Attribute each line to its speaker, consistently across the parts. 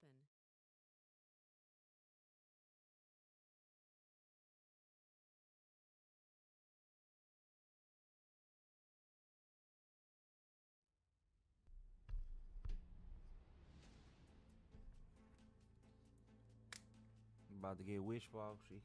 Speaker 1: open.
Speaker 2: About to get wishwashy.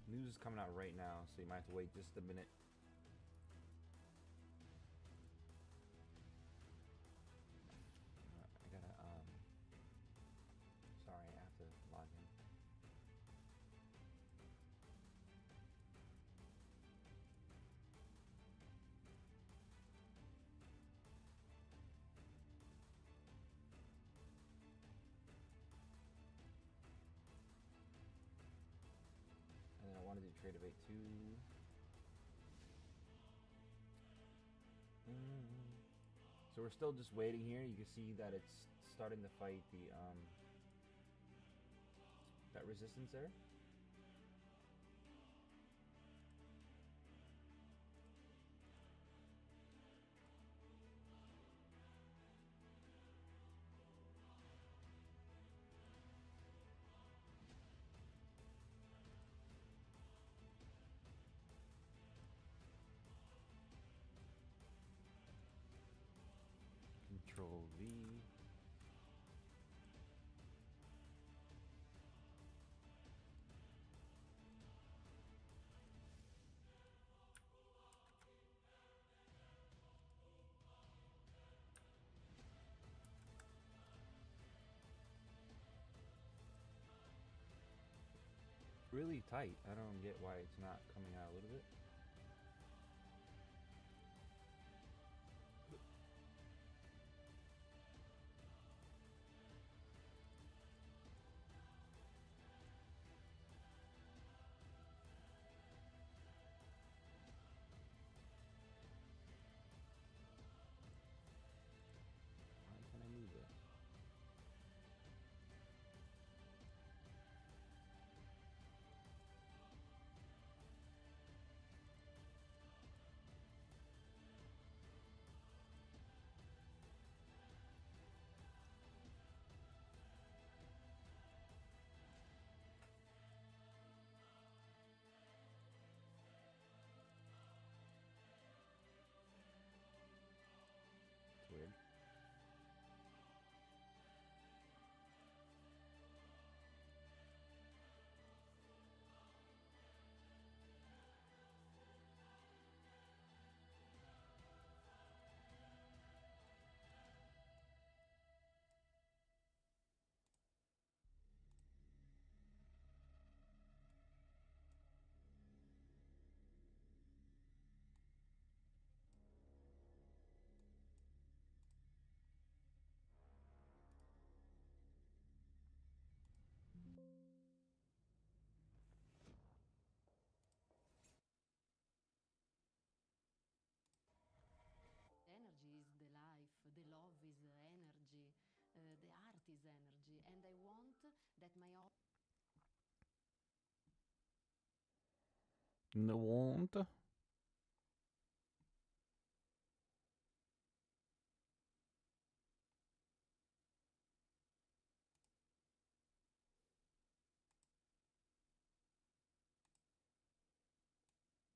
Speaker 2: News is coming out right now, so you might have to wait just a minute. I gotta, sorry, I have to log in. And then I want to do Trade of 8 too. So we're still just waiting here. You can see that it's starting to fight the that resistance there. Control V. Really tight. I don't get why it's not coming out a little bit. Why can't I move it? It's weird.
Speaker 1: Energy is the life, the love is energy, the art is energy, and I want that my
Speaker 2: No want.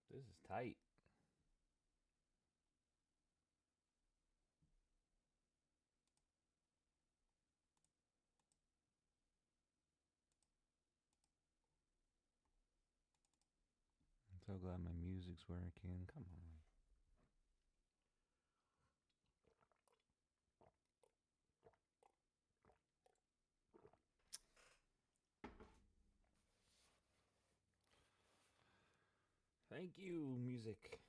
Speaker 2: This is tight. I'm so glad my music's working. Come on. Thank you, music.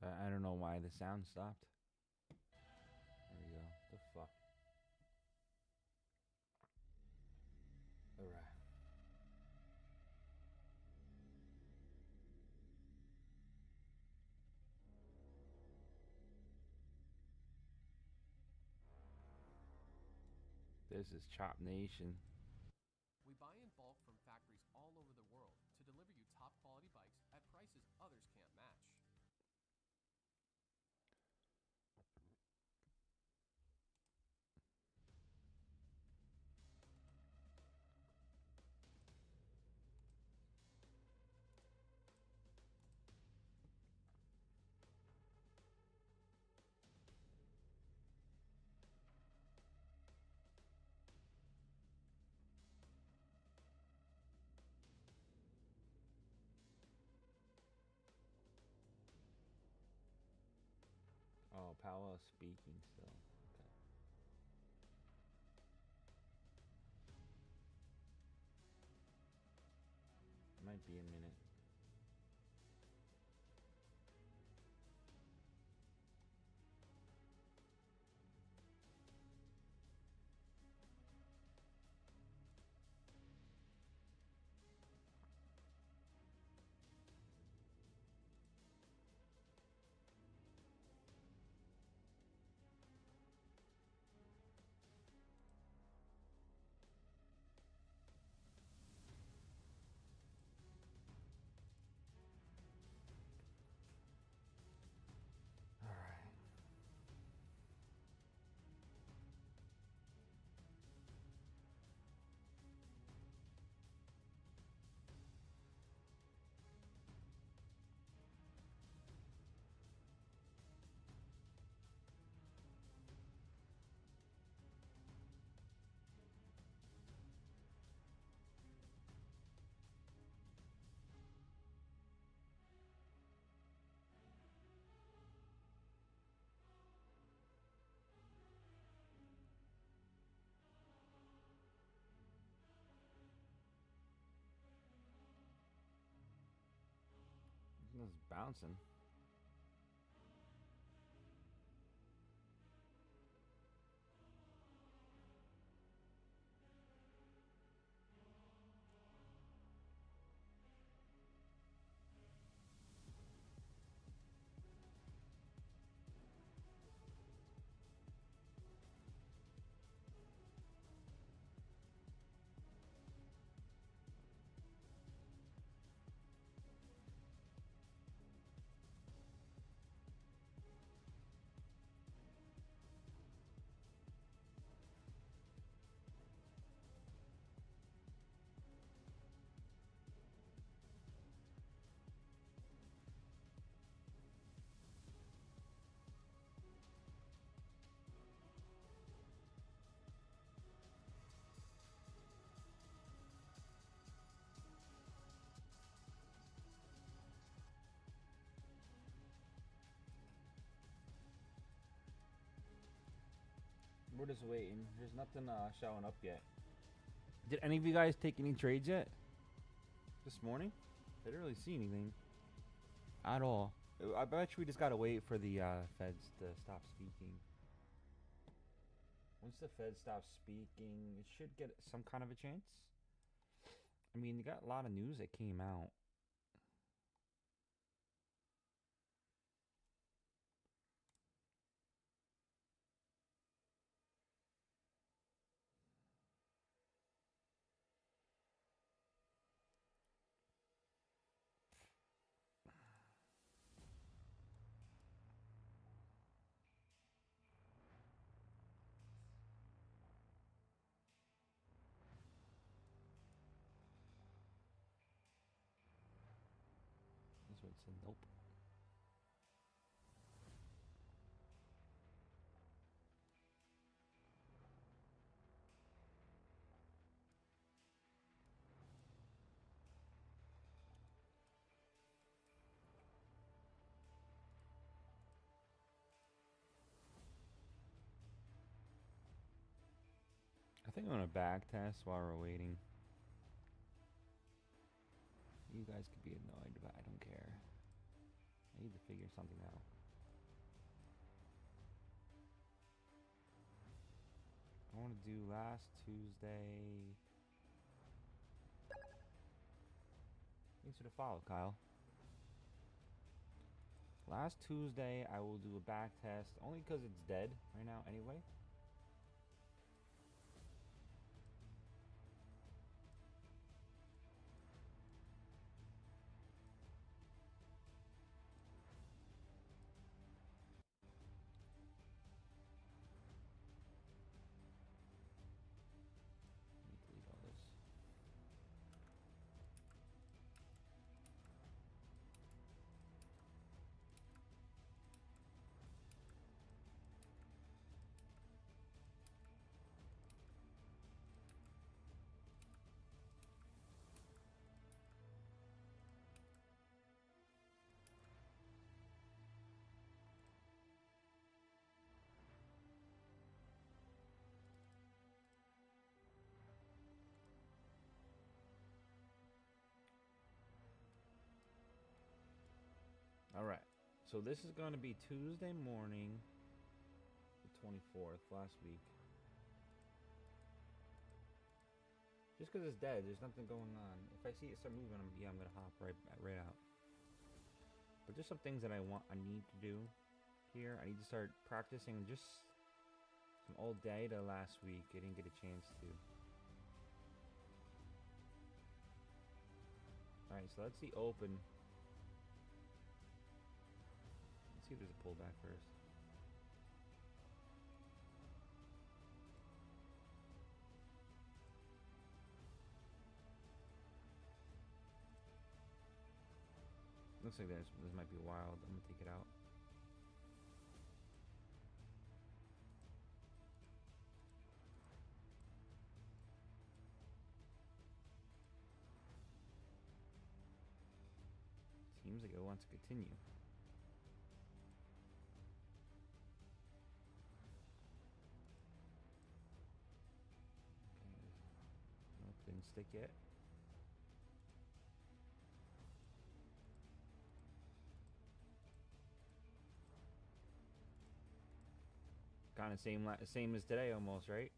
Speaker 2: I don't know why the sound stopped. There we go. The fuck. Alright. This is Chop Nation.
Speaker 3: We buy in bulk from factories all over the world to deliver you top quality bikes at prices others can't match.
Speaker 2: Oh, Paolo's speaking still. Okay. Might be a minute. Alright. It's bouncing. We're just waiting. There's nothing showing up yet. Did any of you guys take any trades yet? This morning? I didn't really see anything. At all. I bet you we just gotta wait for the feds to stop speaking. Once the feds stop speaking, it should get some kind of a chance. I mean, you got a lot of news that came out. This one said nope. I think I'm gonna back test while we're waiting. You guys could be annoyed, but I don't care. I need the figure something out. I want to do last Tuesday. Thanks for the follow, Kyle. Last Tuesday, I will do a back test, only because it's dead right now anyway. Let me delete all this. All right. So this is going to be Tuesday morning, the 24th, last week. Just because it's dead, there's nothing going on. If I see it start moving, I'm gonna hop right out. But just some things that I need to do here. I need to start practicing just some old data last week. I didn't get a chance to. All right, so let's see open. Let's see if there's a pullback first. Looks like this might be wild. I'm gonna take it out. Seems like it wants to continue. Okay. Nope, didn't stick yet. Kind of same as today almost, right?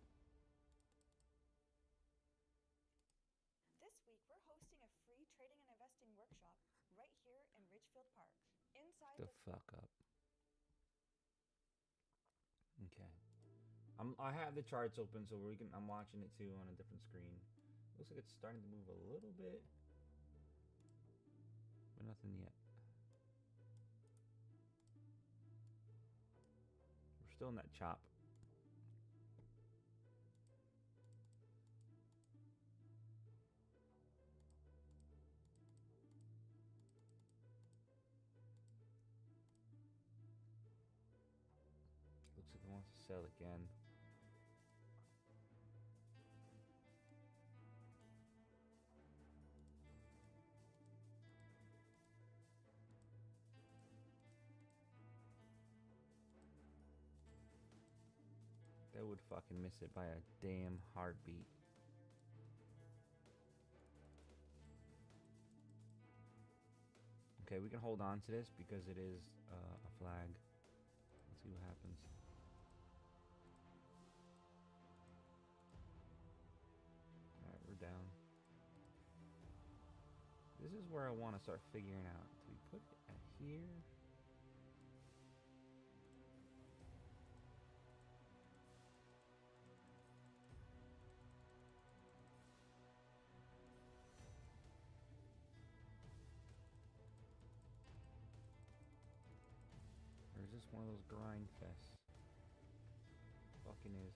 Speaker 4: This week, we're hosting a free trading and investing workshop right here in Ridgefield Park. Inside
Speaker 2: The fuck up. Okay. I have the charts open, so I'm watching it too on a different screen. Looks like it's starting to move a little bit, but nothing yet. We're still in that chop. Looks like it wants to sell again. That would fucking miss it by a damn heartbeat. Okay, we can hold on to this because it is a flag. Let's see what happens. Alright, we're down. This is where I want to start figuring out. Do we put it at here? Or is this one of those grind fests? Fucking is.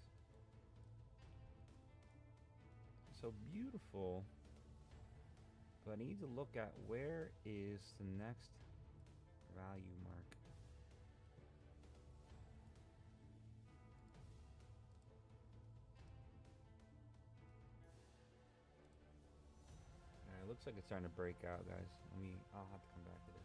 Speaker 2: So beautiful. But I need to look at where is the next value mark. Alright, it looks like it's starting to break out, guys. I'll have to come back to this.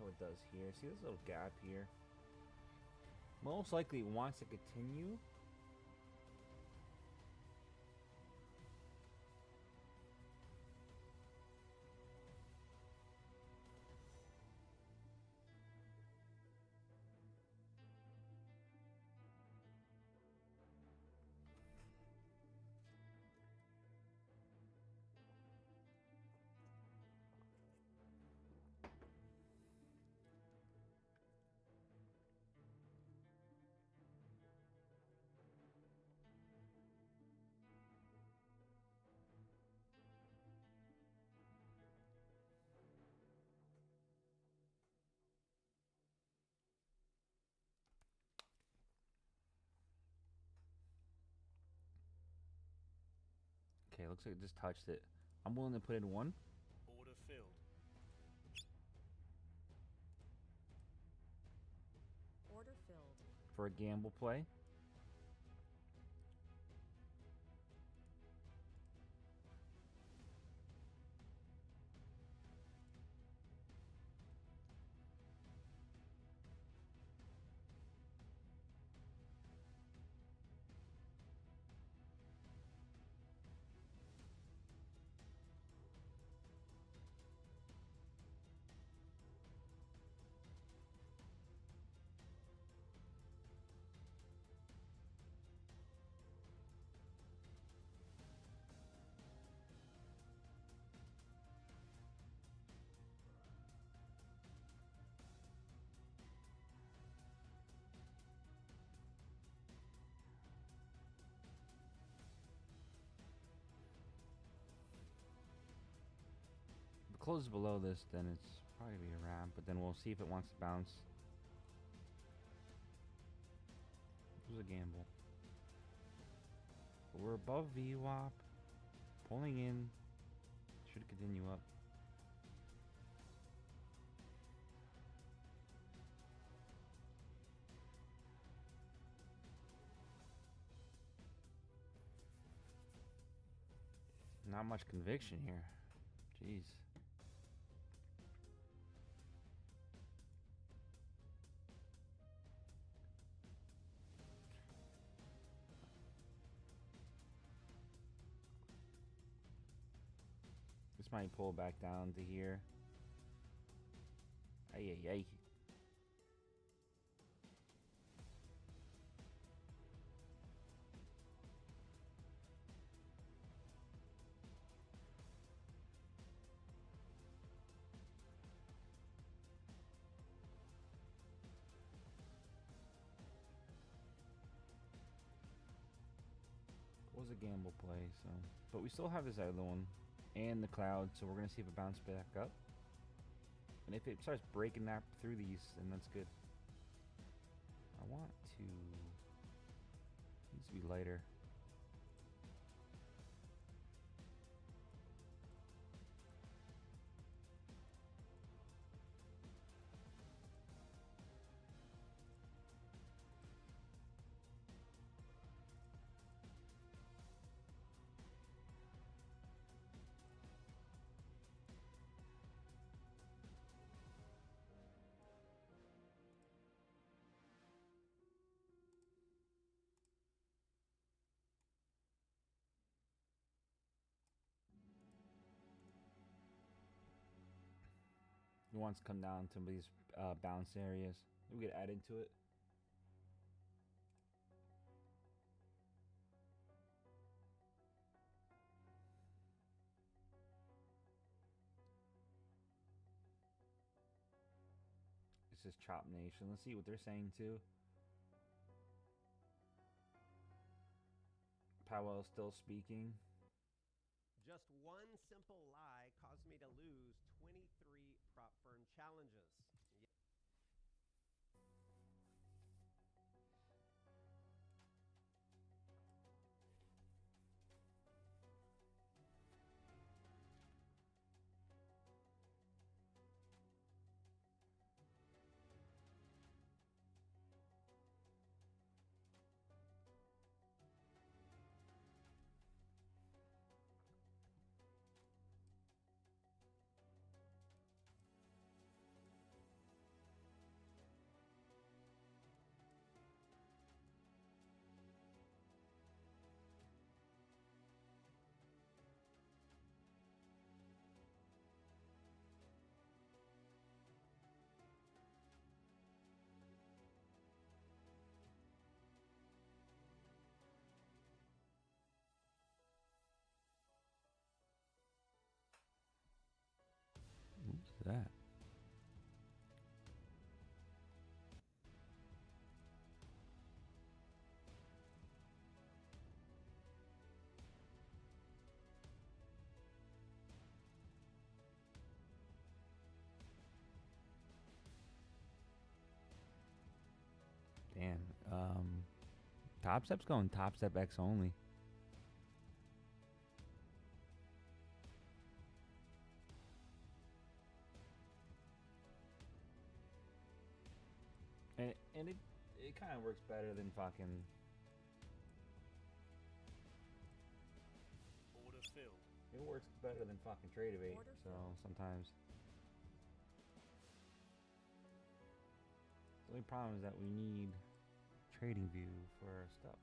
Speaker 2: how it does here. See this little gap here? Most likely it wants to continue. Okay, looks like it just touched it. I'm willing to put in one.
Speaker 5: Order filled.
Speaker 6: Order filled.
Speaker 2: For a gamble play. If it closes below this, then it's probably gonna be a wrap, but then we'll see if it wants to bounce. It was a gamble. But we're above VWAP. Pulling in. Should continue up. Not much conviction here. Jeez. This might pull back down to here. Ay, ay, ay. Was a gamble play, so, but we still have this other one and the cloud, so we're gonna see if it bounces back up, and if it starts breaking that through these, then that's good. I want to, needs to be lighter. He wants to come down to these bounce areas. We could add into it. This is Chop Nation. Let's see what they're saying too. Powell still speaking.
Speaker 7: Just one simple lie caused me to lose 23 prop firm challenges.
Speaker 2: that. Damn. Top Step's going Top Step X only. And it kind of works better than fucking.
Speaker 5: Order filled.
Speaker 2: It works better than fucking Tradeovate.
Speaker 6: Order
Speaker 2: So
Speaker 6: filled.
Speaker 2: sometimes. The only problem is that we need Trading View for our stuff.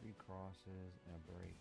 Speaker 2: Three crosses and a break.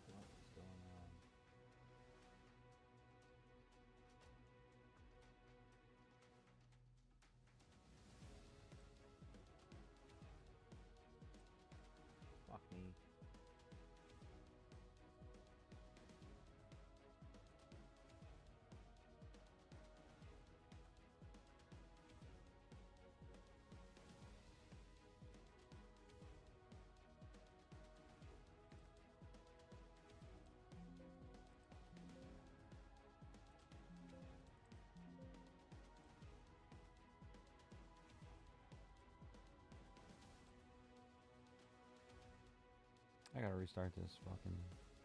Speaker 2: What's going on? Fuck me. I gotta restart this fucking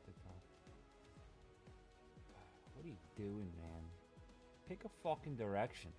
Speaker 2: TikTok. What are you doing, man? Pick a fucking direction.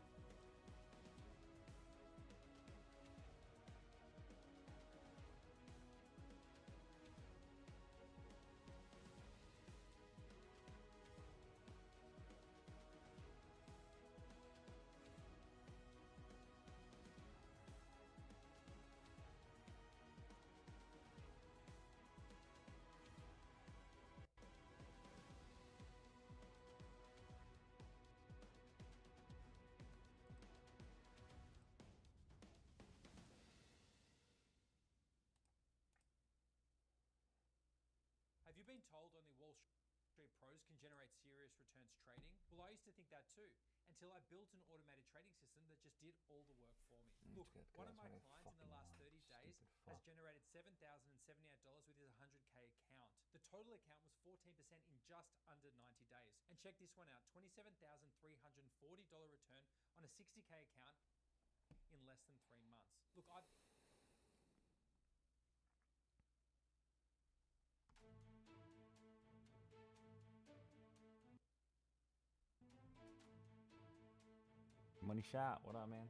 Speaker 5: told only Wall Street pros can generate serious returns trading? Well, I used to think that too, until I built an automated trading system that just did all the work for me. Look, one of my clients in the last 30 days has generated $7,078 with his 100K account. The total account was 14% in just under 90 days. And check this one out, $27,340 return on a 60K account in less than 3 months. Look,
Speaker 2: Money shot. What up, man?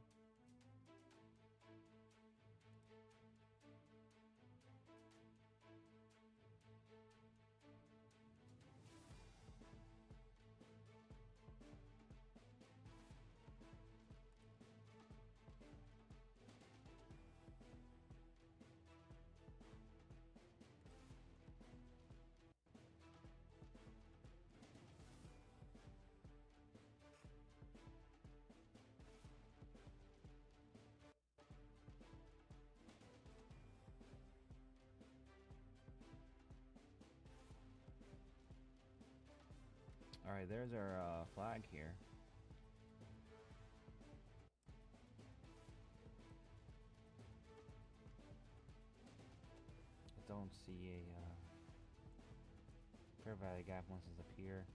Speaker 2: All right, there's our flag here. I don't see a fair value gap once it's up here.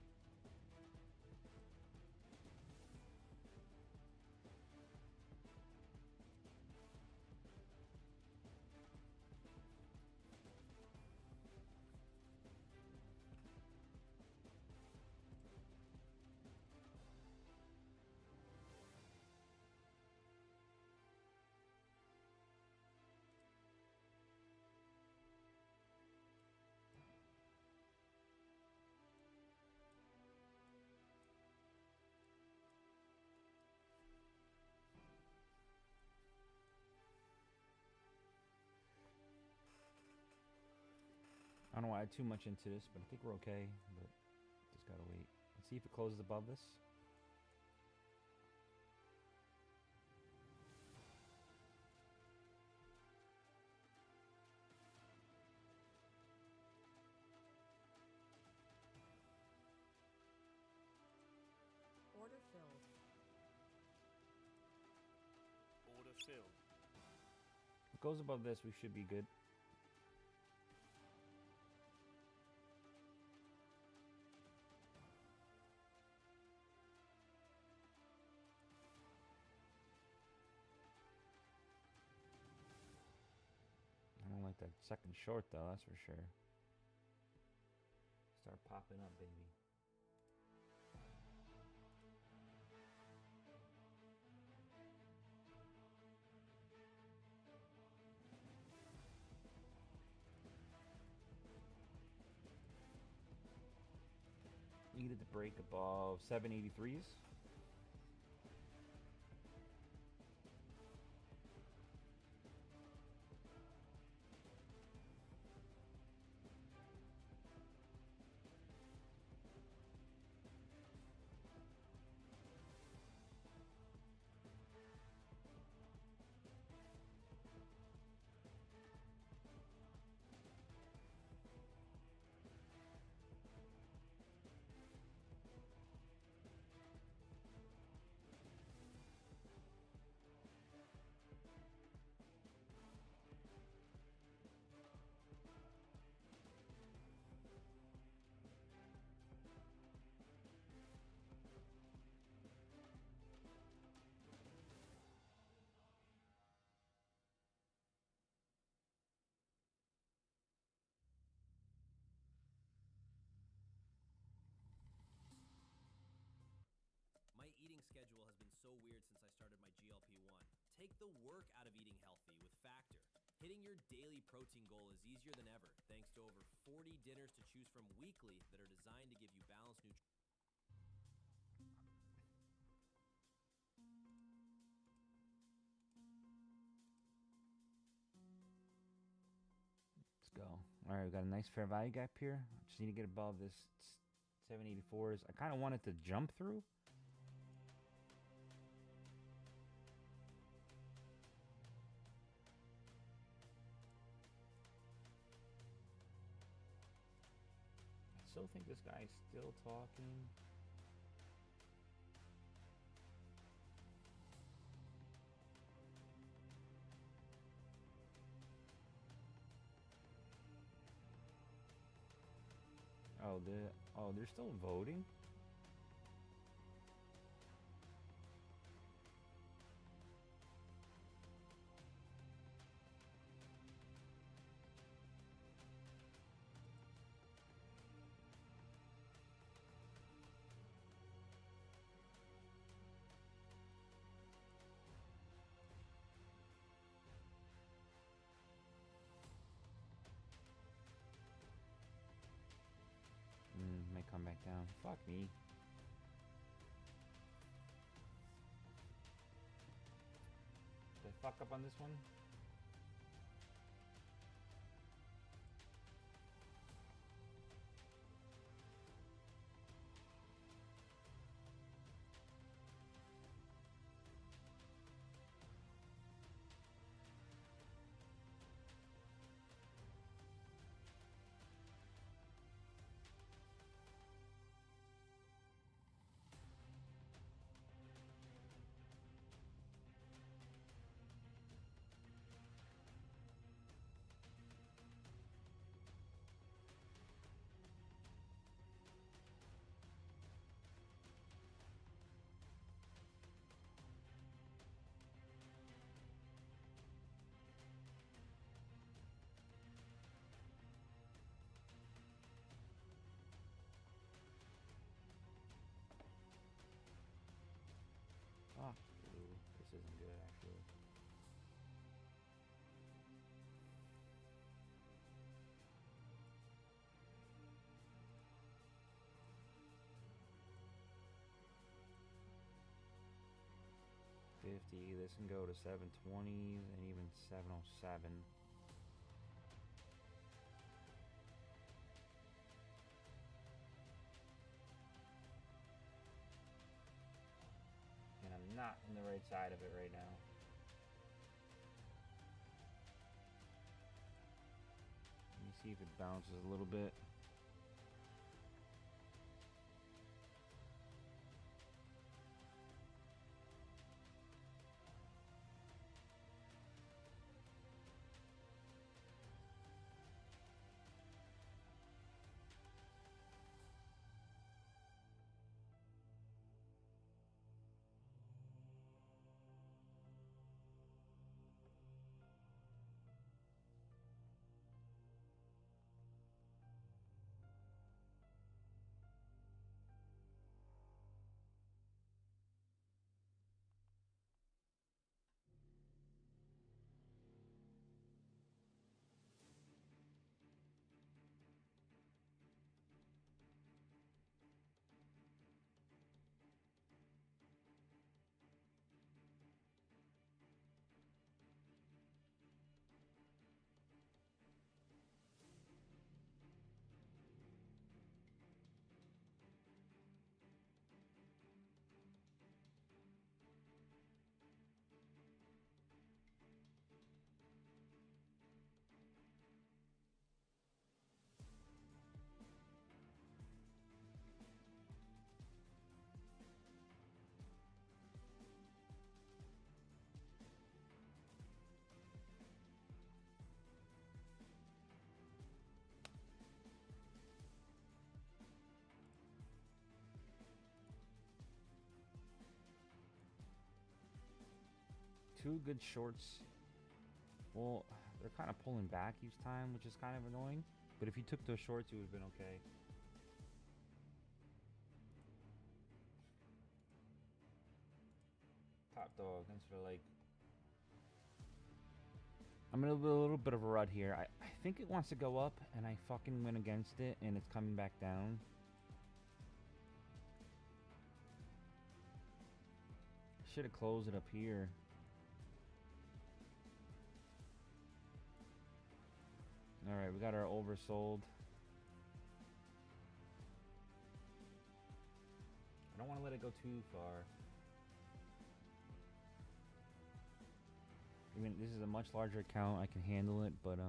Speaker 2: I don't want to add too much into this, but I think we're okay. But just gotta wait. Let's see if it closes above this.
Speaker 6: Order filled.
Speaker 8: Order filled.
Speaker 2: If it goes above this, we should be good. I don't like that second short though, that's for sure. Start popping up, baby. Needed to break above 783s.
Speaker 9: My eating schedule has been so weird since I started my GLP-1. Take the work out of eating healthy with Factor. Hitting your daily protein goal is easier than ever, thanks to over 40 dinners to choose from weekly that are designed to give you balanced nutrition.
Speaker 2: Let's go. All right, we got a nice fair value gap here. Just need to get above this 784s. I kind of want it to jump through. still think this guy's still talking. Oh, they're still voting? Might come back down. Fuck me. Did I fuck up on this one? Fuck you. This isn't good, actually. This can go to 720s and even 707. And I'm not on the right side of it right now. Let me see if it bounces a little bit. Two good shorts. Well, they're kind of pulling back each time, which is kind of annoying. But if you took those shorts, it would have been okay. Top dog, thanks for the like. I'm in a little bit of a rut here. I think it wants to go up, and I fucking went against it, and it's coming back down. Should have closed it up here. Alright, we got our oversold. I don't want to let it go too far. I mean, this is a much larger account. I can handle it, but I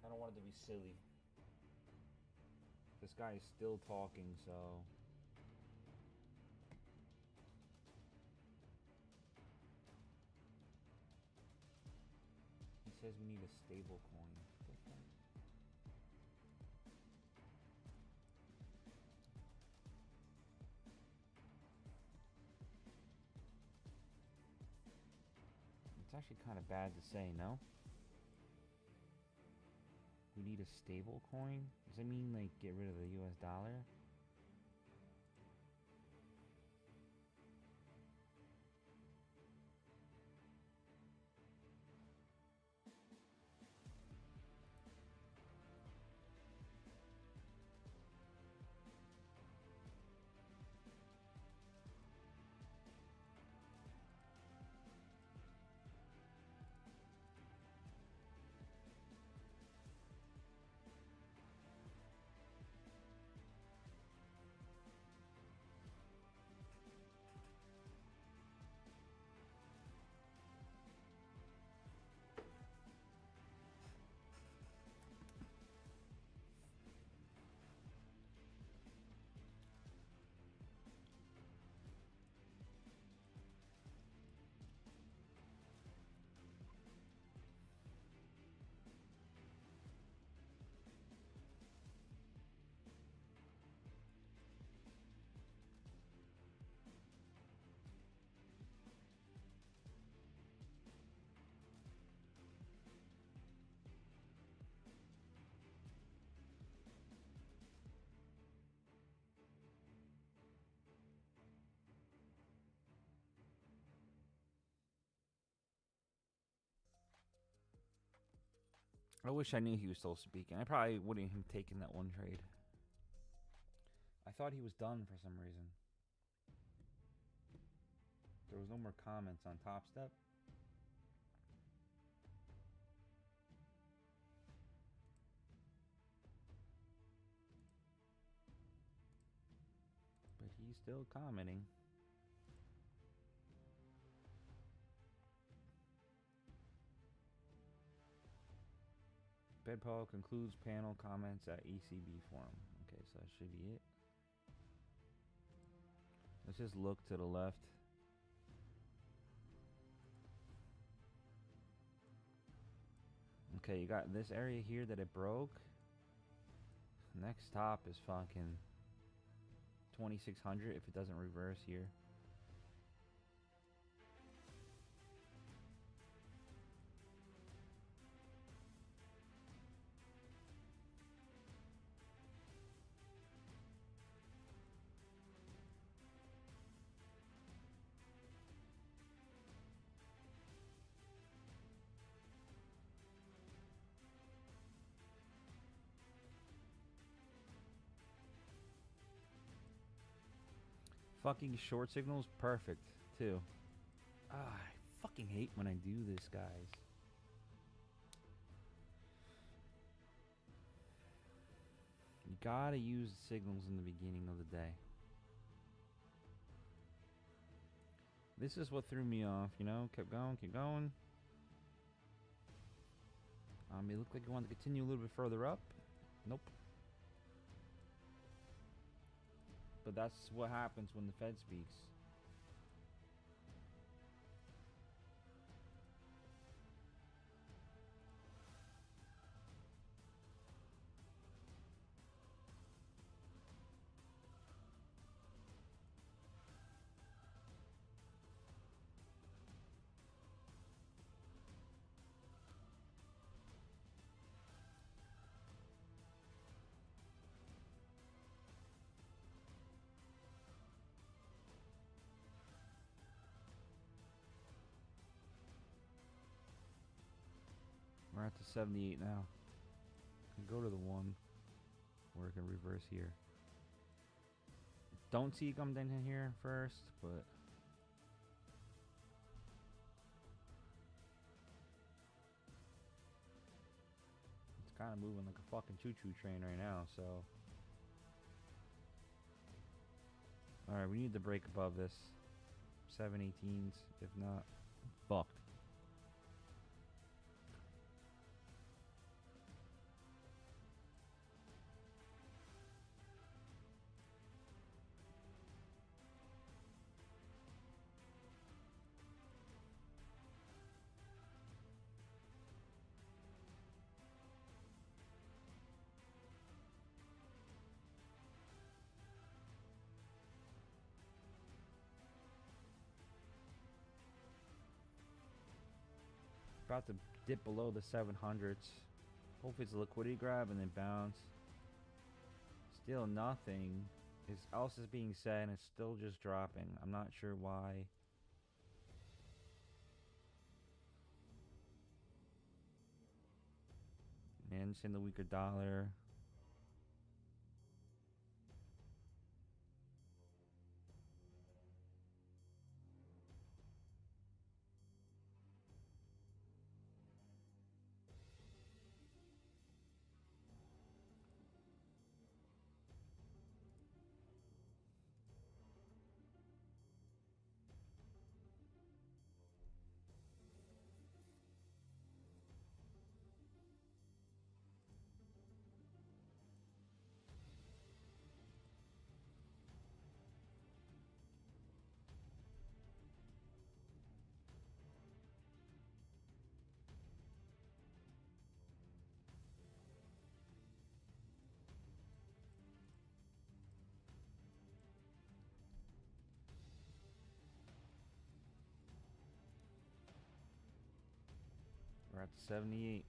Speaker 2: don't want hard to be silly. This guy is still talking, so... He says we need a stable coin. It's actually kind of bad to say, no? We need a stable coin? Does that mean, like, get rid of the US dollar? I wish I knew he was still speaking. I probably wouldn't have taken that one trade. I thought he was done for some reason. There was no more comments on Top Step. But he's still commenting. BedPal concludes panel comments at ECB forum. Okay, so that should be it. Let's just look to the left. Okay, you got this area here that it broke. Next stop is fucking 2600 if it doesn't reverse here. Fucking short signals, perfect, too. Ah, I fucking hate when I do this, guys. You gotta use the signals in the beginning of the day. This is what threw me off, you know? Kept going, keep going. It looked like you wanted to continue a little bit further up. Nope. But that's what happens when the Fed speaks. We're at the 78 now. Can go to the 1 where it can reverse here. Don't see it come down in here first, but it's kind of moving like a fucking choo-choo train right now, so alright, we need to break above this. 718s, if not, fucked. about to dip below the 700s. Hopefully it's a liquidity grab and then bounce. Still nothing else is being said, and it's still just dropping. I'm not sure why. Managing the weaker dollar. We're at 78.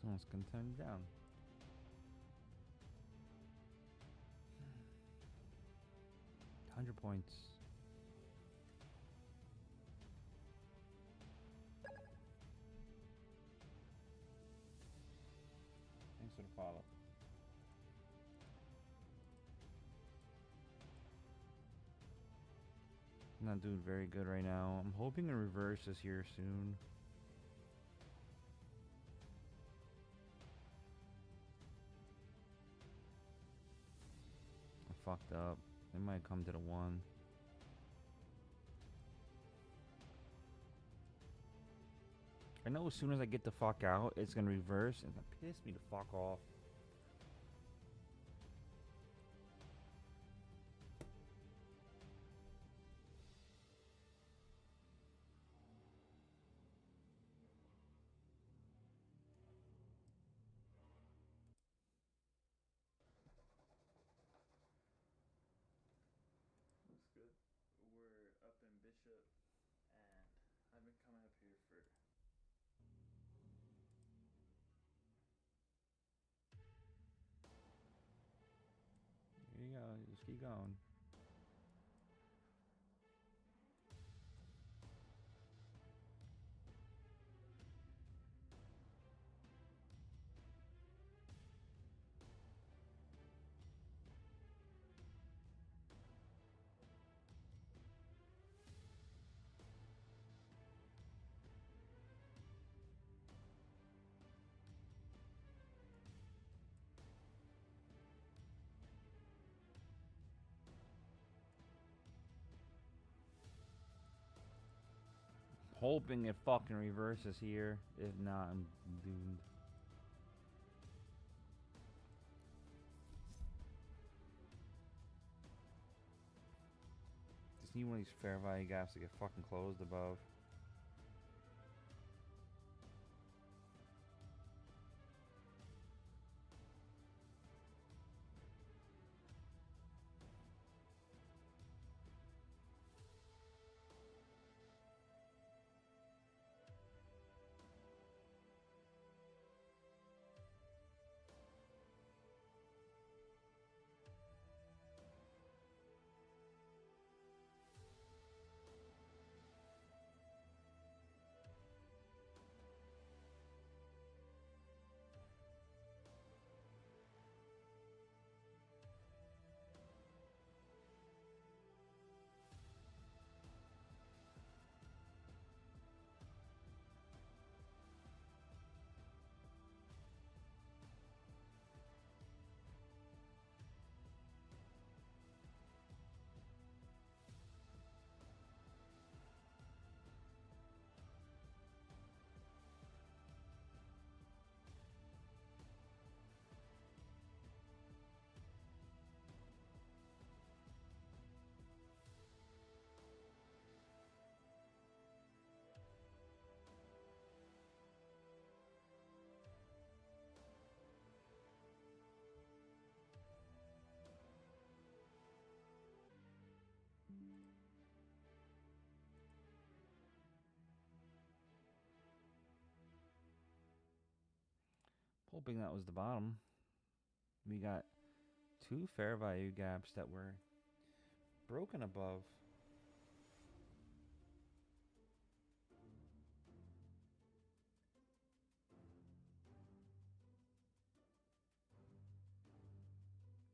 Speaker 2: Someone's gonna turn down. $100 points. Thanks for the follow. Not doing very good right now. I'm hoping to reverse this here soon. I fucked up. It might come to the 1. I know as soon as I get the fuck out, it's gonna reverse and piss me the fuck off. Looks good. We're up in Bishop, and I've been coming up here for... Here you go, just keep going. Hoping it fucking reverses here. If not, I'm doomed. Just need one of these fair value gaps to get fucking closed above. Hoping that was the bottom. We got 2 fair value gaps that were broken above.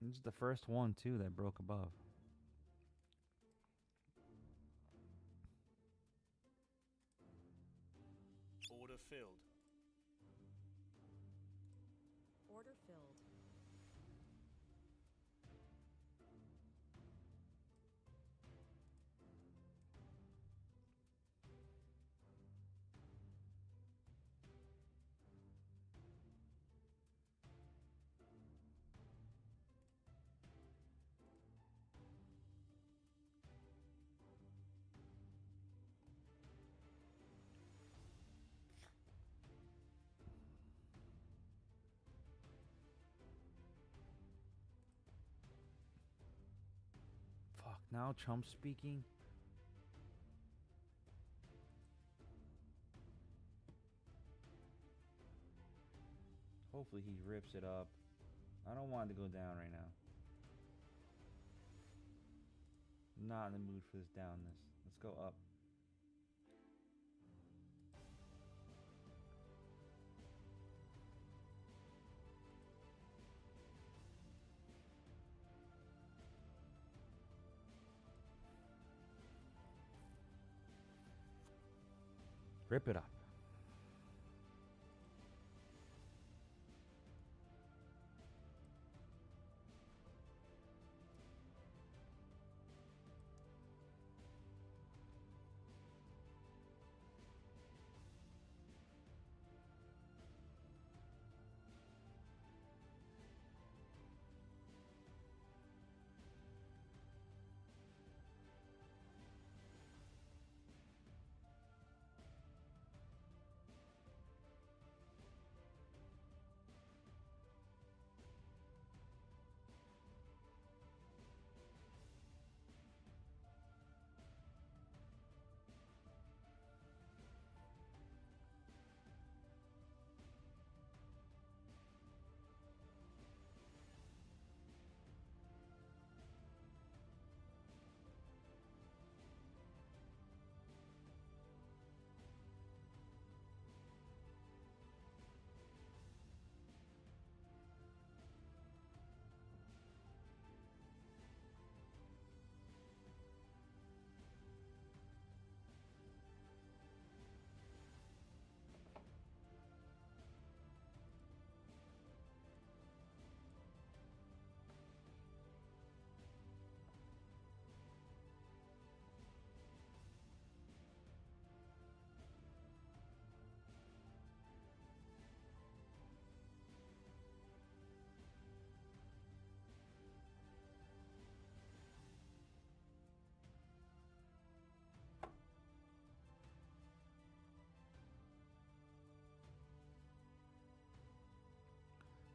Speaker 2: This is the first one too that broke above.
Speaker 8: Order filled.
Speaker 6: Order filled.
Speaker 2: Fuck, now Trump's speaking. Hopefully he rips it up. I don't want it to go down right now. Not in the mood for this downness. Let's go up. Rip it up.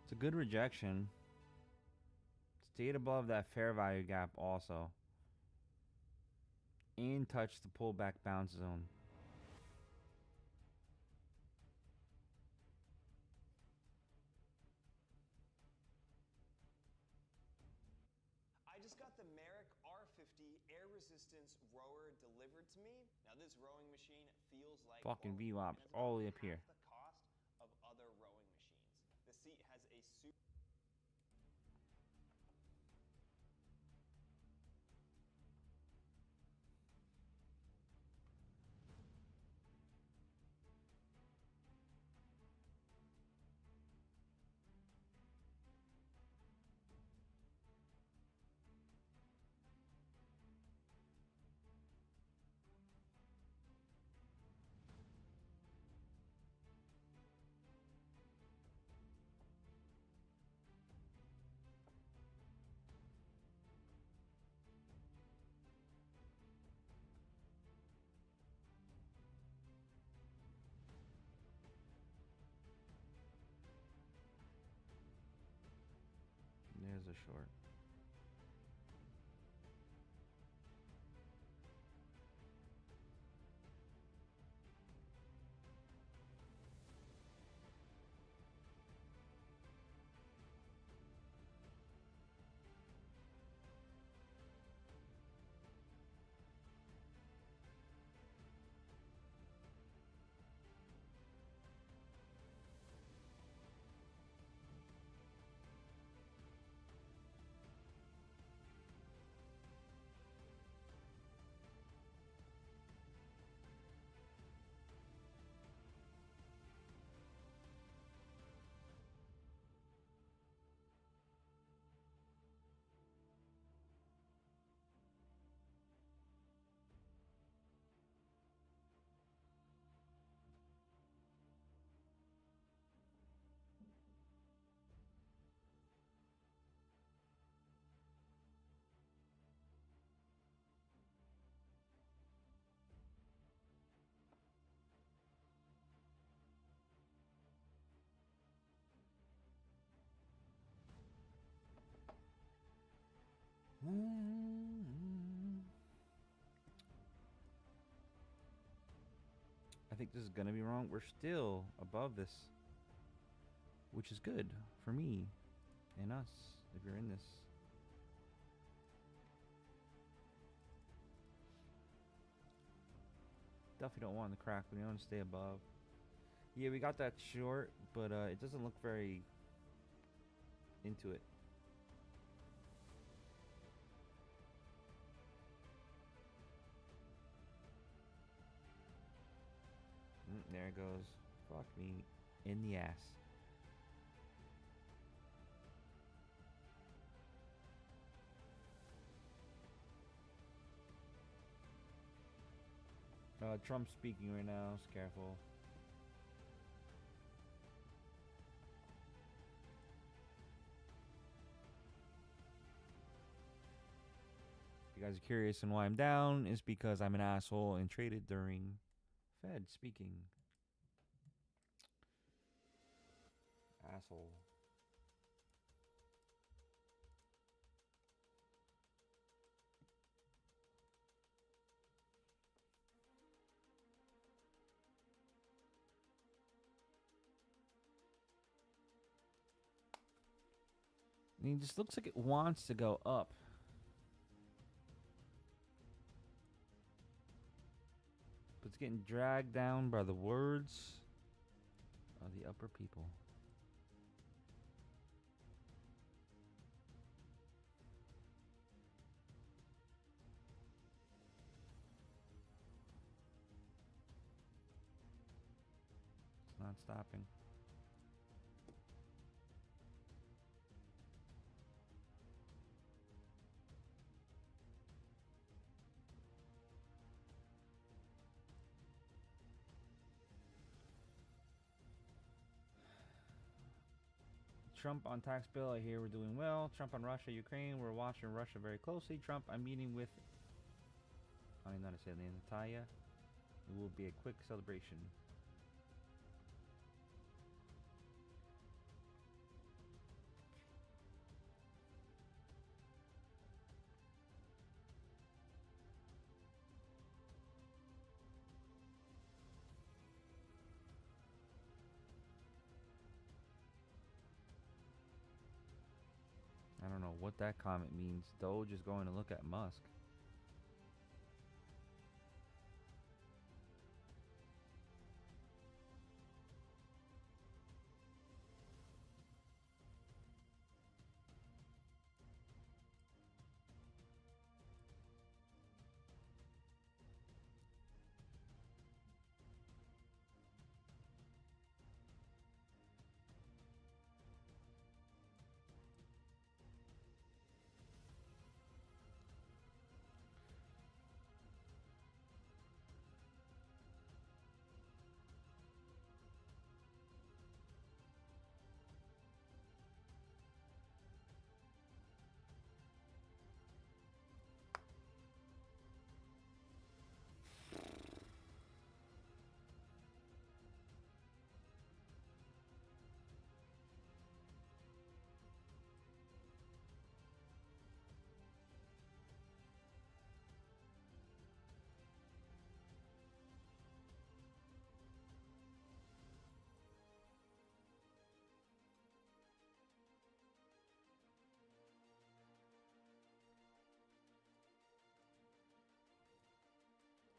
Speaker 2: It's a good rejection. Stayed above that fair value gap also. And touched the pullback bounce zone.
Speaker 10: I just got the Merrick R50 air resistance rower delivered to me. Now this rowing machine feels like
Speaker 2: Fucking
Speaker 10: home,
Speaker 2: VWAP
Speaker 10: and it's
Speaker 2: all the way
Speaker 10: about
Speaker 2: up here.
Speaker 10: half the cost of other rowing machines. The seat has a super
Speaker 2: There's a short. I think this is gonna be wrong. We're still above this, which is good for me and us if you're in this. Definitely don't want the crack. We want to stay above. Yeah, we got that short, but it doesn't look very into it. There it goes. Fuck me in the ass. Trump's speaking right now. Just careful. If you guys are curious on why I'm down, it's because I'm an asshole and traded during Fed speaking. Asshole. I mean, it just looks like it wants to go up. But it's getting dragged down by the words of the upper people. It's not stopping. Trump on tax bill, I hear we're doing well. Trump on Russia, Ukraine, we're watching Russia very closely. Trump, I'm meeting with, I don't know how to say the name, Natalia. It will be a quick celebration. I don't know what that comment means. Doge is going to look at Musk.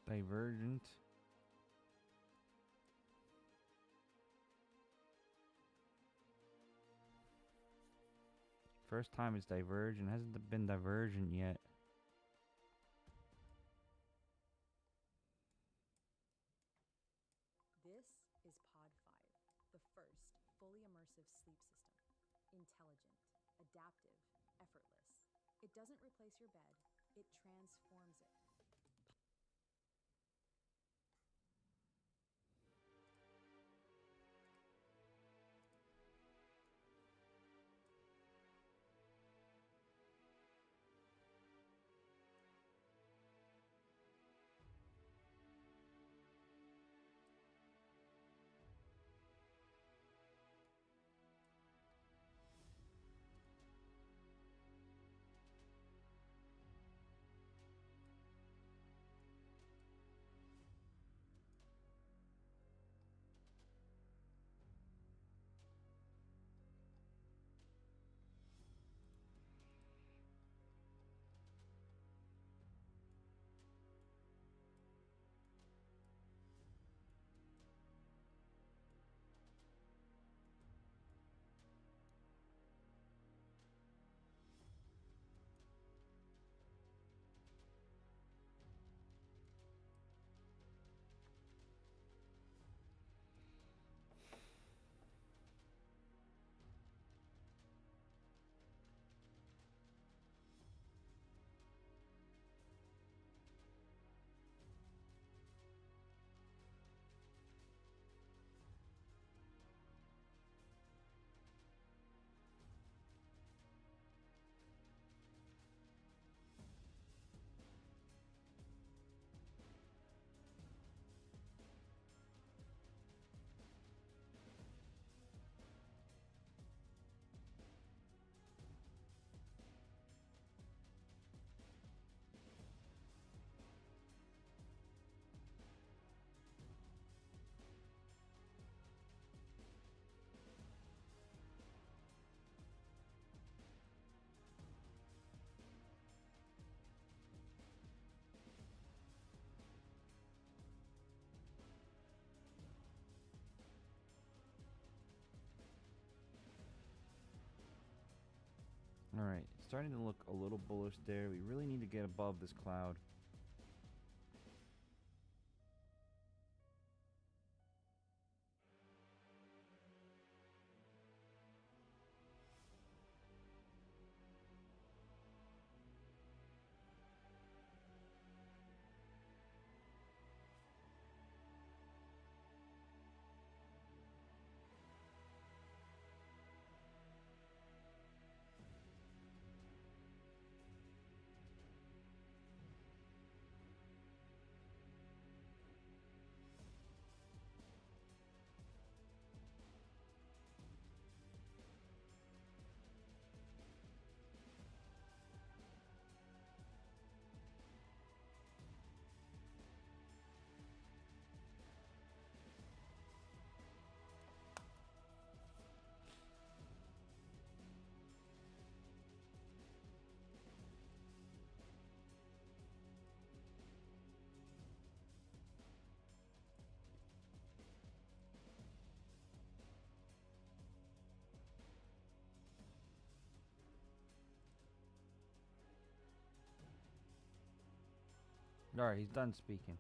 Speaker 2: Divergent. First time it's divergent. Hasn't been divergent yet.
Speaker 6: This is Pod 5, the first fully immersive sleep system. Intelligent, adaptive, effortless. It doesn't replace your bed, it transforms it.
Speaker 2: Alright, starting to look a little bullish there. We really need to get above this cloud. Alright, he's done speaking.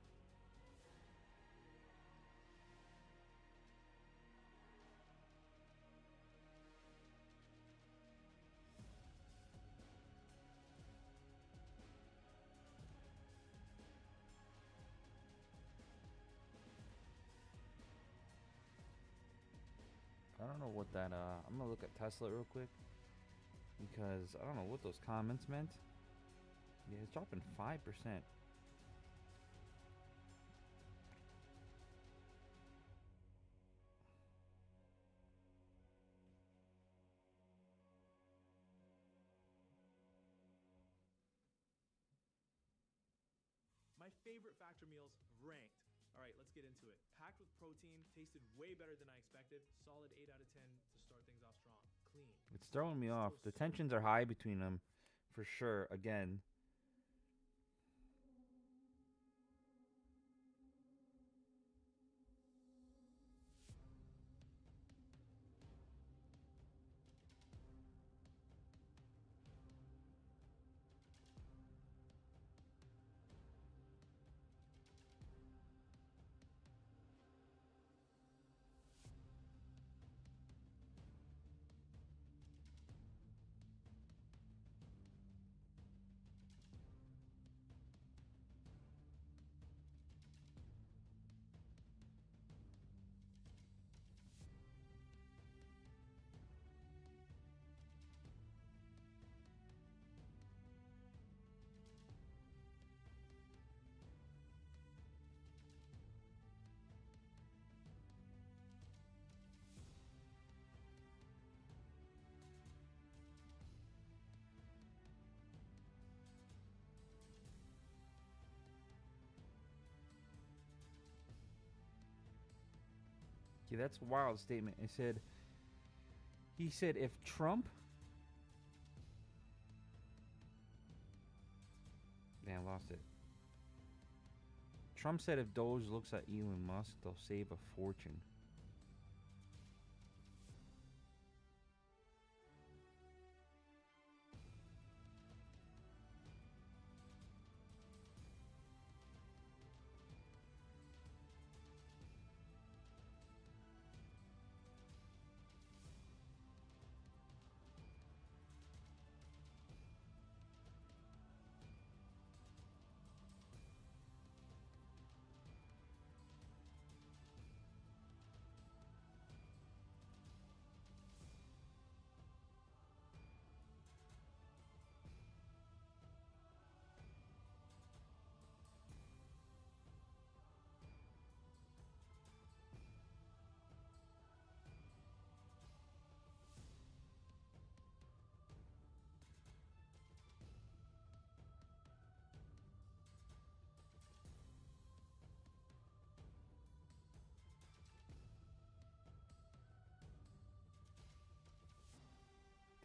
Speaker 2: I don't know what that, I'm gonna look at Tesla real quick. Because I don't know what those comments meant. Yeah, it's dropping 5%.
Speaker 11: My favorite Factor meals, ranked. All right, let's get into it. Packed with protein, tasted way better than I expected. Solid 8 out of 10 to start things off strong. Clean.
Speaker 2: It's throwing me off. The tensions are high between them, for sure. Again. Yeah, that's a wild statement. He said if Trump... Man, I lost it. Trump said if Doge looks at Elon Musk, they'll save a fortune.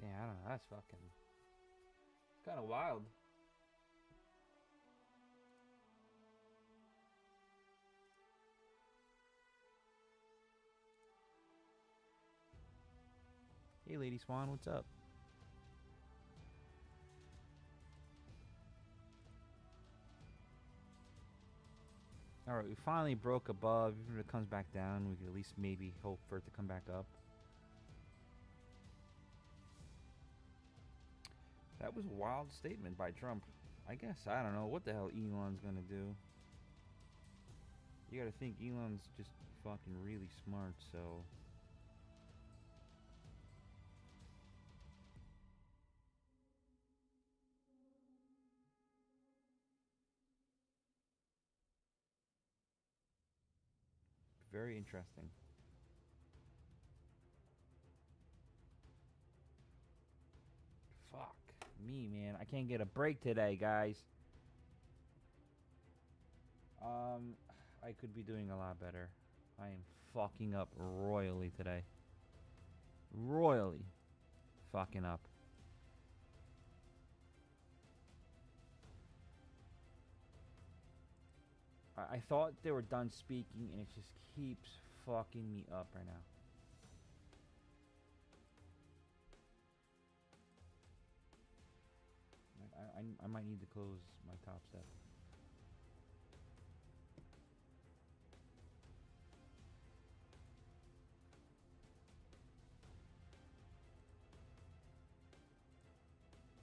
Speaker 2: Damn, I don't know. That's fucking... It's kind of wild. Hey, Lady Swan, what's up? All right, we finally broke above. Even if it comes back down, we can at least maybe hope for it to come back up. That was a wild statement by Trump. I guess, I don't know what the hell Elon's gonna do. You gotta think Elon's just fucking really smart, so... Very interesting. Fuck me, man. I can't get a break today, guys. I could be doing a lot better. I am fucking up royally today. Royally fucking up. I thought they were done speaking, and it just keeps fucking me up right now. I might need to close my top step.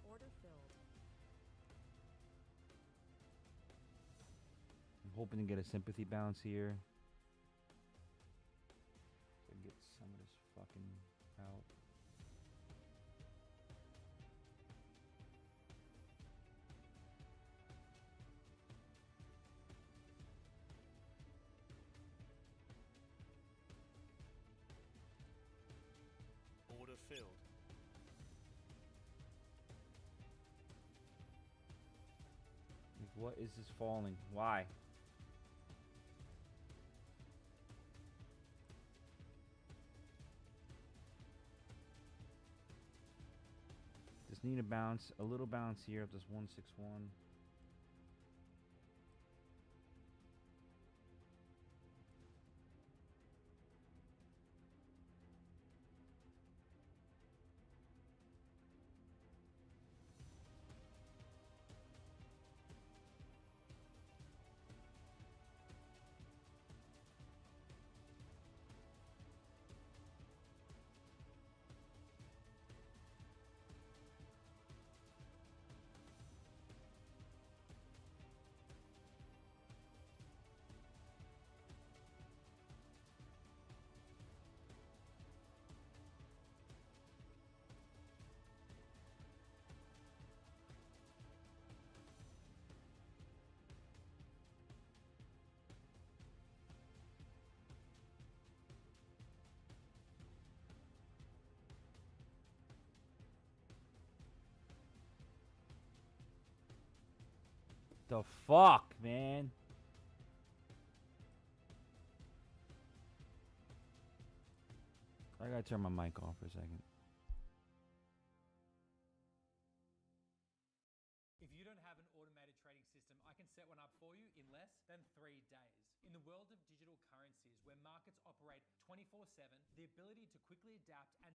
Speaker 6: Order filled.
Speaker 2: I'm hoping to get a sympathy bounce here. So I can get some of this fucking out.
Speaker 8: Order filled.
Speaker 2: Like, what is this falling? Why? Just need a bounce, a little bounce here up this 161. The fuck, man? I gotta turn my mic off for a second.
Speaker 5: If you don't have an automated trading system, I can set one up for you in less than 3 days. In the world of digital currencies, where markets operate 24/7, the ability to quickly adapt and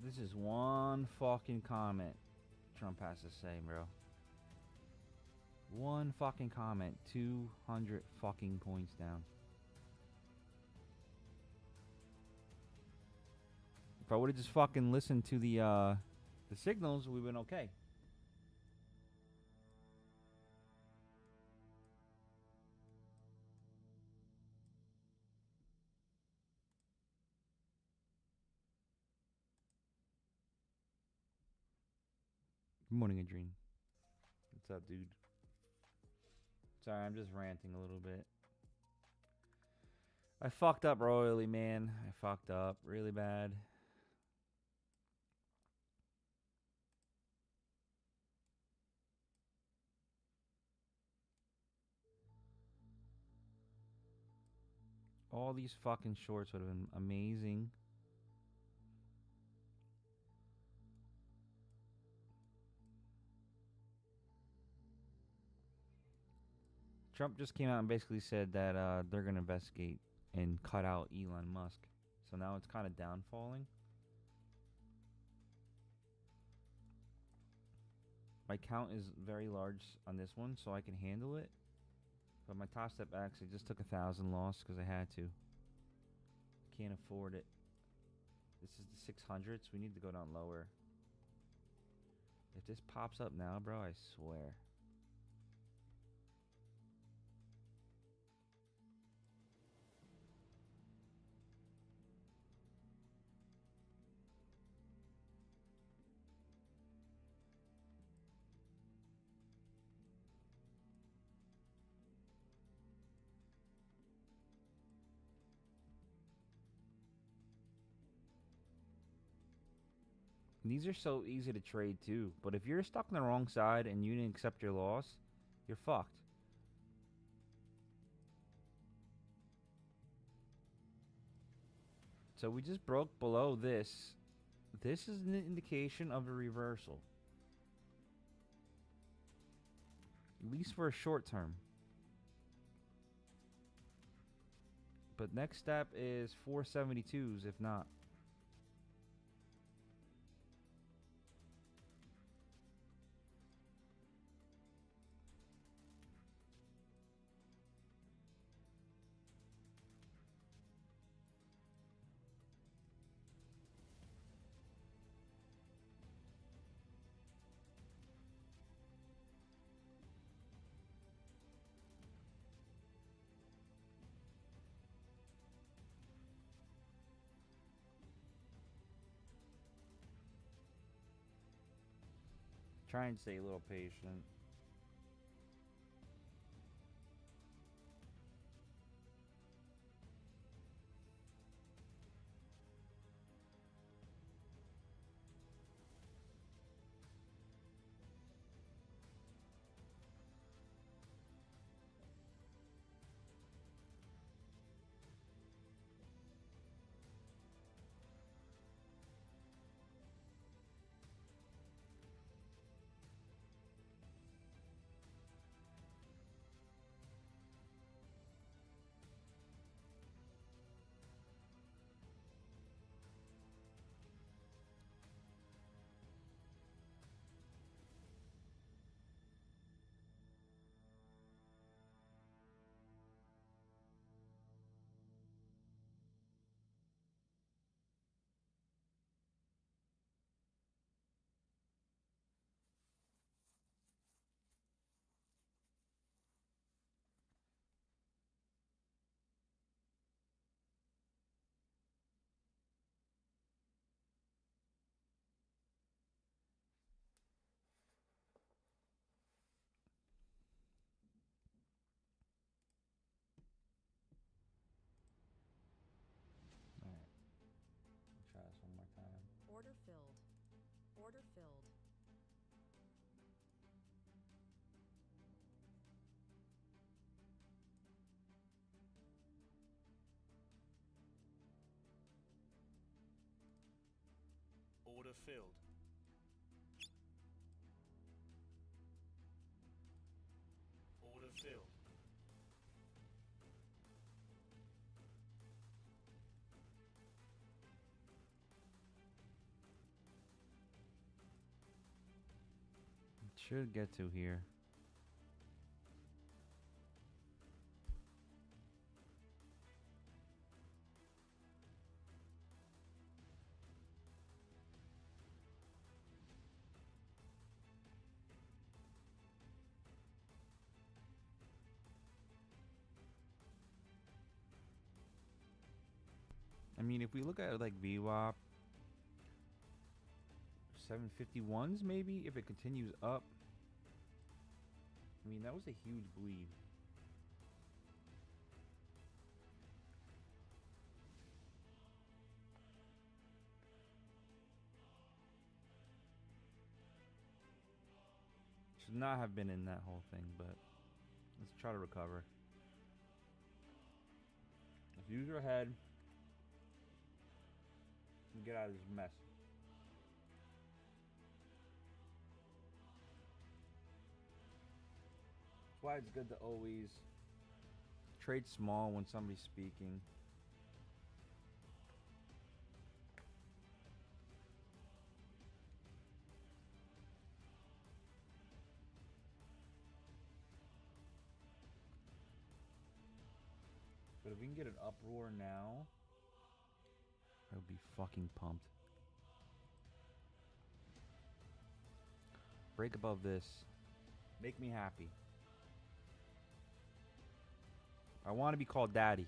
Speaker 2: This is one fucking comment Trump has to say, bro. One fucking comment. 200 fucking points down. If I would have just fucking listened to the signals, we've been okay. Good morning, Adrien. What's up, dude? Sorry, I'm just ranting a little bit. I fucked up royally, man. I fucked up really bad. All these fucking shorts would have been amazing. Trump just came out and basically said that they're going to investigate and cut out Elon Musk. So now it's kind of downfalling. My count is very large on this one, so I can handle it. But my top step actually just took 1,000 loss because I had to. Can't afford it. This is the 600s. We need to go down lower. If this pops up now, bro, I swear. These are so easy to trade too, but if you're stuck on the wrong side and you didn't accept your loss, you're fucked. So we just broke below this. This is an indication of a reversal. At least for a short term. But next step is 472s if not. Try and stay a little patient.
Speaker 6: Order filled. Order filled.
Speaker 8: Order filled. Order filled.
Speaker 2: Should get to here. I mean, if we look at like VWAP, 751s maybe, if it continues up. I mean, that was a huge bleed. Should not have been in that whole thing, but let's try to recover. Let's use your head and get out of this mess. That's why it's good to always trade small when somebody's speaking. But if we can get an uproar now, I would be fucking pumped. Break above this. Make me happy. I want to be called daddy.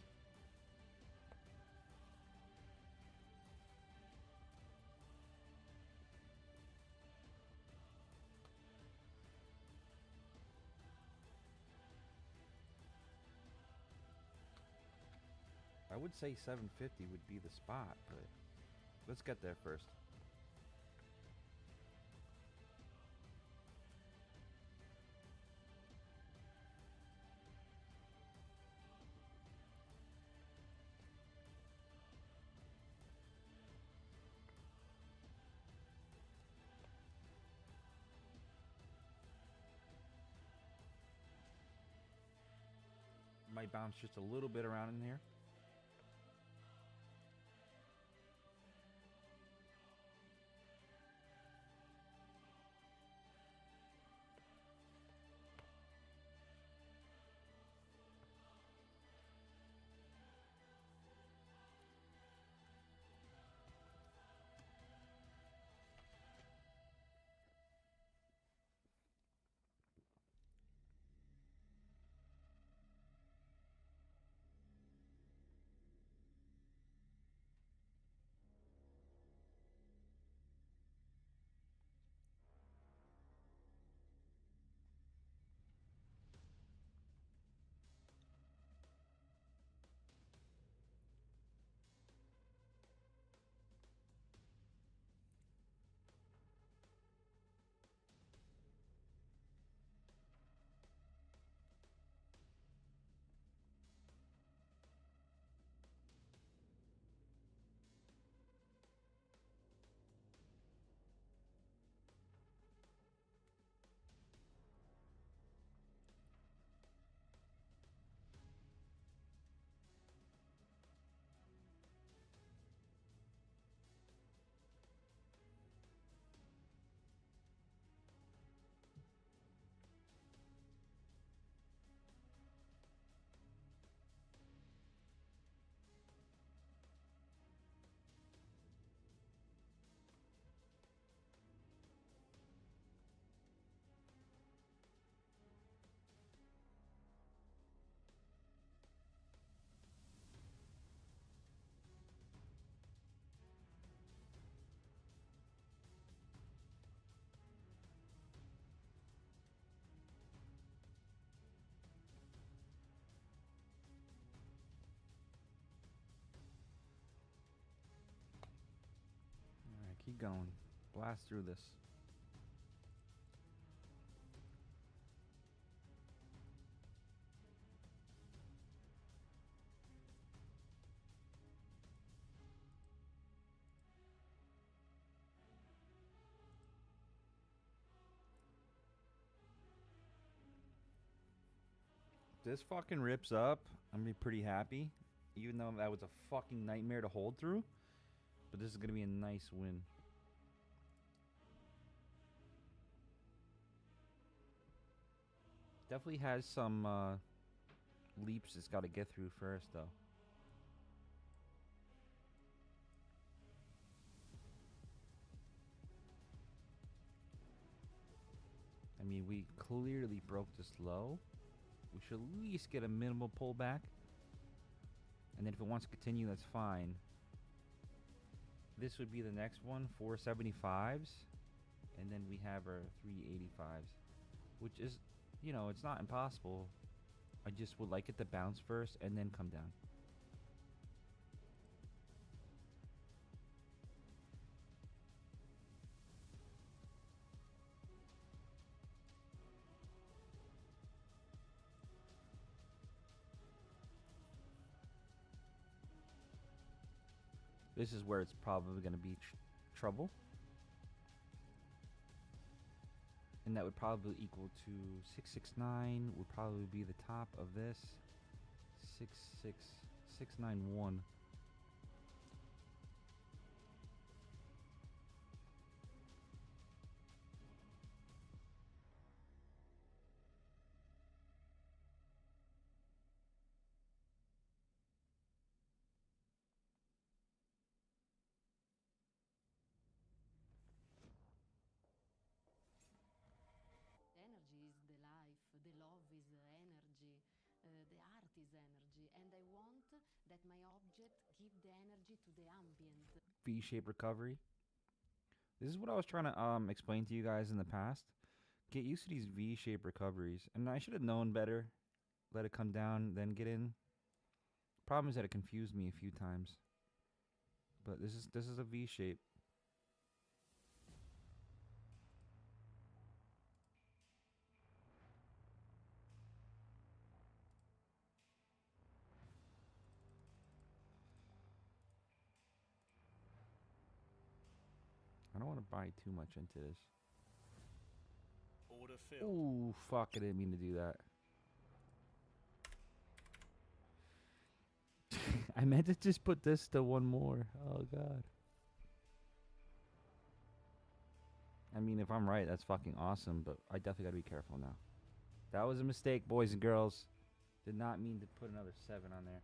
Speaker 2: I would say 750 would be the spot, but let's get there first. Might bounce just a little bit around in here. Keep going. Blast through this. This fucking rips up, I'm gonna be pretty happy. Even though that was a fucking nightmare to hold through. But this is gonna be a nice win. Definitely has some leaps it's got to get through first, though. I mean, we clearly broke this low. We should at least get a minimal pullback. And then if it wants to continue, that's fine. This would be the next one, 475s. And then we have our 385s. Which is, you know, it's not impossible. I just would like it to bounce first and then come down. This is where it's probably going to be trouble. And that would probably equal to 669 would probably be the top of this. 66691.
Speaker 1: Energy is the life, the love is the energy, the art is energy, and I want that my object give the energy to the ambient.
Speaker 2: V-shaped recovery. This is what I was trying to explain to you guys in the past. Get used to these V-shaped recoveries. And I should have known better. Let it come down, then get in. Problem is that it confused me a few times. But this is a V-shape. I don't want to buy too much into this.
Speaker 8: Order filled.
Speaker 2: Ooh, fuck, I didn't mean to do that. I meant to just put this to one more. Oh, God. I mean, if I'm right, that's fucking awesome, but I definitely gotta be careful now. That was a mistake, boys and girls. Did not mean to put another 7 on there.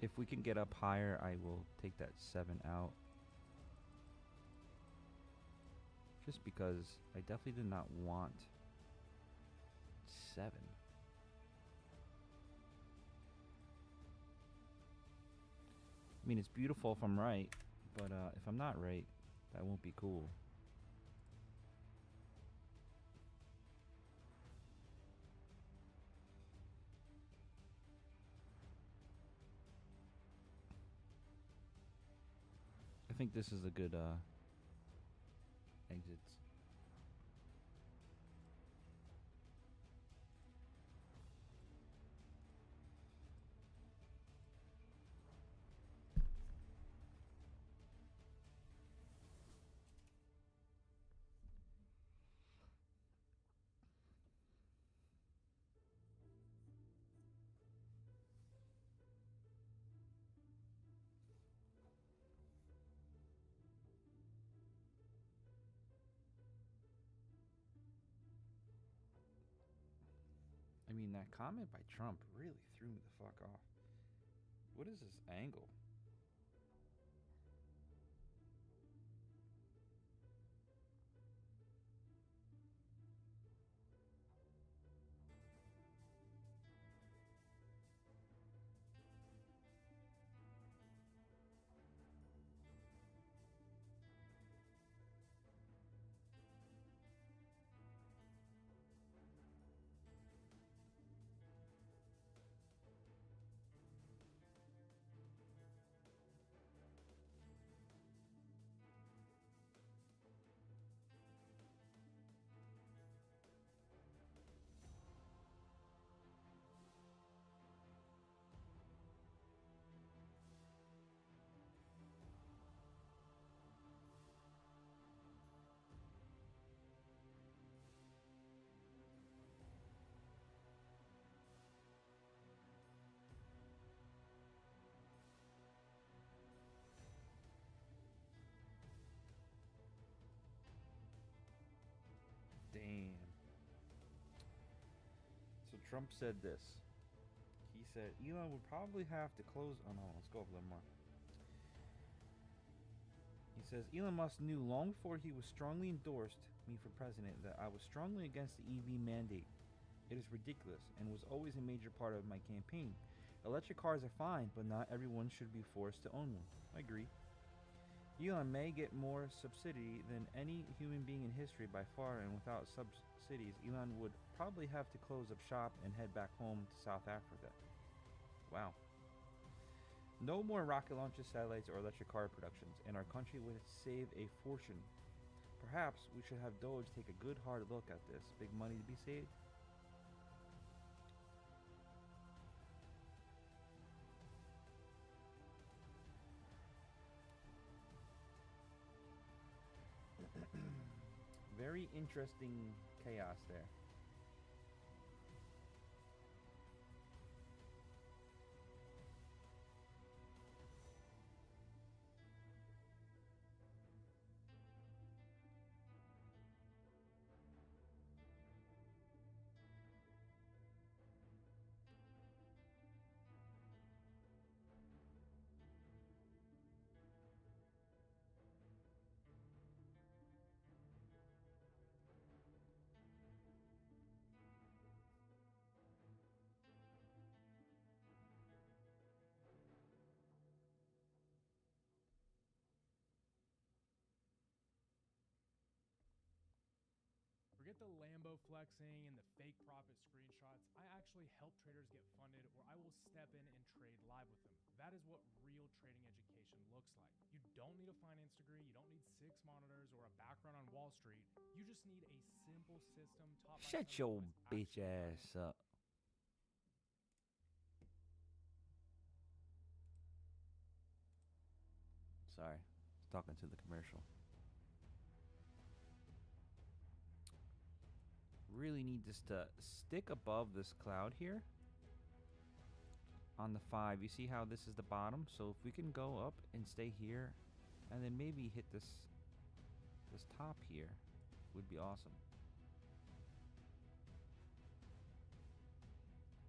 Speaker 2: If we can get up higher, I will take that 7 out. Just because I definitely did not want 7. I mean, it's beautiful if I'm right, but if I'm not right, that won't be cool. I think this is a good exit. I mean, that comment by Trump really threw me the fuck off. What is this angle? Damn. So Trump said this. He said Elon would probably have to close. Oh no, let's go up a little more. He says Elon Musk knew long before he was strongly endorsed me for president that I was strongly against the EV mandate. It is ridiculous and was always a major part of my campaign. Electric cars are fine, but not everyone should be forced to own one. I agree. Elon may get more subsidy than any human being in history by far, and without subsidies, Elon would probably have to close up shop and head back home to South Africa. Wow. No more rocket launches, satellites, or electric car productions, and our country would save a fortune. Perhaps we should have Doge take a good hard look at this. Big money to be saved? Very interesting chaos there.
Speaker 12: Forget the Lambo flexing and the fake profit screenshots. I actually help traders get funded, or I will step in and trade live with them. That is what real trading education looks like. You don't need a finance degree, you don't need 6 monitors or a background on Wall Street. You just need a simple system taught by
Speaker 2: Shut your bitch ass up. Sorry, I was talking to the commercial. Really need this to stick above this cloud here on the 5. You see how this is the bottom? So if we can go up and stay here and then maybe hit this top here, would be awesome.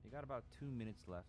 Speaker 2: You got about 2 minutes left.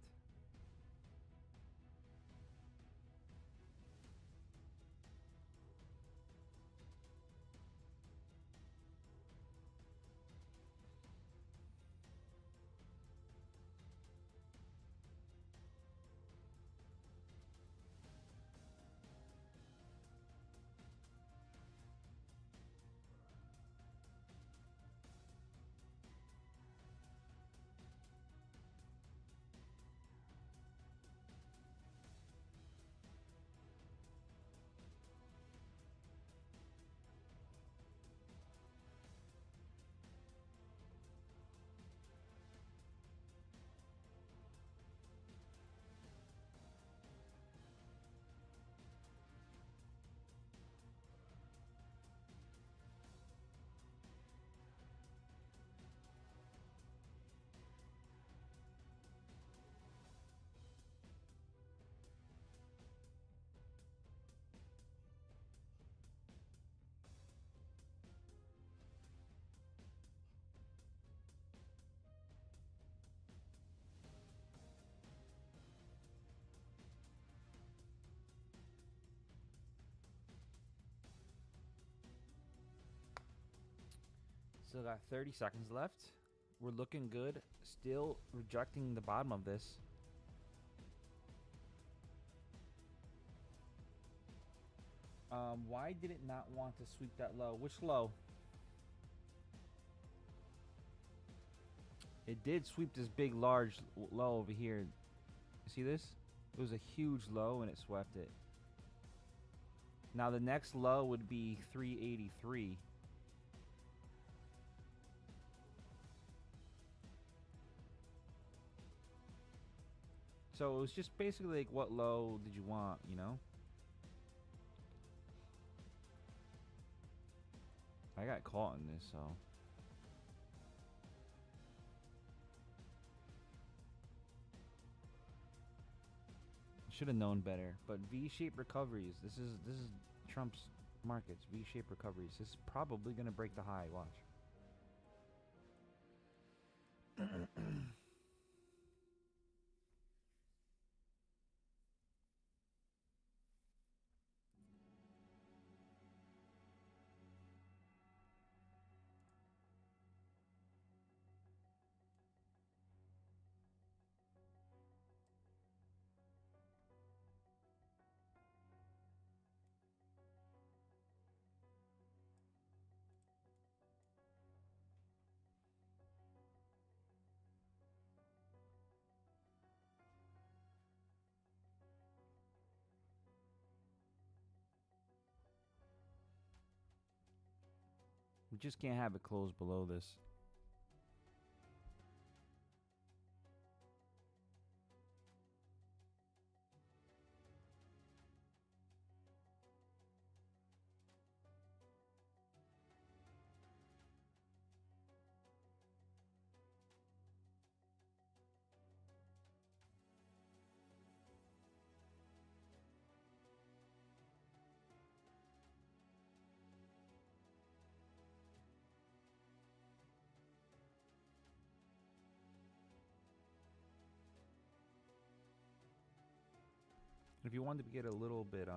Speaker 2: Still got 30 seconds left. We're looking good. Still rejecting the bottom of this. Why did it not want to sweep that low? Which low? It did sweep this big, large low over here. You see this? It was a huge low and it swept it. Now the next low would be 383. So it was just basically like, what low did you want, you know? I got caught in this, so. Should have known better, but V-shaped recoveries. This is Trump's markets. V-shaped recoveries. This is probably gonna break the high. Watch. We just can't have it close below this. If you wanted to get a little bit,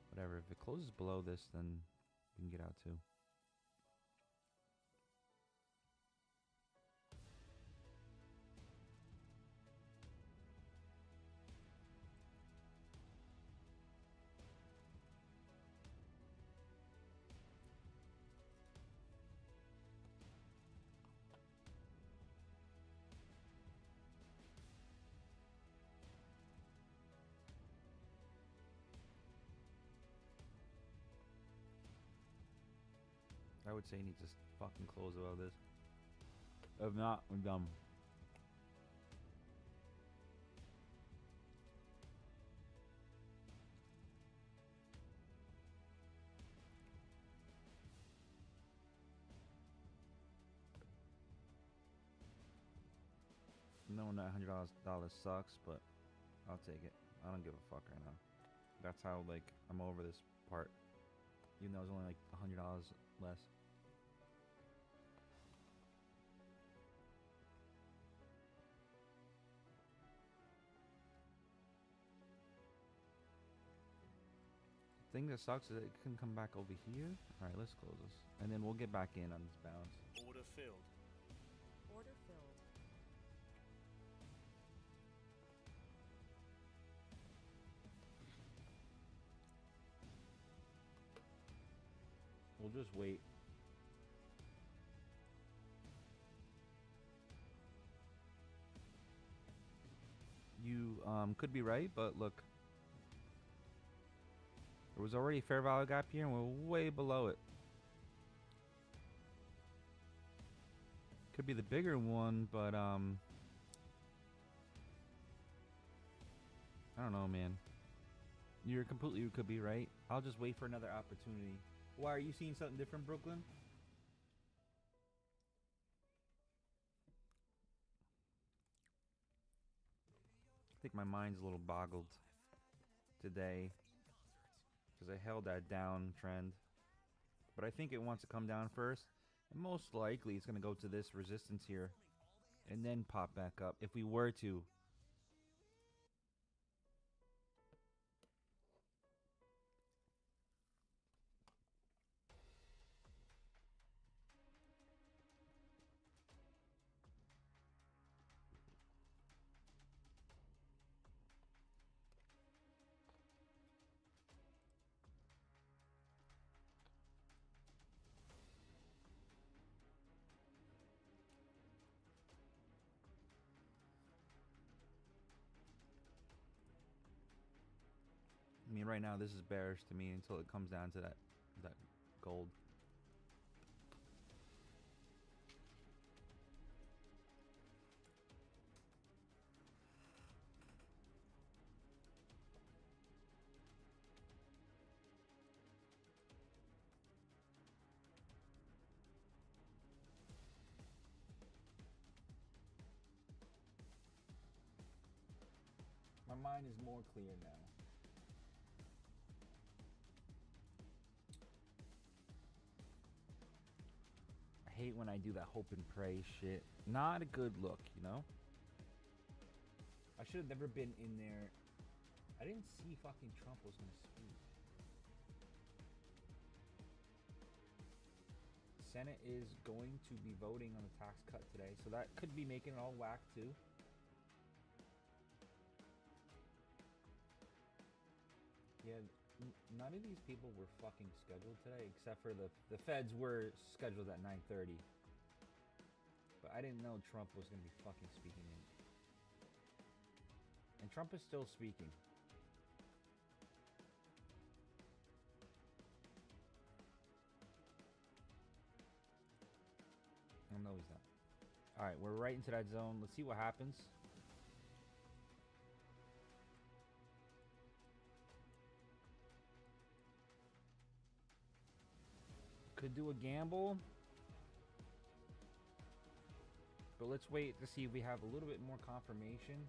Speaker 2: whatever, if it closes below this, then you can get out too. I would say you need to fucking close above this. If not, we're dumb. Knowing that $100 sucks, but I'll take it. I don't give a fuck right now. That's how, like, I'm over this part. Even though it's only like $100 less. The thing that sucks is that it can come back over here. Alright, let's close this. And then we'll get back in on this bounce.
Speaker 8: Order filled.
Speaker 6: Order filled.
Speaker 2: We'll just wait. You could be right, but look. There was already a fair value gap here and we're way below it. Could be the bigger one, but I don't know, man. You could be right. I'll just wait for another opportunity. Why, are you seeing something different, Brooklyn? I think my mind's a little boggled today because I held that down trend. But I think it wants to come down first. And most likely it's going to go to this resistance here and then pop back up if we were to. right now, this is bearish to me until it comes down to that gold. My mind is more clear now. I hate when I do that hope and pray shit. Not a good look, you know? I should have never been in there. I didn't see fucking Trump was gonna speak. Senate is going to be voting on the tax cut today, so that could be making it all whack too. Yeah, none of these people were fucking scheduled today, except for the feds were scheduled at 9:30. But I didn't know Trump was going to be fucking speaking in. And Trump is still speaking. Oh, no, he's not. Alright, we're right into that zone. Let's see what happens. Could do a gamble. But let's wait to see if we have a little bit more confirmation.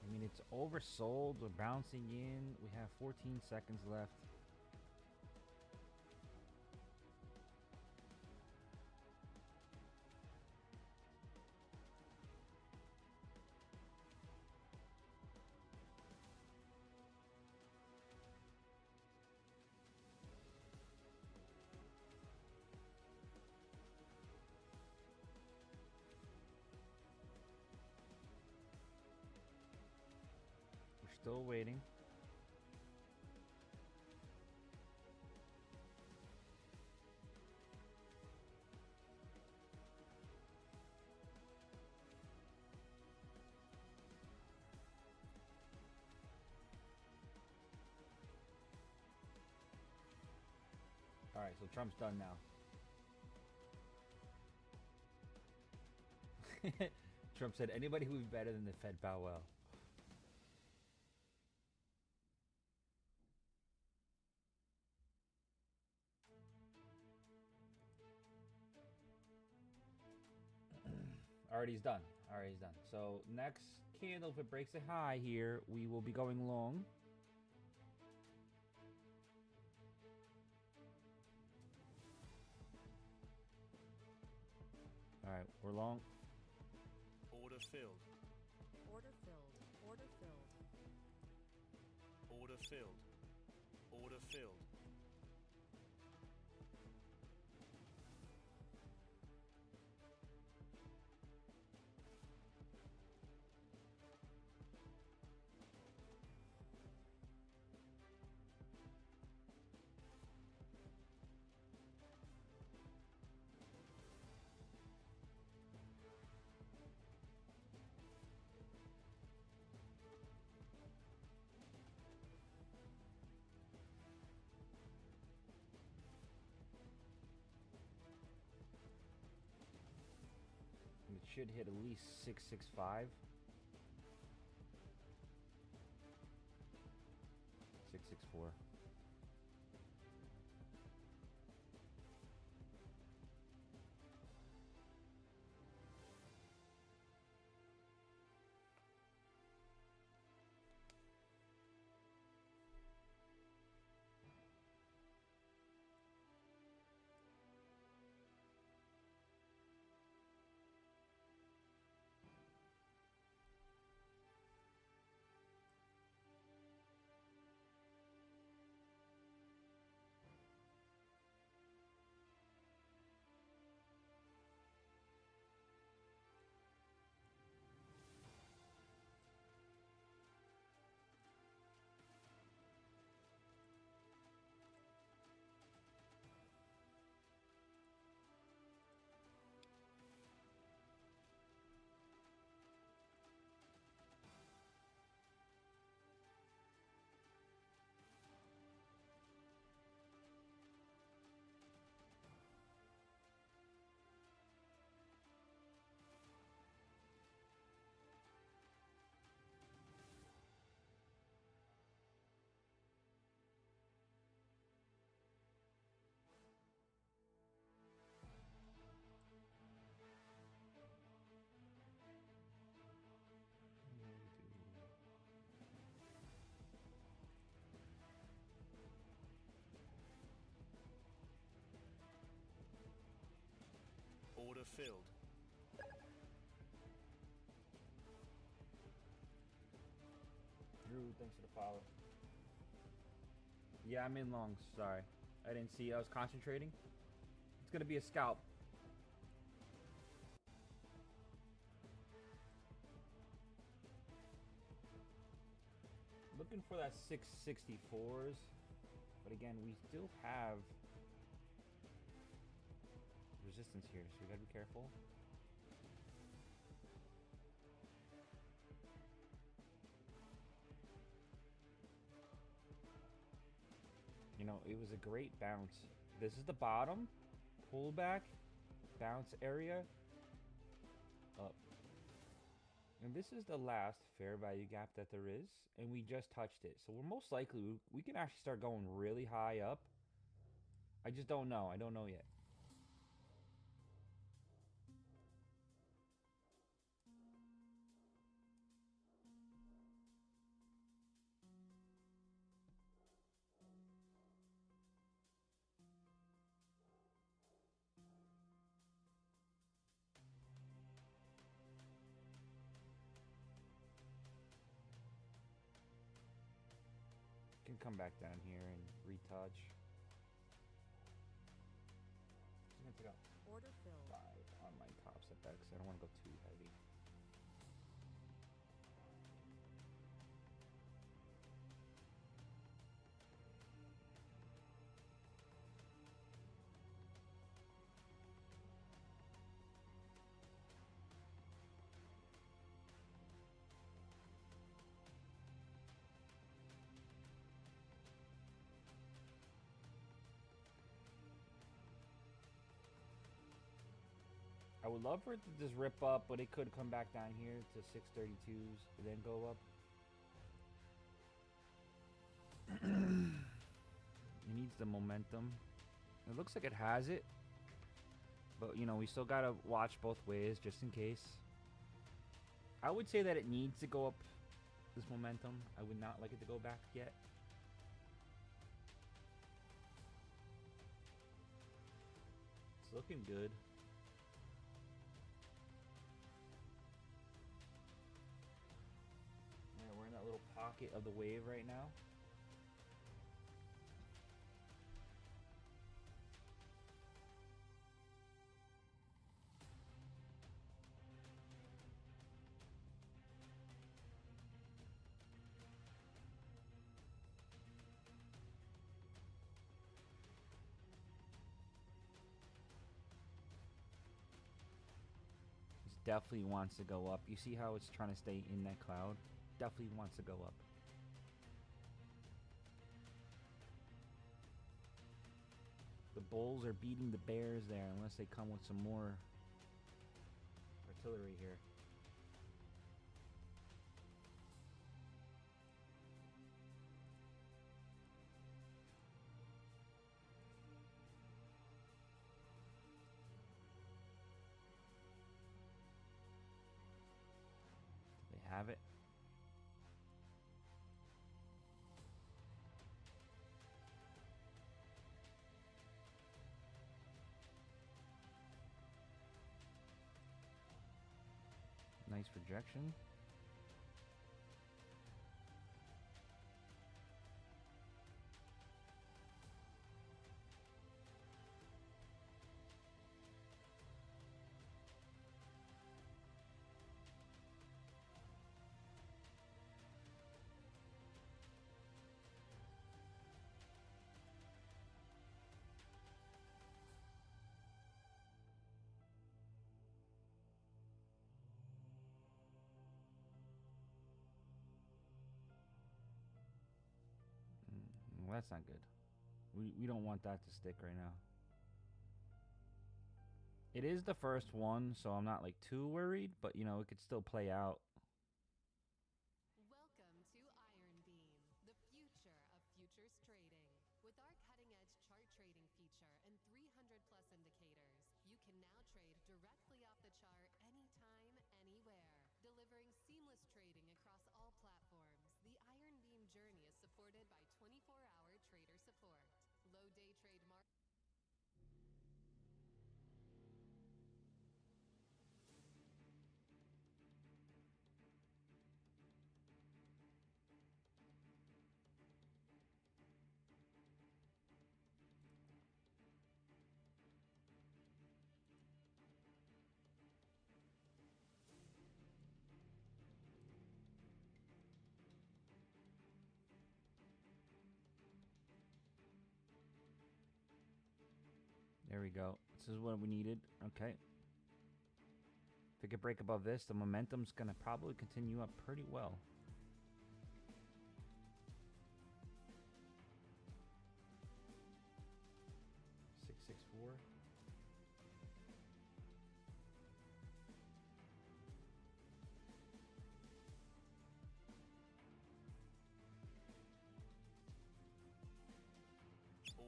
Speaker 2: I mean, it's oversold. We're bouncing in. We have 14 seconds left. Still waiting. All right, so Trump's done now. Trump said anybody who would be better than the Fed Powell. Alright, he's done. Alright, he's done. So, next candle, if it breaks a high here, we will be going long. Alright, we're long.
Speaker 8: Order filled.
Speaker 6: Order filled. Order filled.
Speaker 8: Order filled. Order filled.
Speaker 2: It should hit at least 665. 664.
Speaker 8: Order filled.
Speaker 2: Drew, thanks for the follow. Yeah, I'm in longs. Sorry. I didn't see. I was concentrating. It's going to be a scalp. Looking for that 664s. But again, we still have resistance here, so we gotta be careful. You know, it was a great bounce. This is the bottom, pullback, bounce area, up. And this is the last fair value gap that there is, and we just touched it. So we're most likely, we can actually start going really high up. I just don't know. I don't know yet. Can come back down here and retouch. I'm gonna take out
Speaker 6: Order filled.
Speaker 2: 5 on my top setback because I don't want to go too heavy. I would love for it to just rip up, but it could come back down here to 632s and then go up. It needs the momentum. It looks like it has it, but you know, we still gotta watch both ways just in case. I would say that it needs to go up this momentum. I would not like it to go back yet. It's looking good. We're in that little pocket of the wave right now. This definitely wants to go up. You see how it's trying to stay in that cloud? Definitely wants to go up. The bulls are beating the bears there unless they come with some more artillery here. They have it. Nice projection. Well, that's not good. We don't want that to stick right now. It is the first one, so I'm not like too worried, but you know, it could still play out.
Speaker 13: Welcome to Iron Beam, the future of futures trading. With our cutting-edge chart trading feature and 300 plus indicators, you can now trade directly off the chart anytime, anywhere, delivering seamless trading across all platforms. The Iron Beam journey is supported by 24-hour trader support. Low day trade market.
Speaker 2: There we go. This is what we needed. Okay. If it could break above this, the momentum's going to probably continue up pretty well. $664.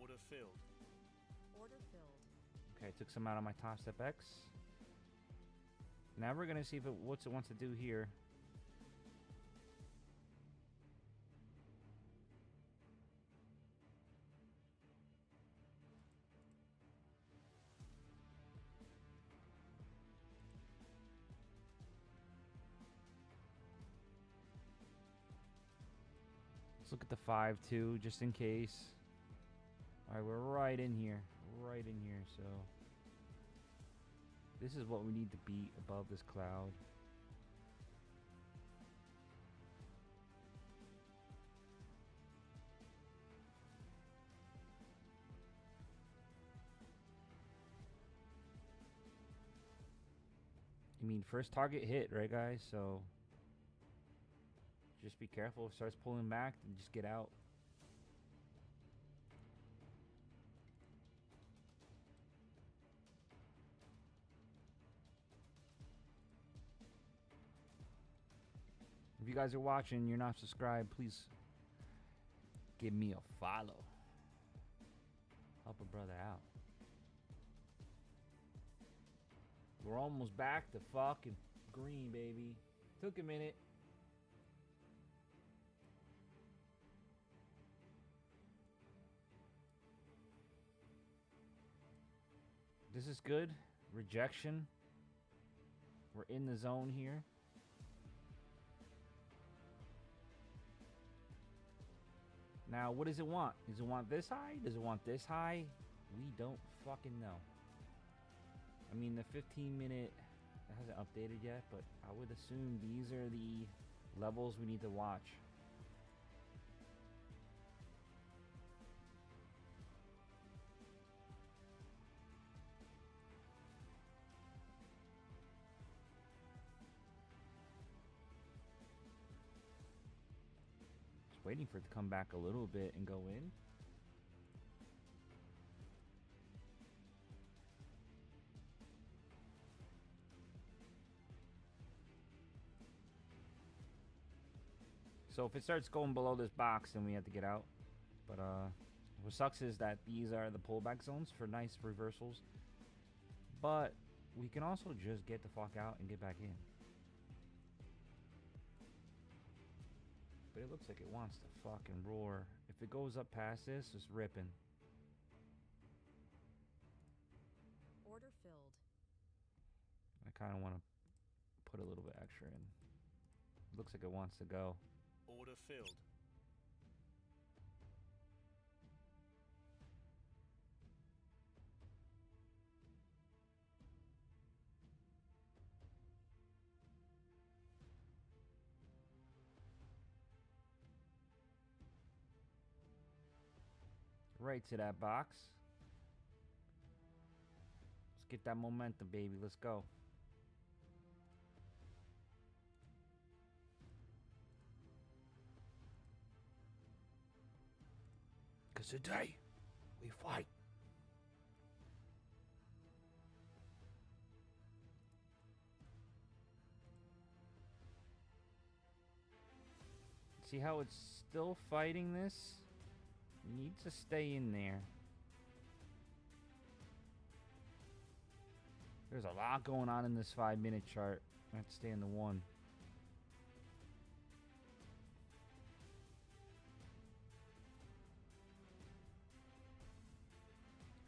Speaker 8: Order filled.
Speaker 6: Order filled.
Speaker 2: Okay, took some out of my Top Step X. Now we're gonna see if it what it wants to do here. Let's look at the 5-2 just in case. All right, we're right in here. Right in here, so this is what we need to beat above this cloud. I mean, first target hit, right, guys? So just be careful. If it starts pulling back, then just get out. If you guys are watching and you're not subscribed, please give me a follow. Help a brother out. We're almost back to fucking green, baby. Took a minute. This is good. Rejection. We're in the zone here. Now, what does it want? Does it want this high? Does it want this high? We don't fucking know. I mean, the 15-minute hasn't updated yet, but I would assume these are the levels we need to watch. Waiting for it to come back a little bit and go in. So if it starts going below this box, then we have to get out. But what sucks is that these are the pullback zones for nice reversals. But we can also just get the fuck out and get back in. But it looks like it wants to fucking roar. If it goes up past this, it's ripping.
Speaker 6: Order filled.
Speaker 2: I kind of want to put a little bit extra in. Looks like it wants to go.
Speaker 8: Order filled.
Speaker 2: Right to that box. Let's get that momentum, baby. Let's go. Because today, we fight. See how it's still fighting this? Needs to stay in there. There's a lot going on in this 5-minute chart. I have to stay in the one.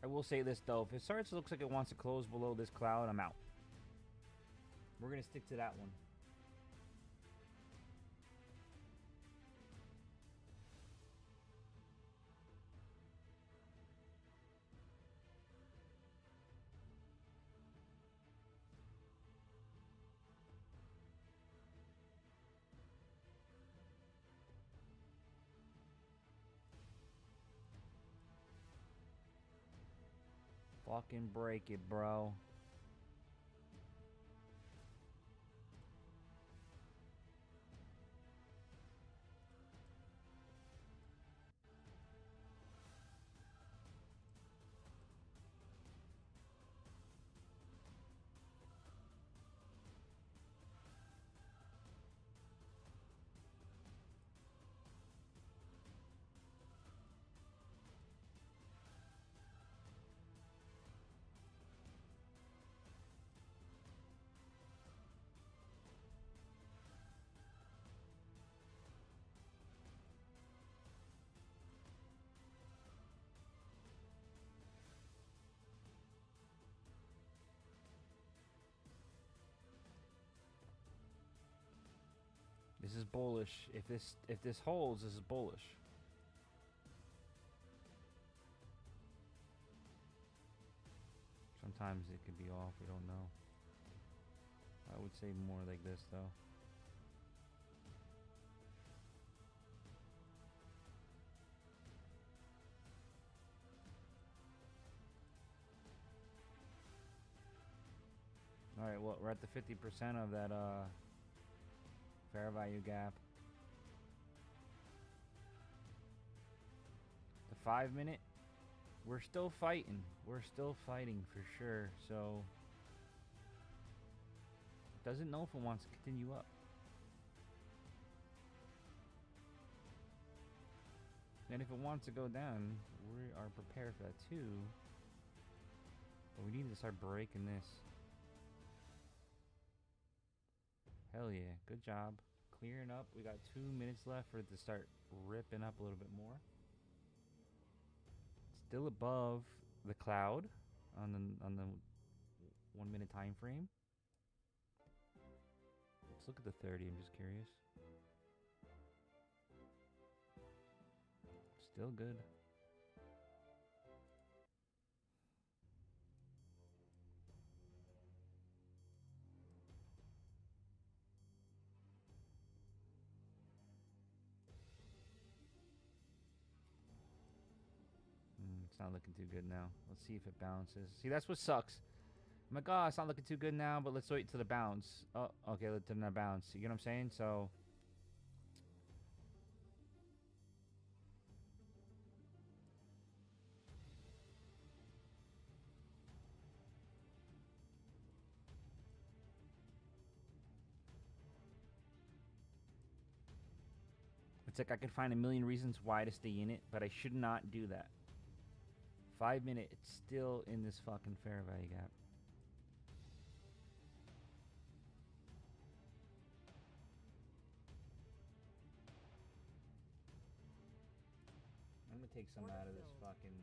Speaker 2: I will say this though, if it starts, looks like it wants to close below this cloud, I'm out. We're gonna stick to that one. Fucking break it, bro. This is bullish. If this holds, this is bullish. Sometimes it could be off, we don't know. I would say more like this though. Alright, well, we're at the 50% of that fair value gap. The 5 minute, we're still fighting. We're still fighting for sure. So it doesn't know if it wants to continue up. And if it wants to go down, we are prepared for that too. But we need to start breaking this. Hell yeah, good job. Clearing up. We got 2 minutes left for it to start ripping up a little bit more. Still above the cloud on the 1 minute time frame. Let's look at the 30, I'm just curious. Still good. It's not looking too good now. Let's see if it bounces. See, that's what sucks. I'm like, oh, it's not looking too good now, but let's wait till the bounce. Oh, okay, let's do the bounce. You get what I'm saying? So it's like I could find a million reasons why to stay in it, but I should not do that. 5 minute, it's still in this fucking fair value gap. I'm gonna take some out of this fucking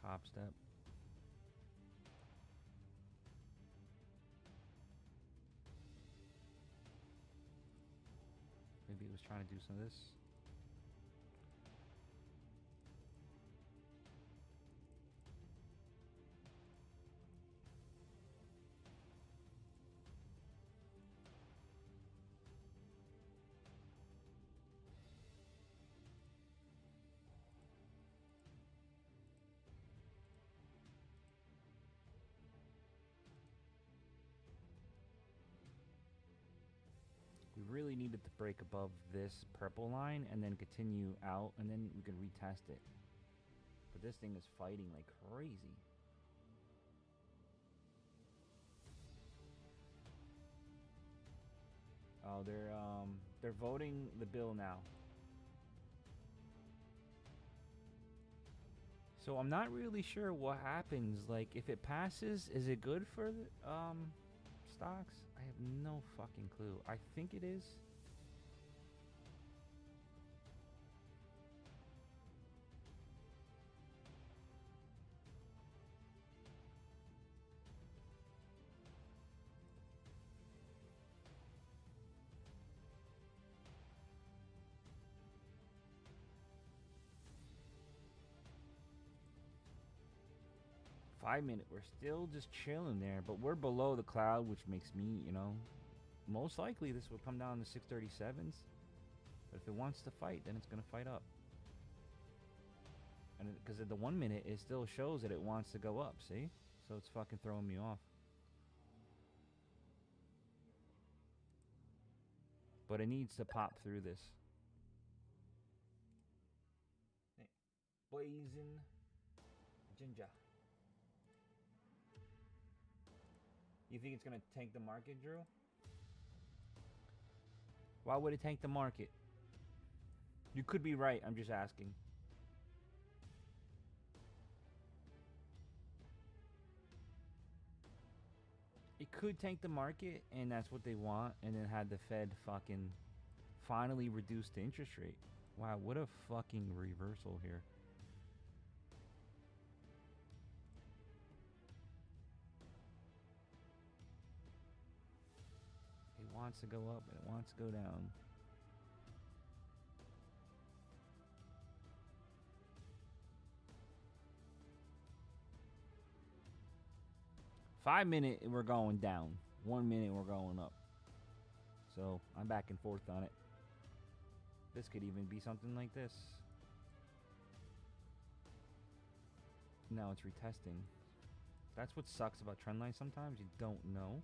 Speaker 2: top step. Maybe it was trying to do some of this. We really needed to break above this purple line and then continue out, and then we can retest it. But this thing is fighting like crazy. Oh, they're voting the bill now. So I'm not really sure what happens. Like, if it passes, is it good for the stocks? I have no fucking clue. I think it is. We're still just chilling there, but we're below the cloud, which makes me, you know, most likely this will come down to 637s. But if it wants to fight, then it's going to fight up. And And because at the 1 minute, it still shows that it wants to go up, see? So it's fucking throwing me off. But it needs to pop through this. Poison ginger. You think it's gonna tank the market, Drew? Why would it tank the market? You could be right, I'm just asking. It could tank the market, and that's what they want, and then had the Fed fucking finally reduce the interest rate. Wow, what a fucking reversal here. It wants to go up, and it wants to go down. Five minute, we're going down. 1 minute, we're going up. So, I'm back and forth on it. This could even be something like this. Now it's retesting. That's what sucks about trend lines sometimes. You don't know.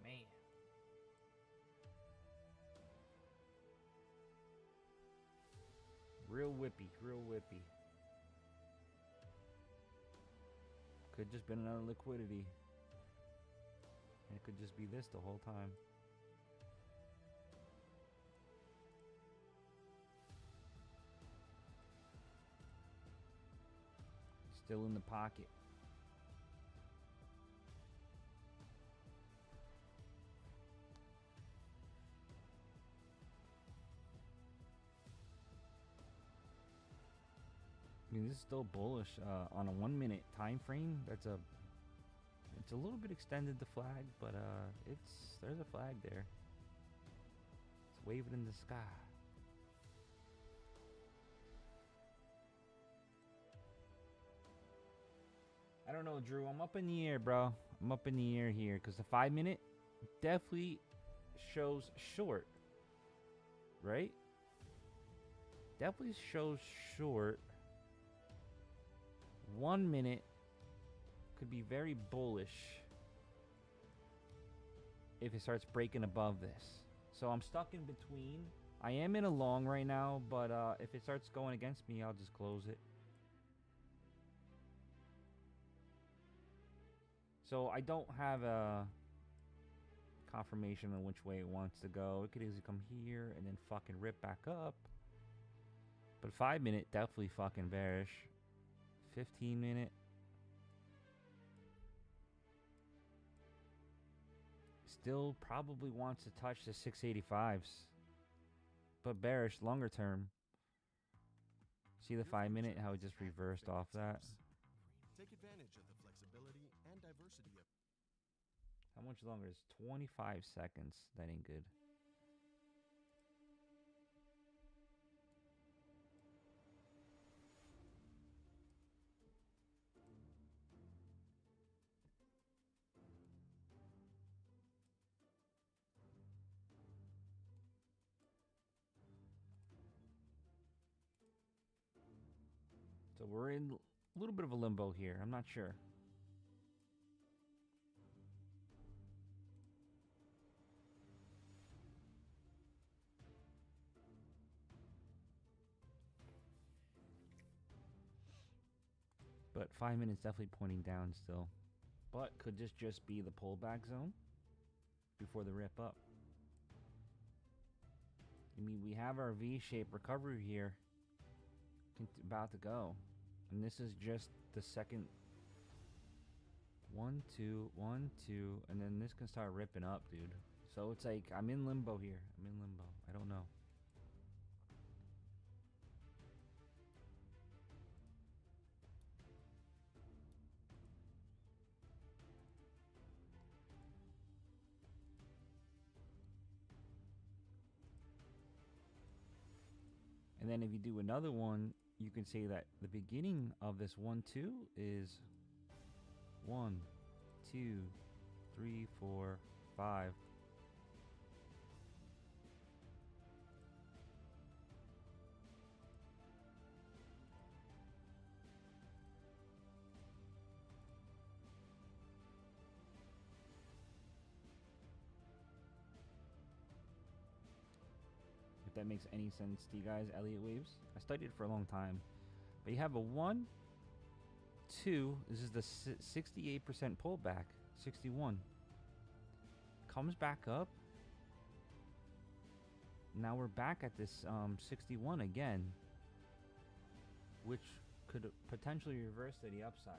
Speaker 2: Man. Real whippy, real whippy. Could just been another liquidity. And it could just be this the whole time. Still in the pocket. I mean, this is still bullish on a 1 minute time frame. It's a little bit extended, the flag, but there's a flag there. It's waving in the sky. I don't know, Drew. I'm up in the air, bro. I'm up in the air here because the 5 minute definitely shows short, right? Definitely shows short. 1 minute could be very bullish if it starts breaking above this. So I'm stuck in between. I am in a long right now, but if it starts going against me, I'll just close it. So I don't have a confirmation on which way it wants to go. It could easily come here and then fucking rip back up. But 5 minute, definitely fucking bearish. 15 minute. Still probably wants to touch the 685s. But bearish longer term. See the 5 minute, how it just reversed off that?
Speaker 14: Take advantage of the flexibility and diversity of...
Speaker 2: How much longer is 25 seconds? That ain't good. So we're in a little bit of a limbo here. I'm not sure. But 5 minutes definitely pointing down still. But could this just be the pullback zone before the rip up? I mean, we have our V-shaped recovery here about to go. And this is just the second 1, 2, 1, 2, and then this can start ripping up, dude. So it's like I'm in limbo here. I'm in limbo. I don't know. And then if you do another one, you can say that the beginning of this 1, 2 is 1, 2, 3, 4, 5. If that makes any sense to you guys, Elliott waves. I studied it for a long time. But you have a 1, 2. This is the 68% pullback. 61. Comes back up. Now we're back at this 61 again, which could potentially reverse to the upside.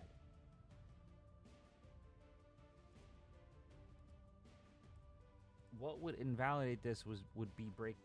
Speaker 2: What would invalidate this would be break.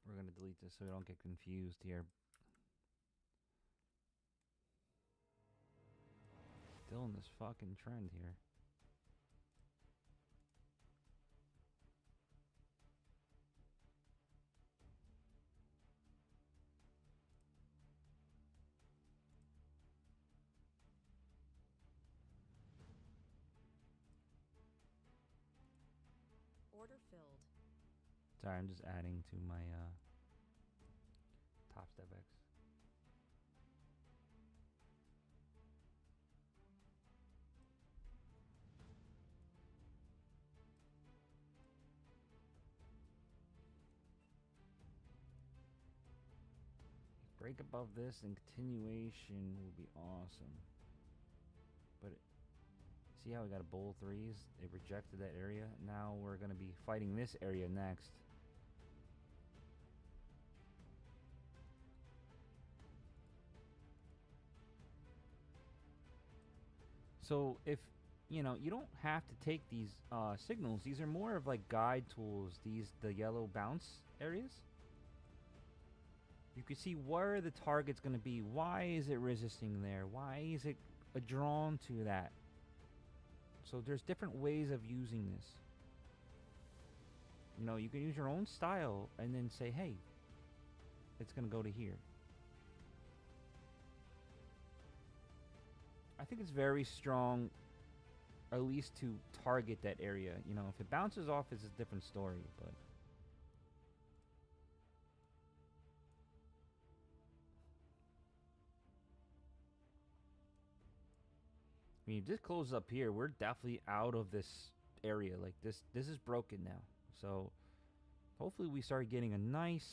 Speaker 2: We're going to delete this so we don't get confused here. Still in this fucking trend here.
Speaker 6: Order filled.
Speaker 2: Sorry, I'm just adding to my Top Step X. Break above this and continuation will be awesome. But see how we got a bull threes? It rejected that area. Now we're going to be fighting this area next. So if, you know, you don't have to take these signals. These are more of like guide tools. The yellow bounce areas. You can see where the target's going to be. Why is it resisting there? Why is it drawn to that? So there's different ways of using this. You know, you can use your own style and then say, hey, it's going to go to here. I think it's very strong, at least to target that area. You know, if it bounces off, it's a different story, but I mean, if this closes up here, we're definitely out of this area. Like this is broken now. So hopefully we start getting a nice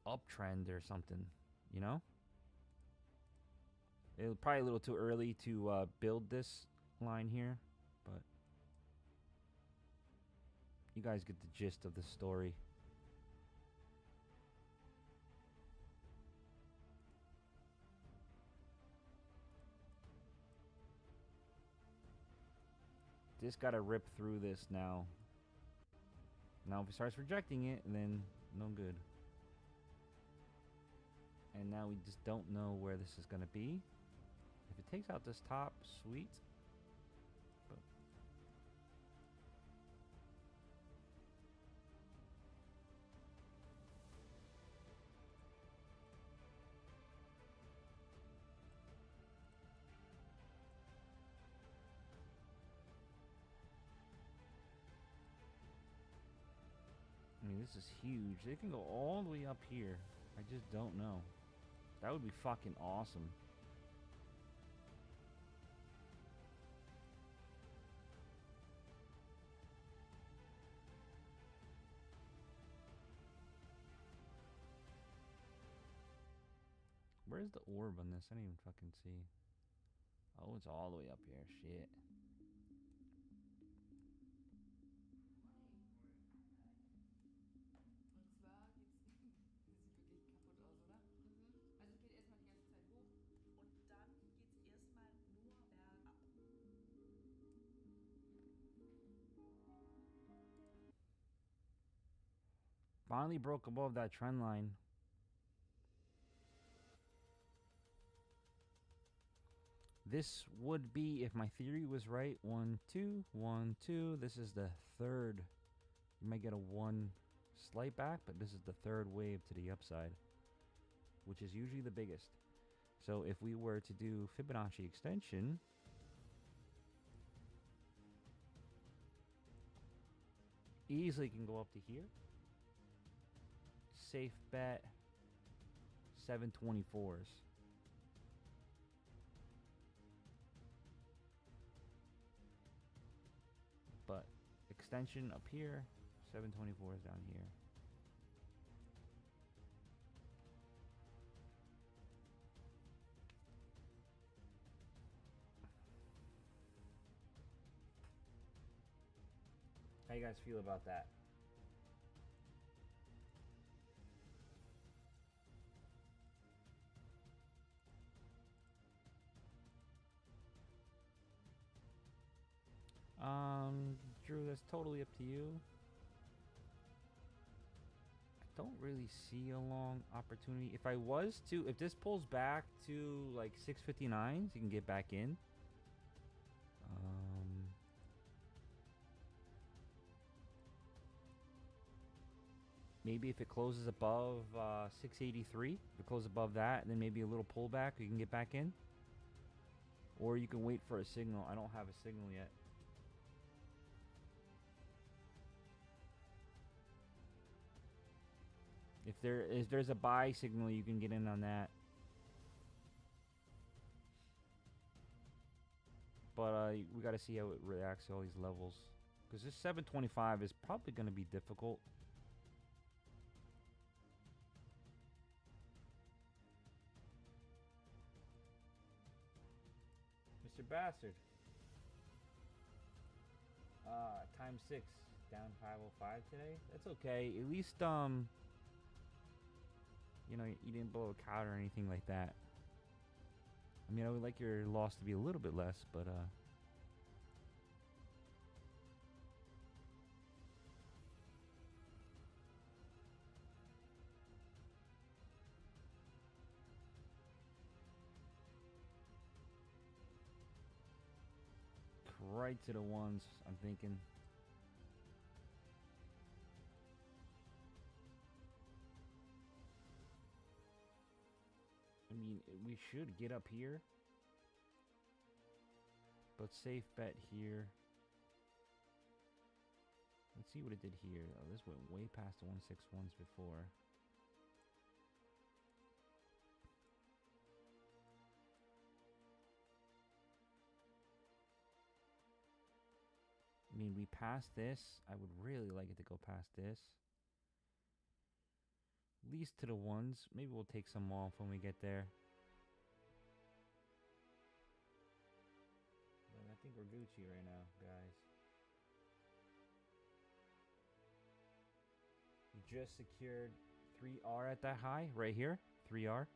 Speaker 2: uptrend or something, you know? It's probably a little too early to build this line here, but you guys get the gist of the story. Just gotta rip through this now. Now if it starts rejecting it, then no good. And now we just don't know where this is gonna be. If it takes out this top, sweet. But I mean, this is huge. They can go all the way up here. I just don't know. That would be fucking awesome. Where's the orb on this? I didn't even fucking see. Oh, it's all the way up here. Shit. Finally broke above that trend line. This would be, if my theory was right, 1, 2, 1, 2. This is the third. You might get a 1 slight back, but this is the third wave to the upside, which is usually the biggest. So if we were to do Fibonacci extension, easily can go up to here. Safe bet 724s. But extension up here, 724s down here. How you guys feel about that? Drew, that's totally up to you. I don't really see a long opportunity. If I was to, if this pulls back to like 659s, you can get back in. Maybe if it closes above 683, if it closes above that, then maybe a little pullback, you can get back in. Or you can wait for a signal. I don't have a signal yet. If there's a buy signal, you can get in on that. But we got to see how it reacts to all these levels. Because this 725 is probably going to be difficult. Mr. Bastard. Time 6. Down 505 today. That's okay. At least, you know, you didn't blow a count or anything like that. I mean, I would like your loss to be a little bit less, but right to the ones, I'm thinking. I mean, we should get up here. But safe bet here. Let's see what it did here. Oh, this went way past the 161s before. I mean, we passed this. I would really like it to go past this. At least to the ones. Maybe we'll take some off when we get there. But I think we're Gucci right now, guys. We just secured 3R at that high right here. 3R.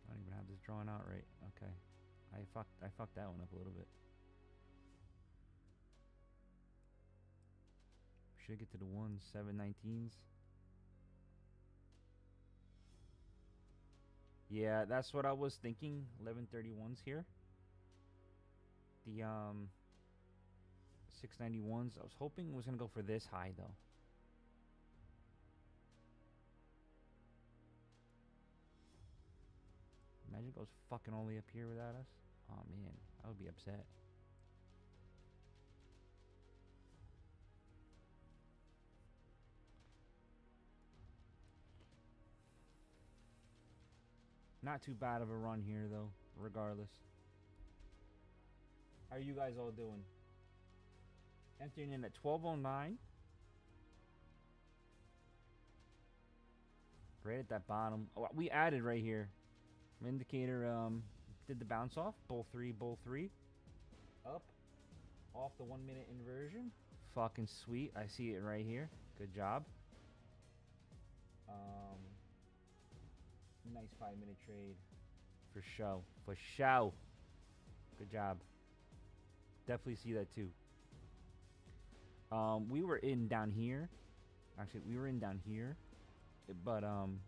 Speaker 2: I don't even have this drawn out right. Okay. I fucked that one up a little bit. Should get to the ones, 719s. Yeah, that's what I was thinking. 1131s here. The 691s. I was hoping it was gonna go for this high though. Imagine it goes fucking all the way up here without us. Oh man, I would be upset. Not too bad of a run here though, regardless. How are you guys all doing? Entering in at 1209. Right at that bottom. Oh, we added right here. Indicator did the bounce off. Bull 3, bull 3. Up. Off the 1 minute inversion. Fucking sweet. I see it right here. Good job. Nice 5 minute trade. For show. For show. Good job. Definitely see that too. We were in down here. Actually, we were in down here. But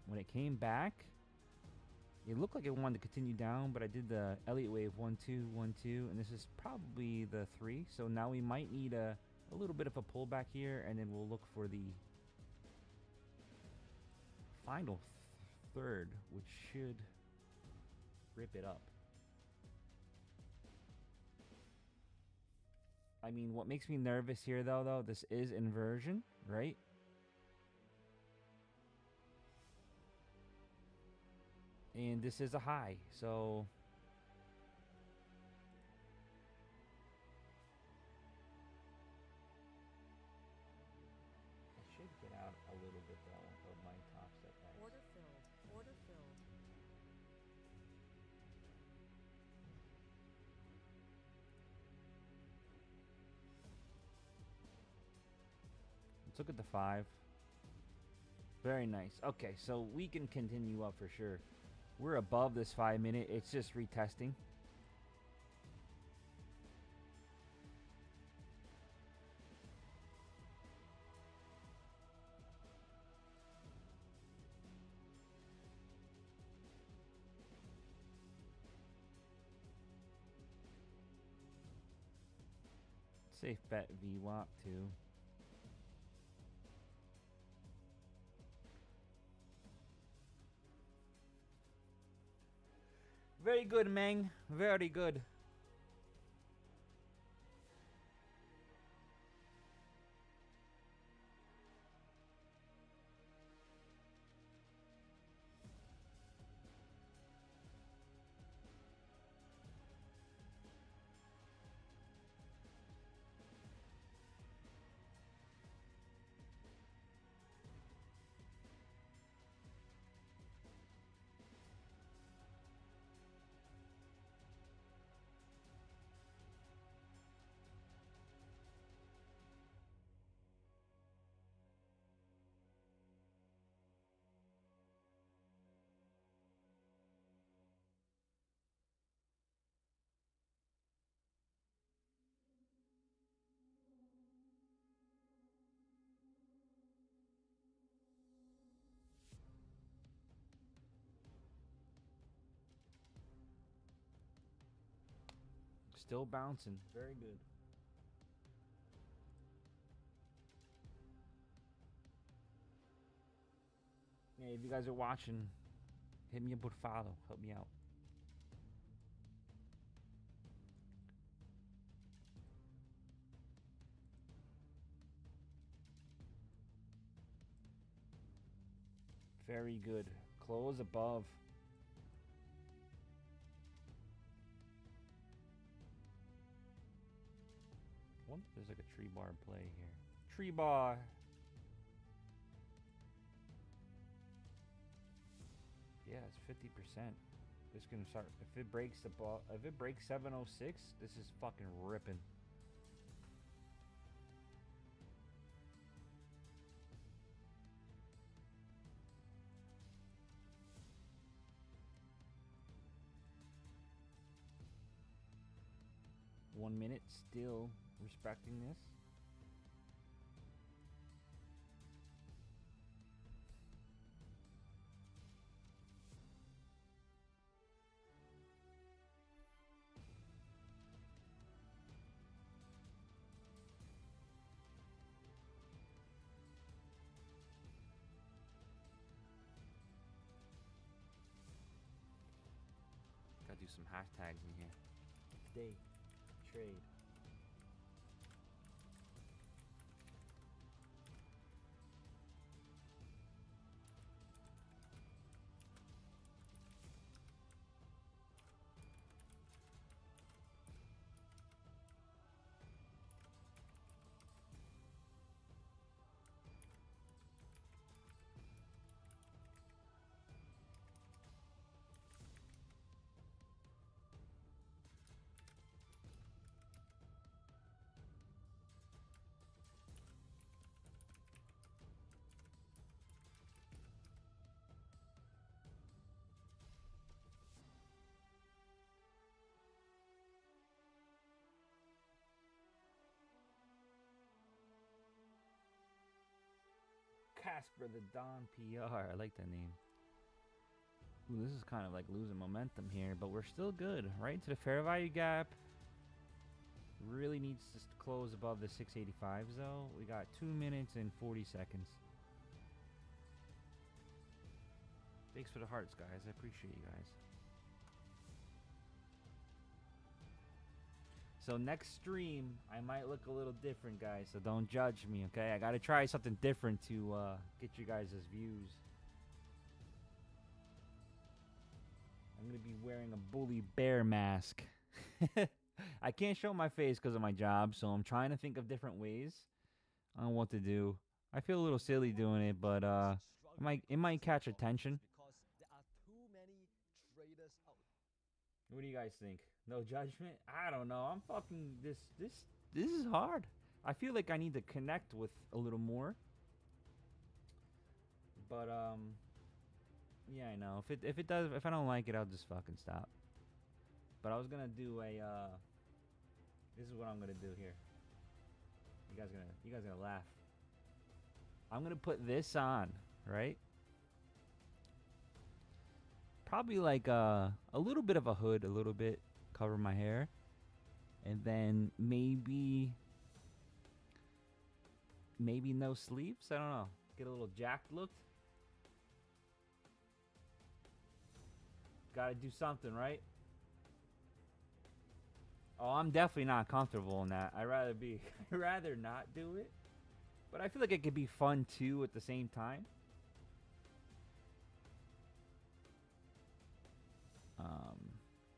Speaker 2: when it came back, it looked like it wanted to continue down, but I did the Elliott wave 1 2 1 2, and this is probably the 3. So now we might need a little bit of a pullback here, and then we'll look for the final third, which should rip it up. I mean, what makes me nervous here, though, this is inversion, right? And this is a high, so I should get out a little bit, though, of my top setbacks.
Speaker 6: Order filled. Order filled.
Speaker 2: Let's look at the 5. Very nice. Okay, so we can continue up for sure. We're above this 5 minute. It's just retesting. Safe bet VWAP too. Very good, Meng. Very good. Still bouncing. Very good. Hey, if you guys are watching, hit me up with follow. Help me out. Very good. Close above. There's like a tree bar play here. Tree bar. Yeah, it's 50%. It's gonna start. If it breaks the ball, if it breaks 706, this is fucking ripping. One minute, still respecting this. Gotta do some hashtags in here. Day trade. Casper the Don PR. I like that name. Ooh, this is kind of like losing momentum here, but we're still good. Right into the fair value gap. Really needs to close above the 685s though. We got 2 minutes and 40 seconds. Thanks for the hearts, guys. I appreciate you guys. So next stream, I might look a little different, guys. So don't judge me, okay? I gotta try something different to get you guys' views. I'm gonna be wearing a bully bear mask. I can't show my face because of my job, so I'm trying to think of different ways on what to do. I feel a little silly doing it, but it might catch attention. What do you guys think? No judgment? I don't know. I'm fucking this is hard. I feel like I need to connect with a little more. But yeah, I know. If I don't like it, I'll just fucking stop. But I was gonna do a this is what I'm gonna do here. You guys gonna laugh. I'm gonna put this on, right? Probably like a little bit of a hood, a little bit, cover my hair, and then maybe no sleeves. I don't know. Get a little jacked look. Gotta do something, right? Oh, I'm definitely not comfortable in that. I'd rather not do it. But I feel like it could be fun too at the same time.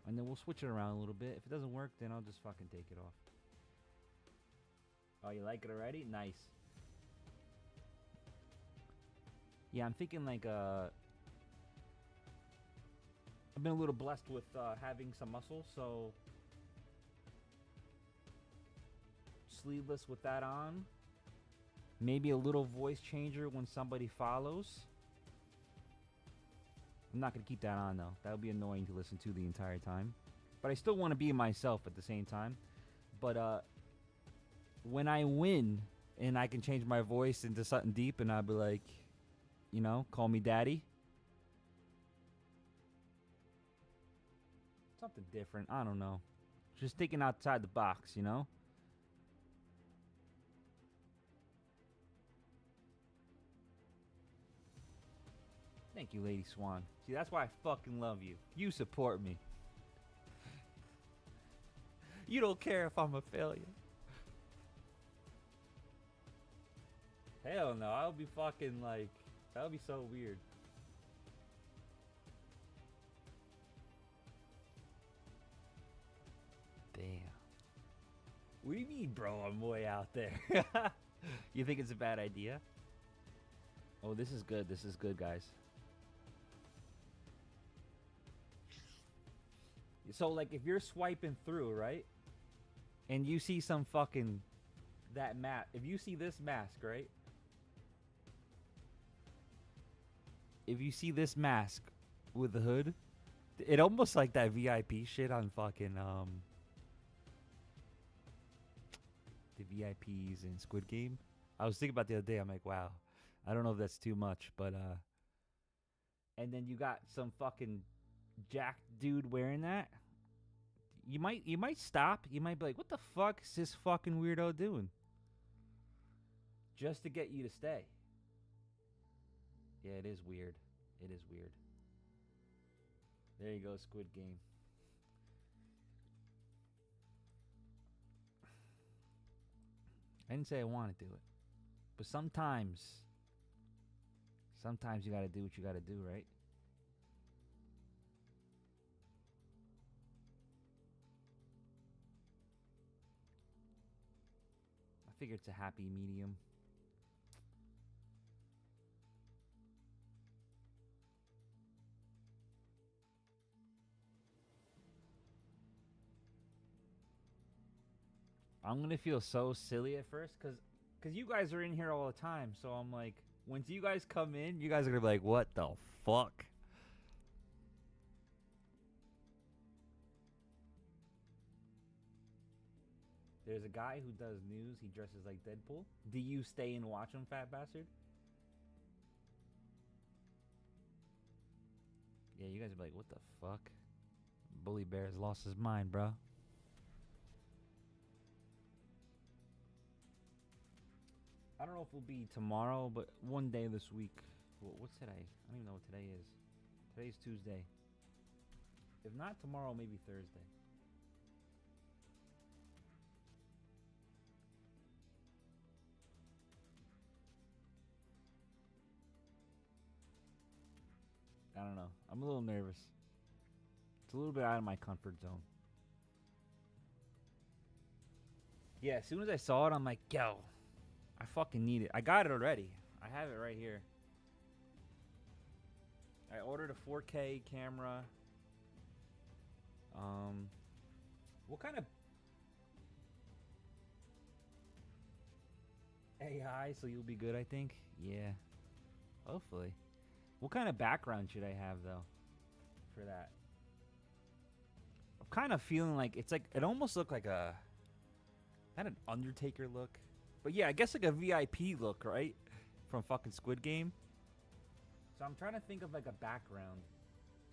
Speaker 2: And then we'll switch it around a little bit. If it doesn't work, then I'll just fucking take it off. Oh, you like it already? Nice. Yeah, I'm thinking like I've been a little blessed with having some muscle, so sleeveless with that on. Maybe a little voice changer when somebody follows. I'm not going to keep that on though. That would be annoying to listen to the entire time. But I still want to be myself at the same time. But when I win and I can change my voice into something deep and I'll be like, you know, call me daddy. Something different. I don't know. Just thinking outside the box, you know? Thank you, Lady Swan. See, that's why I fucking love you. You support me. You don't care if I'm a failure. Hell no, I would be fucking like... That would be so weird. Damn. What do you mean, bro? I'm way out there. You think it's a bad idea? Oh, this is good. This is good, guys. So, like, if you're swiping through, right? And you see some fucking... If you see this mask, right? If you see this mask with the hood, it almost like that VIP shit on fucking, the VIPs in Squid Game. I was thinking about the other day, I'm like, wow. I don't know if that's too much, but, and then you got some fucking jacked dude wearing that. You might stop. You might be like, what the fuck is this fucking weirdo doing? Just to get you to stay. Yeah, it is weird. It is weird. There you go, Squid Game. I didn't say I want to do it. But sometimes you gotta do what you gotta do, right? I figure it's a happy medium. I'm gonna feel so silly at first, cause you guys are in here all the time, so I'm like, once you guys come in, you guys are gonna be like, what the fuck? There's a guy who does news, he dresses like Deadpool. Do you stay and watch him, fat bastard? Yeah, you guys are like, what the fuck? Bully Bear's lost his mind, bro. I don't know if it'll be tomorrow, but one day this week. What's today? I don't even know what today is. Today's Tuesday. If not tomorrow, maybe Thursday. I don't know. I'm a little nervous. It's a little bit out of my comfort zone. Yeah, as soon as I saw it, I'm like, yo, I fucking need it. I got it already. I have it right here. I ordered a 4K camera. What kind of AI? So you'll be good, I think. Yeah, hopefully. What kind of background should I have though for that? I'm kind of feeling like it's like it almost looked like a not an Undertaker look, but yeah, I guess like a VIP look, right? From fucking Squid Game. So I'm trying to think of like a background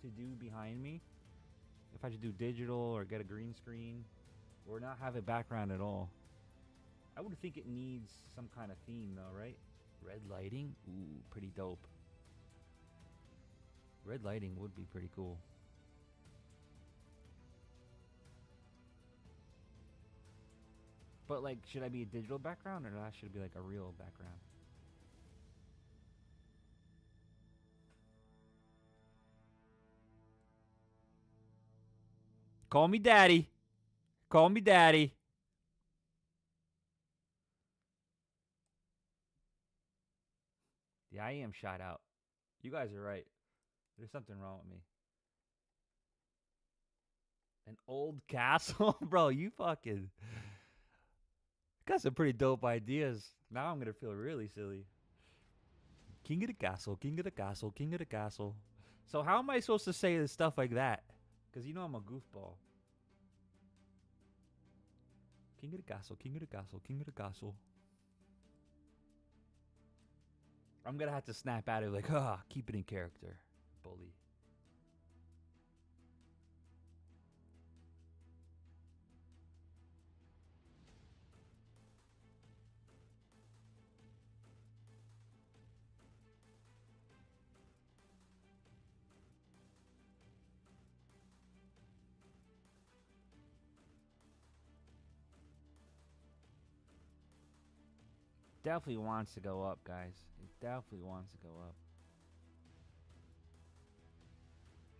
Speaker 2: to do behind me. If I should do digital or get a green screen or not have a background at all. I would think it needs some kind of theme though, right? Red lighting? Ooh, pretty dope. Red lighting would be pretty cool. But like, should I be a digital background or that should be like a real background? Call me daddy. Call me daddy. Yeah, I am shot out. You guys are right. There's something wrong with me. An old castle? Bro, you fucking got some pretty dope ideas. Now I'm going to feel really silly. King of the castle, king of the castle, king of the castle. So how am I supposed to say this stuff like that? Because you know I'm a goofball. King of the castle, king of the castle, king of the castle. I'm going to have to snap at it like, keep it in character. Bully. Definitely wants to go up, guys. It definitely wants to go up.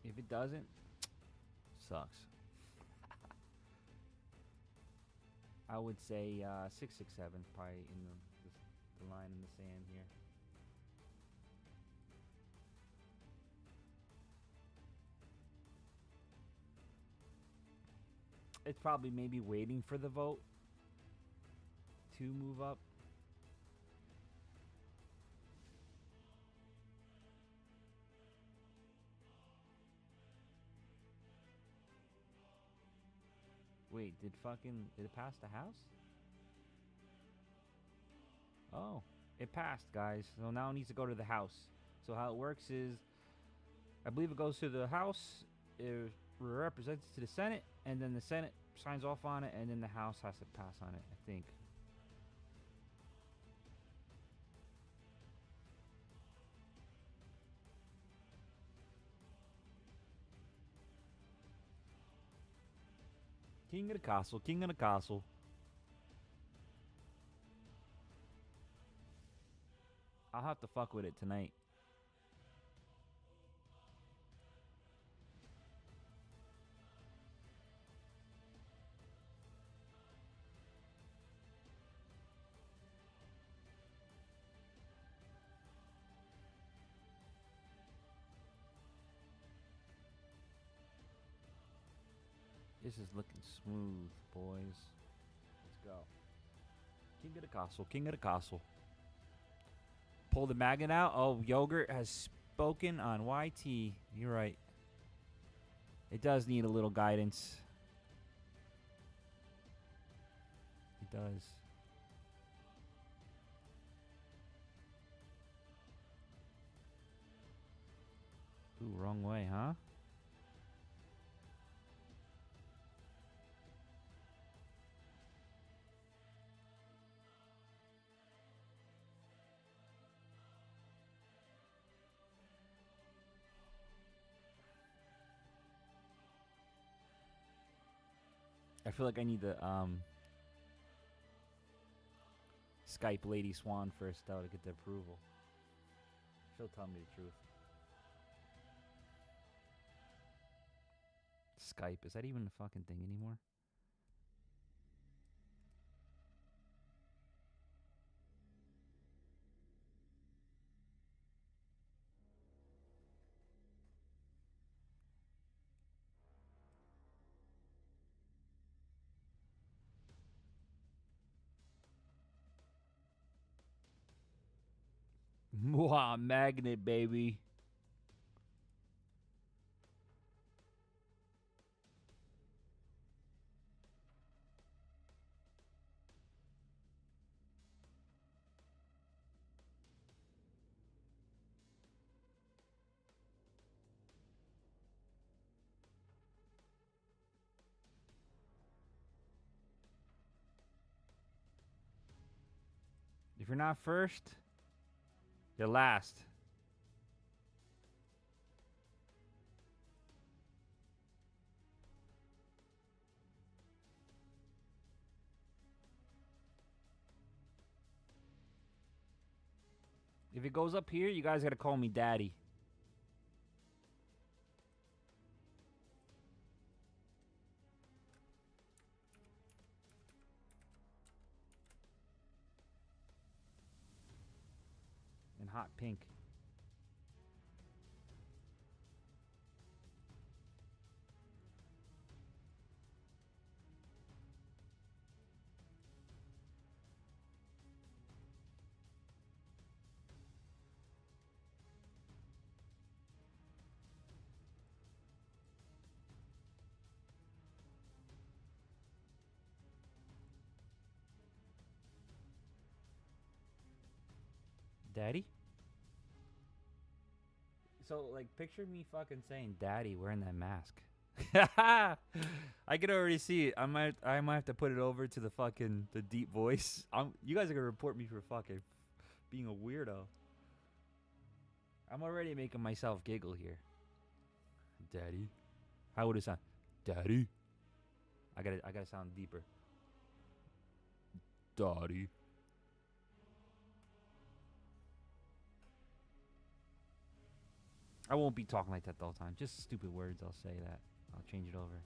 Speaker 2: If it doesn't, sucks. I would say 667 probably in the line in the sand here. It's probably maybe waiting for the vote to move up. Wait, did it pass the House? Oh, it passed, guys. So now it needs to go to the House. So how it works is, I believe it goes to the House, it represents to the Senate, and then the Senate signs off on it, and then the House has to pass on it, I think. King of the castle, king of the castle. I'll have to fuck with it tonight. This is looking smooth, boys. Let's go. King of the castle, king of the castle. Pull the magnet out. Oh, Yogurt has spoken on YT. You're right. It does need a little guidance. It does. Ooh, wrong way, huh? I feel like I need to Skype Lady Swan first though to get the approval. She'll tell me the truth. Skype, is that even a fucking thing anymore? Wow, magnet, baby. If you're not first, you're last. If it goes up here, you guys gotta call me daddy. In hot pink. Daddy? So, like, picture me fucking saying daddy wearing that mask. I can already see it. I might have to put it over to the deep voice. You guys are gonna report me for fucking being a weirdo. I'm already making myself giggle here. Daddy? How would it sound? Daddy? I gotta sound deeper. Daddy. I won't be talking like that the whole time. Just stupid words, I'll say that. I'll change it over.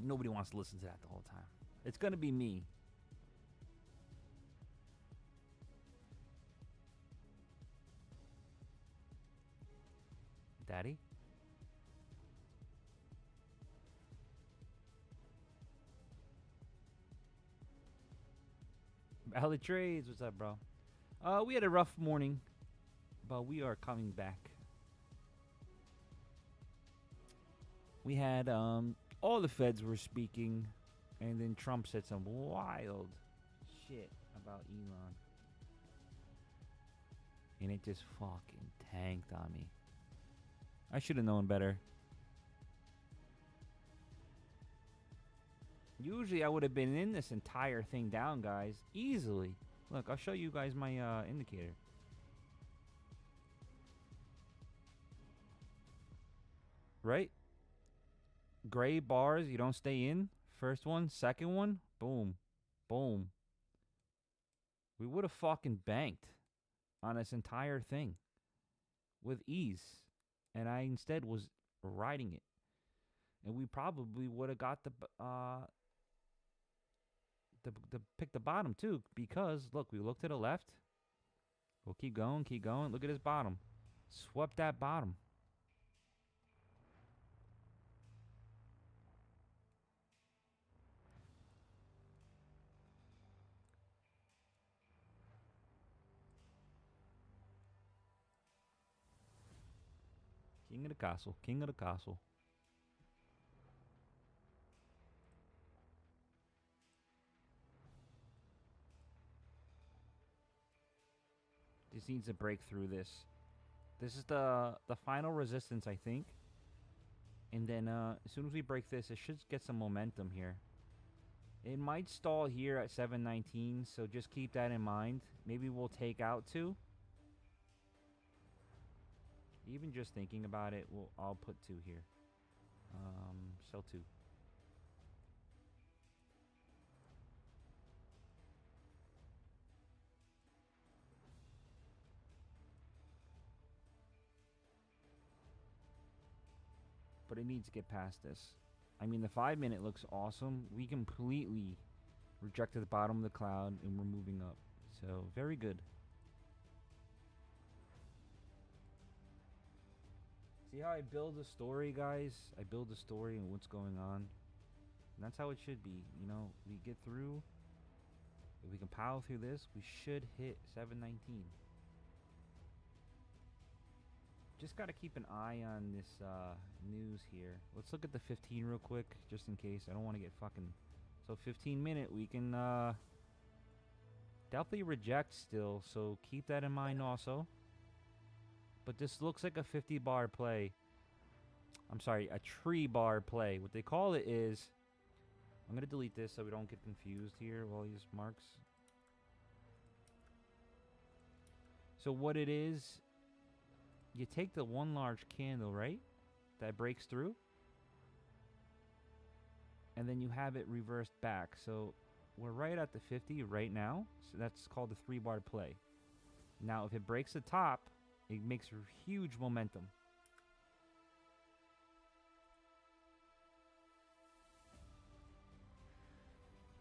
Speaker 2: Nobody wants to listen to that the whole time. It's gonna be me. Daddy? Valley Trades, what's up, bro? We had a rough morning, but we are coming back. We had all the feds were speaking, and then Trump said some wild shit about Elon, and it just fucking tanked on me. I should have known better. Usually I would have been in this entire thing down, guys, easily. Look, I'll show you guys my indicator. Right? Gray bars, you don't stay in. First one, second one, boom. Boom. We would have fucking banked on this entire thing with ease. And I instead was riding it. And we probably would have got the pick the bottom too, because look, we look to the left. We'll keep going, keep going. Look at his bottom. Swept that bottom. King of the castle, king of the castle. Just needs to break through this. This is the final resistance, I think. And then as soon as we break this, it should get some momentum here. It might stall here at 719, so just keep that in mind. Maybe we'll take out 2. Even just thinking about it, I'll put 2 here. Sell 2. But it needs to get past this. I mean, the 5-minute looks awesome. We completely rejected the bottom of the cloud, and we're moving up. So, very good. See how I build a story, guys? I build a story and what's going on. And that's how it should be. You know, we get through. If we can power through this, we should hit 719. Just got to keep an eye on this news here. Let's look at the 15 real quick, just in case. I don't want to get fucking... So 15-minute, we can definitely reject still, so keep that in mind also. But this looks like a 50-bar play. I'm sorry, a tree bar play. What they call it is... I'm going to delete this so we don't get confused here with all these marks. So what it is... You take the one large candle, right? That breaks through. And then you have it reversed back. So we're right at the 50 right now. So that's called the 3-bar play. Now, if it breaks the top, it makes huge momentum.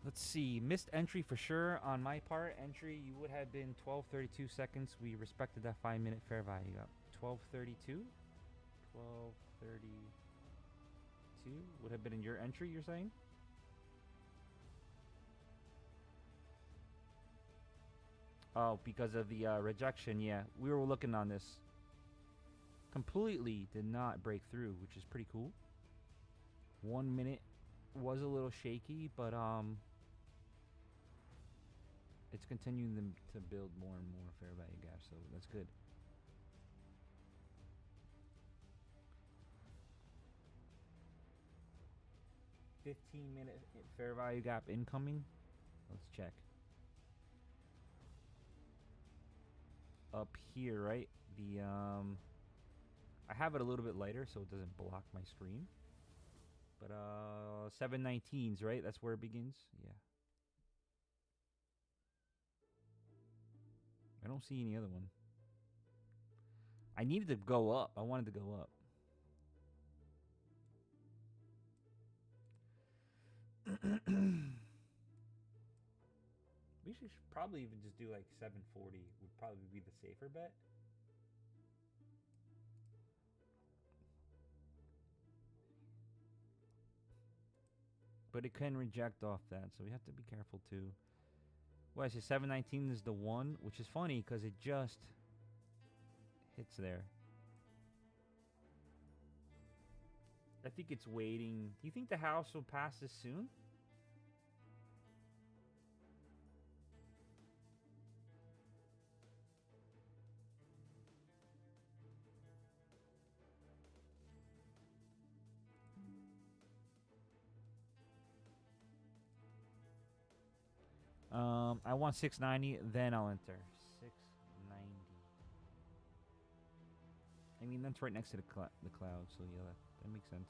Speaker 2: Let's see. Missed entry for sure. On my part, entry, you would have been 12:32 seconds. We respected that 5-minute fair value up. 12:32? 12:32 would have been in your entry, you're saying? Oh, because of the rejection, yeah. We were looking on this. Completely did not break through, which is pretty cool. 1 minute was a little shaky, but it's continuing to build more and more fair value gaps, so that's good. $15-minute fair value gap incoming. Let's check. Up here, right? The I have it a little bit lighter so it doesn't block my screen. But 719s, right? That's where it begins. Yeah. I don't see any other one. I needed to go up. I wanted to go up. We should probably even just do like 740 would probably be the safer bet. But it can reject off that, so we have to be careful too. Well, I say 719 is the one, which is funny because it just hits there. I think it's waiting. Do you think the house will pass this soon? I want 690, then I'll enter. 690. I mean, that's right next to the cloud, so yeah, that makes sense.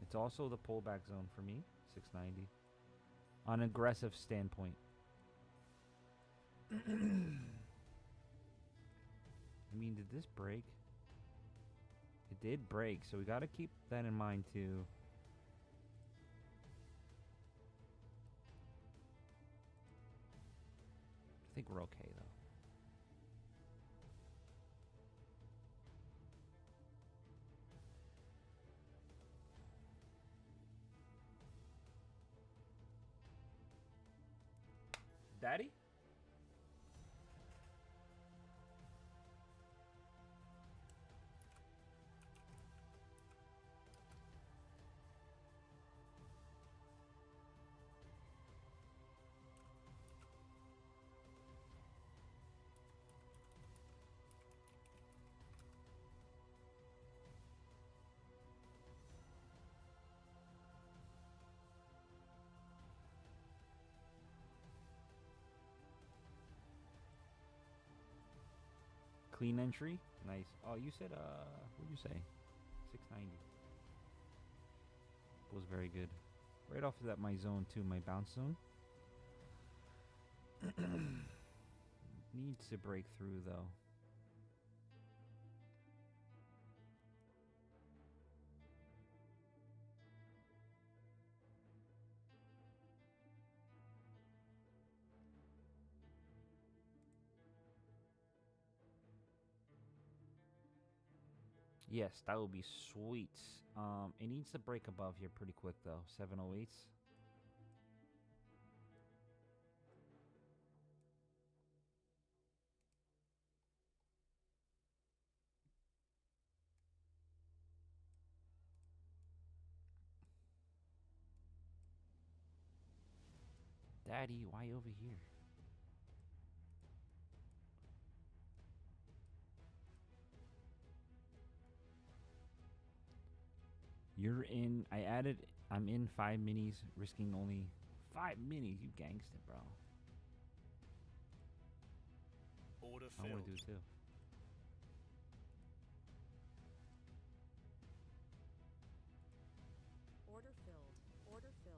Speaker 2: It's also the pullback zone for me, 690. On an aggressive standpoint. I mean, did this break? It did break, so we got to keep that in mind too. I think we're okay though. Daddy? Clean entry. Nice. Oh, you said, what'd you say? 690. Was very good. Right off of that, my zone too, my bounce zone. Needs to break through though. Yes, that would be sweet. It needs to break above here pretty quick though. 708s. Daddy, why over here? You're in. I'm in 5 minis, risking only 5 minis. You gangster, bro.
Speaker 8: Order
Speaker 2: I
Speaker 8: filled.
Speaker 2: want to do it too.
Speaker 6: Order filled. Order filled.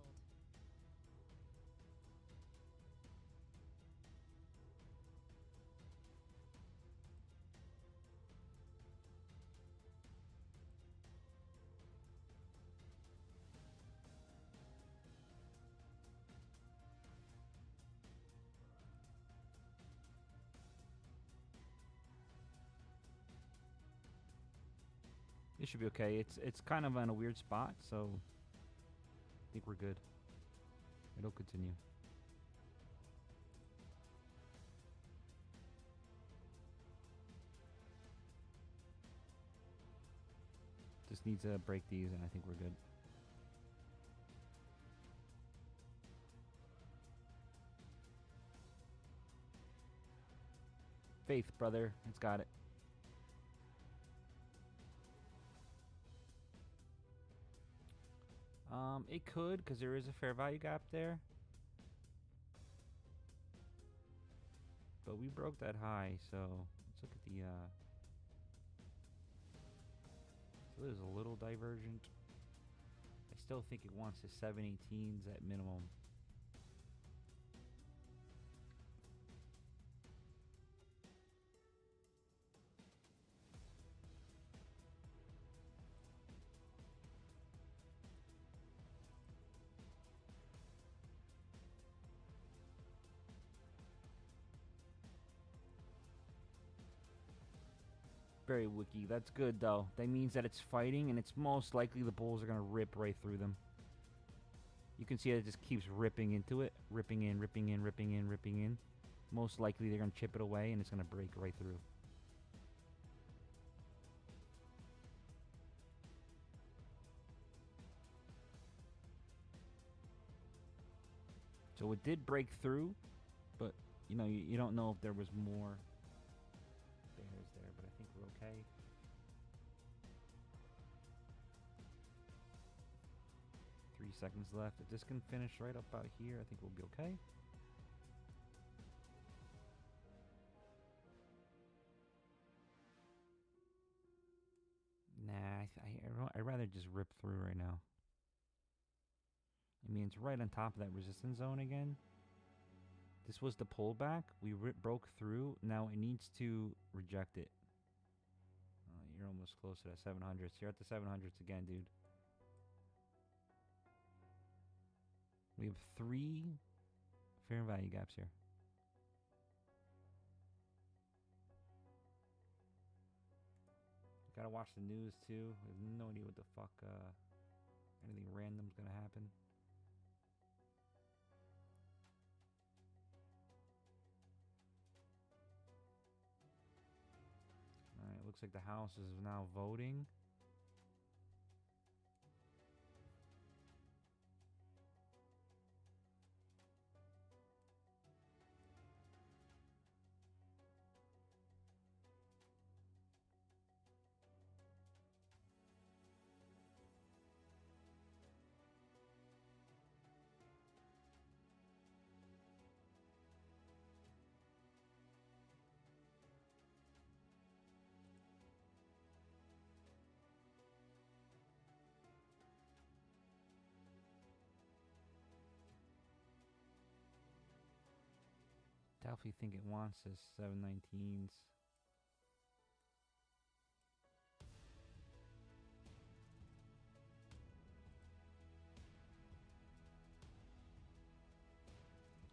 Speaker 2: It should be okay. It's kind of in a weird spot, so I think we're good. It'll continue. Just need to break these, and I think we're good. Faith, brother. It's got it. It could, because there is a fair value gap there. But we broke that high, so let's look at the, so there's a little divergent. I still think it wants the 718s at minimum. Very wiki. That's good, though. That means that it's fighting, and it's most likely the bulls are going to rip right through them. You can see it just keeps ripping into it. Ripping in, ripping in, ripping in, ripping in. Most likely they're going to chip it away, and it's going to break right through. So it did break through, but, you know, you don't know if there was more bears there, but I think we're okay. Three seconds left. If this can finish right up out here, I think we'll be okay. Nah, I'd rather just rip through right now. I mean, it's right on top of that resistance zone again. This was the pullback. We broke through. Now it needs to reject it. You're almost close to that 700s. You're at the 700s again, dude. We have 3 fair value gaps here. Gotta watch the news too. I have no idea what the fuck anything random's gonna happen. Alright, looks like the House is now voting. definitely think it wants this 719s.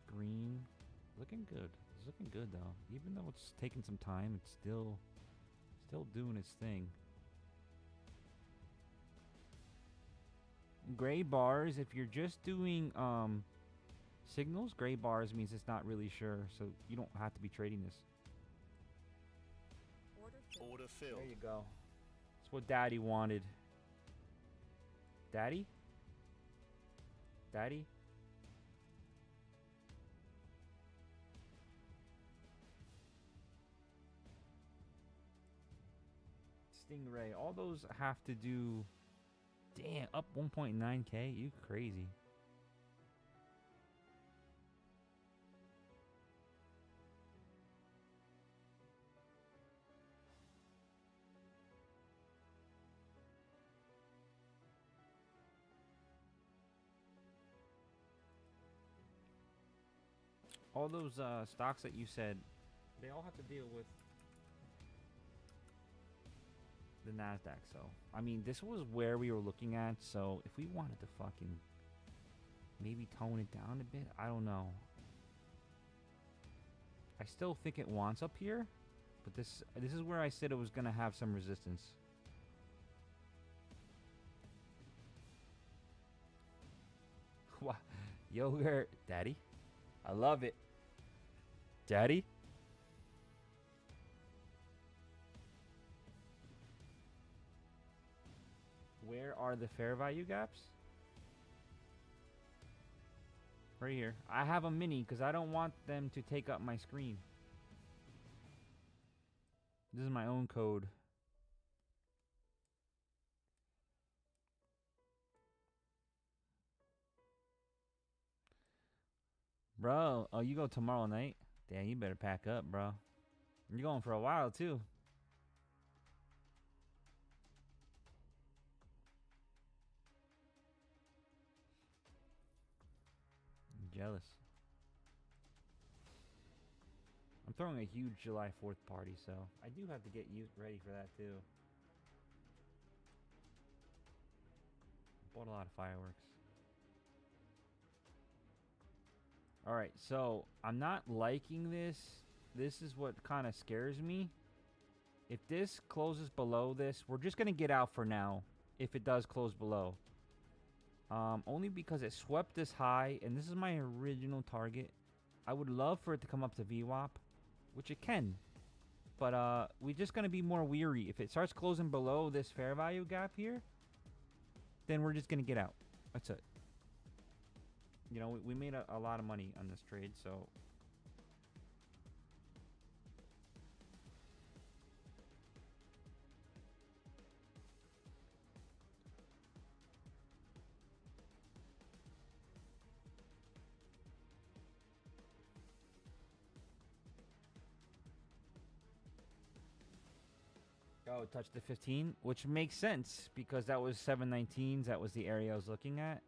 Speaker 2: Green, looking good. It's looking good though. Even though it's taking some time, it's still doing its thing. Gray bars, if you're just doing signals, gray bars means it's not really sure, so you don't have to be trading this.
Speaker 8: Order filled.
Speaker 2: There you go. That's what Daddy wanted. Daddy? Daddy? Stingray. All those have to do... Damn, up 1.9k? You crazy. All those stocks that you said, they all have to deal with the NASDAQ. So, I mean, this was where we were looking at. So, if we wanted to fucking maybe tone it down a bit, I don't know. I still think it wants up here, but this is where I said it was going to have some resistance. What? Yogurt, Daddy? I love it. Daddy? Where are the fair value gaps? Right here. I have a mini because I don't want them to take up my screen. This is my own code. Bro, oh, you go tomorrow night? Damn, you better pack up, bro. You're going for a while, too. I'm jealous. I'm throwing a huge July 4th party, so I do have to get you ready for that, too. Bought a lot of fireworks. Alright, so I'm not liking this. This is what kind of scares me. If this closes below this, we're just going to get out for now. If it does close below. Only because it swept this high, and this is my original target. I would love for it to come up to VWAP, which it can. But we're just going to be more weary. If it starts closing below this fair value gap here, then we're just going to get out. That's it. You know, we made a lot of money on this trade, so... Oh, touch the 15, which makes sense because that was 719s. That was the area I was looking at.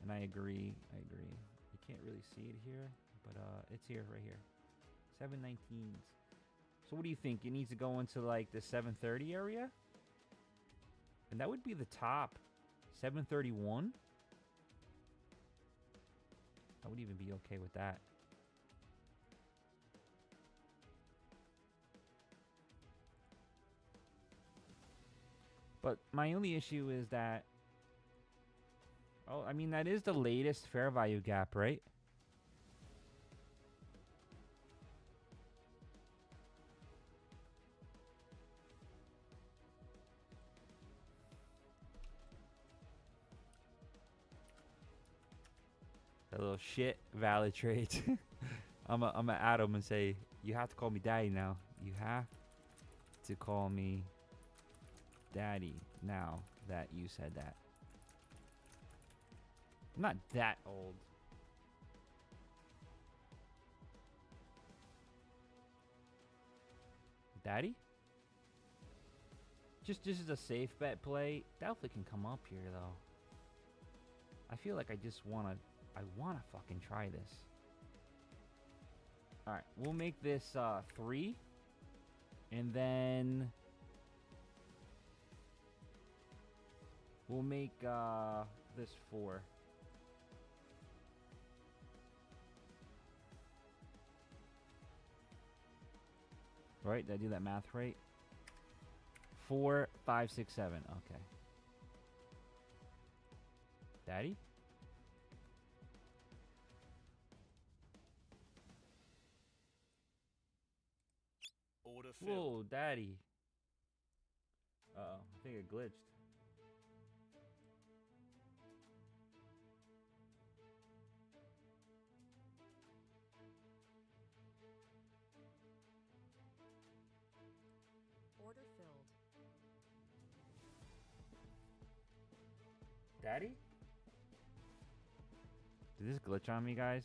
Speaker 2: And I agree. You can't really see it here, but it's here, right here. 719s. So what do you think? It needs to go into like the 730 area? And that would be the top. 731? I would even be okay with that. But my only issue is that... Oh, I mean, that is the latest fair value gap, right? A little shit valid trades. I'm a add him and say, you have to call me daddy now. You have to call me daddy now that you said that. I'm not that old. Daddy? Just as a safe bet play, definitely can come up here though. I feel like I wanna fucking try this. All right, we'll make this 3, and then we'll make this 4. Right? Did I do that math right? 4, 5, 6, 7. Okay. Daddy?
Speaker 8: Order filled.
Speaker 2: Whoa, Daddy. Uh-oh. I think it glitched.
Speaker 6: Order filled.
Speaker 2: Daddy? Did this glitch on me, guys?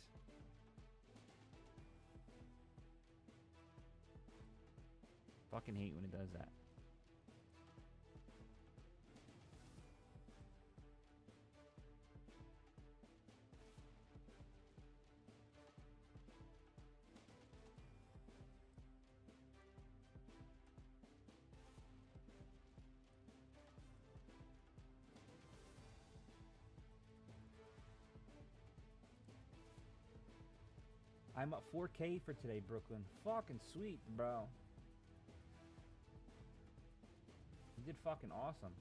Speaker 2: Fucking hate when it does that. I'm up 4K for today, Brooklyn. Fucking sweet, bro. You did fucking awesome.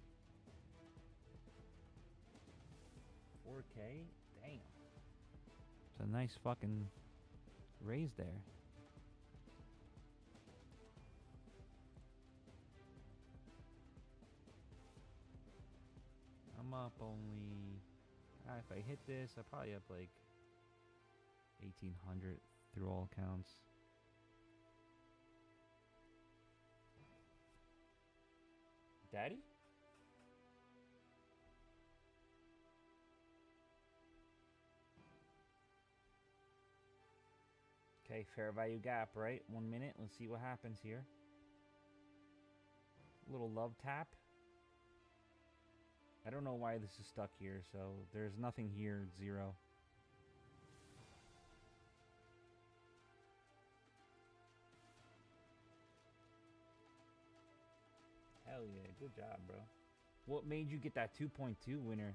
Speaker 2: 4K? Damn. It's a nice fucking raise there. I'm up only... if I hit this, I'm probably up like 1,800 through all accounts. Daddy? Okay, fair value gap, right? 1 minute. Let's see what happens here. Little love tap. I don't know why this is stuck here, so there's nothing here, 0. Hell yeah, good job, bro. What made you get that 2.2 winner?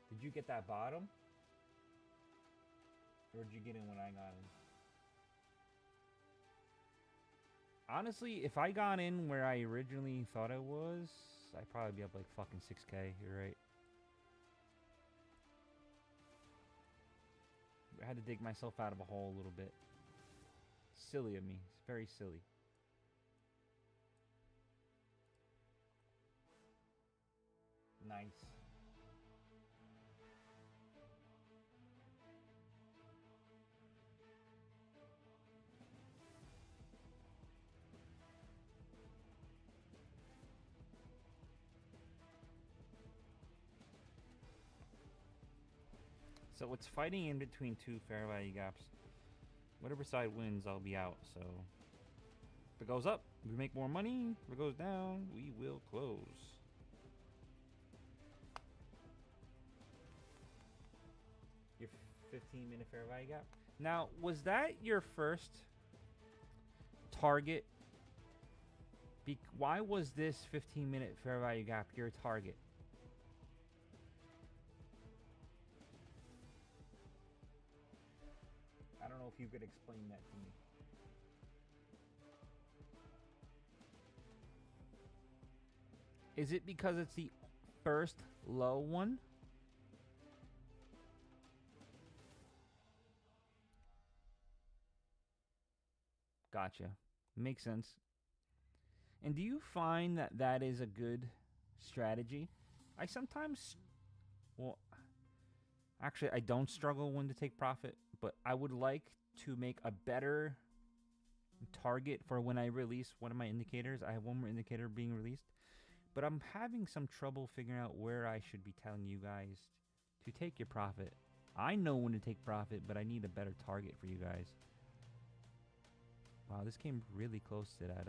Speaker 2: Did you get that bottom? Or did you get in when I got in? Honestly, if I got in where I originally thought I was, I'd probably be up like fucking 6K. You're right. I had to dig myself out of a hole a little bit. Silly of me. It's very silly. Nice. So it's fighting in between two fair value gaps. Whatever side wins, I'll be out. So if it goes up, we make more money. If it goes down, we will close. Your 15-minute fair value gap. Now, was that your first target? Why was this 15-minute fair value gap your target? I don't know if you could explain that to me. Is it because it's the first low one? Gotcha. Makes sense. And do you find that that is a good strategy? I sometimes... Well, actually, I don't struggle when to take profit, but I would like to make a better target for when I release one of my indicators. I have one more indicator being released, but I'm having some trouble figuring out where I should be telling you guys to take your profit. I know when to take profit, but I need a better target for you guys. Wow, this came really close to that,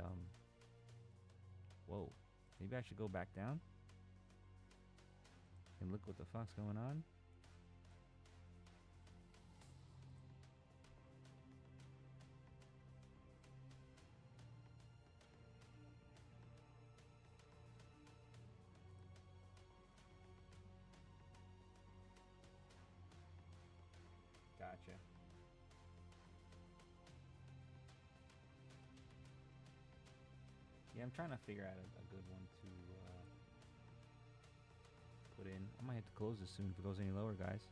Speaker 2: whoa. Maybe I should go back down and look what the fuck's going on. Yeah, I'm trying to figure out a good one to put in. I might have to close this soon if it goes any lower, guys.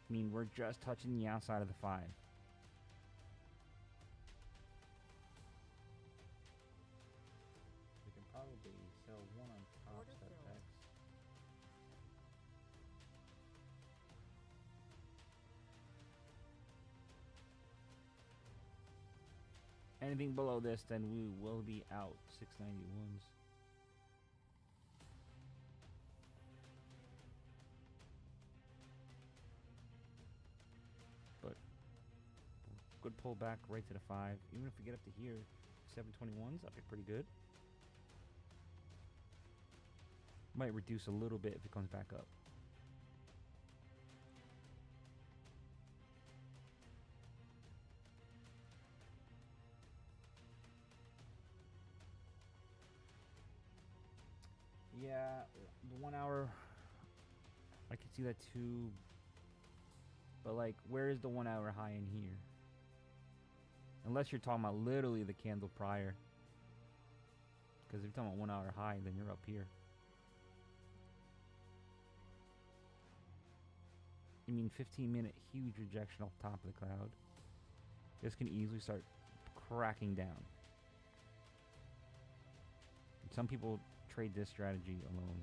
Speaker 2: I mean, we're just touching the outside of the 5. We can probably sell one on top step X. Anything below this, then we will be out. 691s. Good pullback right to the 5. Even if we get up to here, 721s, that'd be pretty good. Might reduce a little bit if it comes back up. Yeah, the 1 hour, I can see that too. But like, where is the 1 hour high in here? Unless you're talking about literally the candle prior. Because if you're talking about 1 hour high, then you're up here. I mean, 15-minute huge rejection off the top of the cloud. This can easily start cracking down. Some people trade this strategy alone.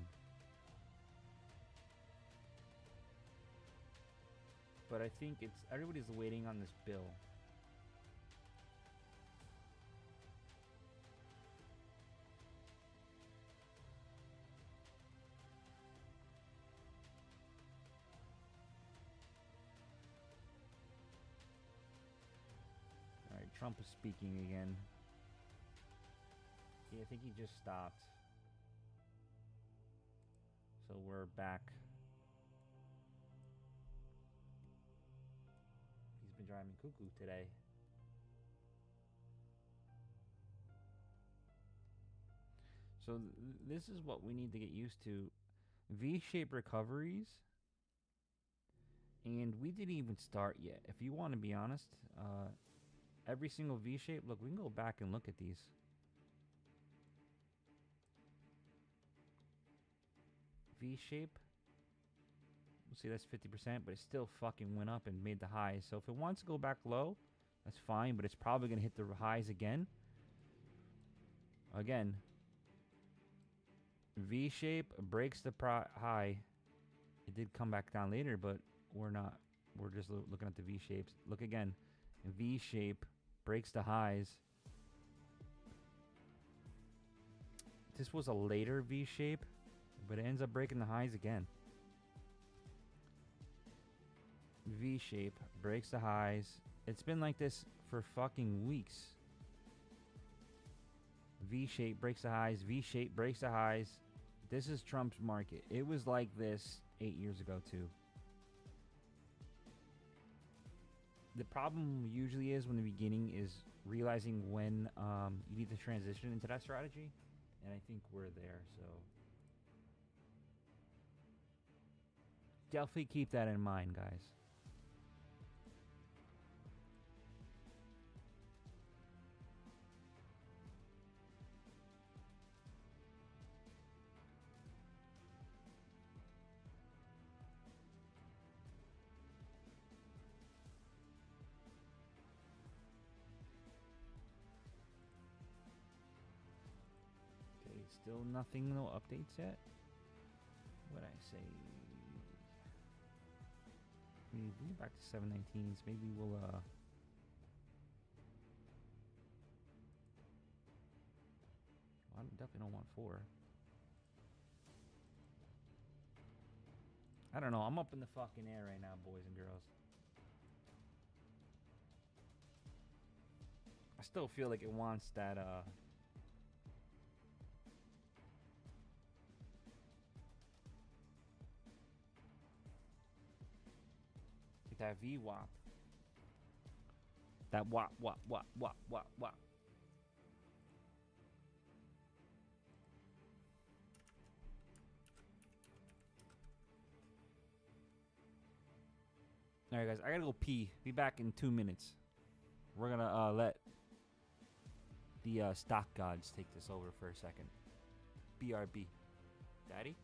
Speaker 2: But I think it's everybody's waiting on this bill. Alright, Trump is speaking again. Yeah, I think he just stopped. So we're back. He's been driving cuckoo today. So this is what we need to get used to. V-shaped recoveries. And we didn't even start yet. If you want to be honest, every single V-shape, look, we can go back and look at these. V-shape. See, that's 50%, but it still fucking went up and made the highs. So if it wants to go back low, that's fine, but it's probably going to hit the highs again. Again, V-shape breaks the high. It did come back down later, but we're not. We're just looking at the V-shapes. Look again. V-shape breaks the highs. This was a later V-shape, but it ends up breaking the highs again. V-shape breaks the highs. It's been like this for fucking weeks. V-shape breaks the highs. V-shape breaks the highs. This is Trump's market. It was like this 8 years ago too. The problem usually is when the beginning is realizing when you need to transition into that strategy. And I think we're there, so definitely keep that in mind, guys. Still nothing, no updates yet. What I say? We get back to 719s. Maybe we'll I definitely don't want 4. I don't know. I'm up in the fucking air right now, boys and girls. I still feel like it wants that that VWAP. That what. All right, guys, I gotta go pee. Be back in 2 minutes. We're gonna let the stock gods take this over for a second. BRB. Daddy?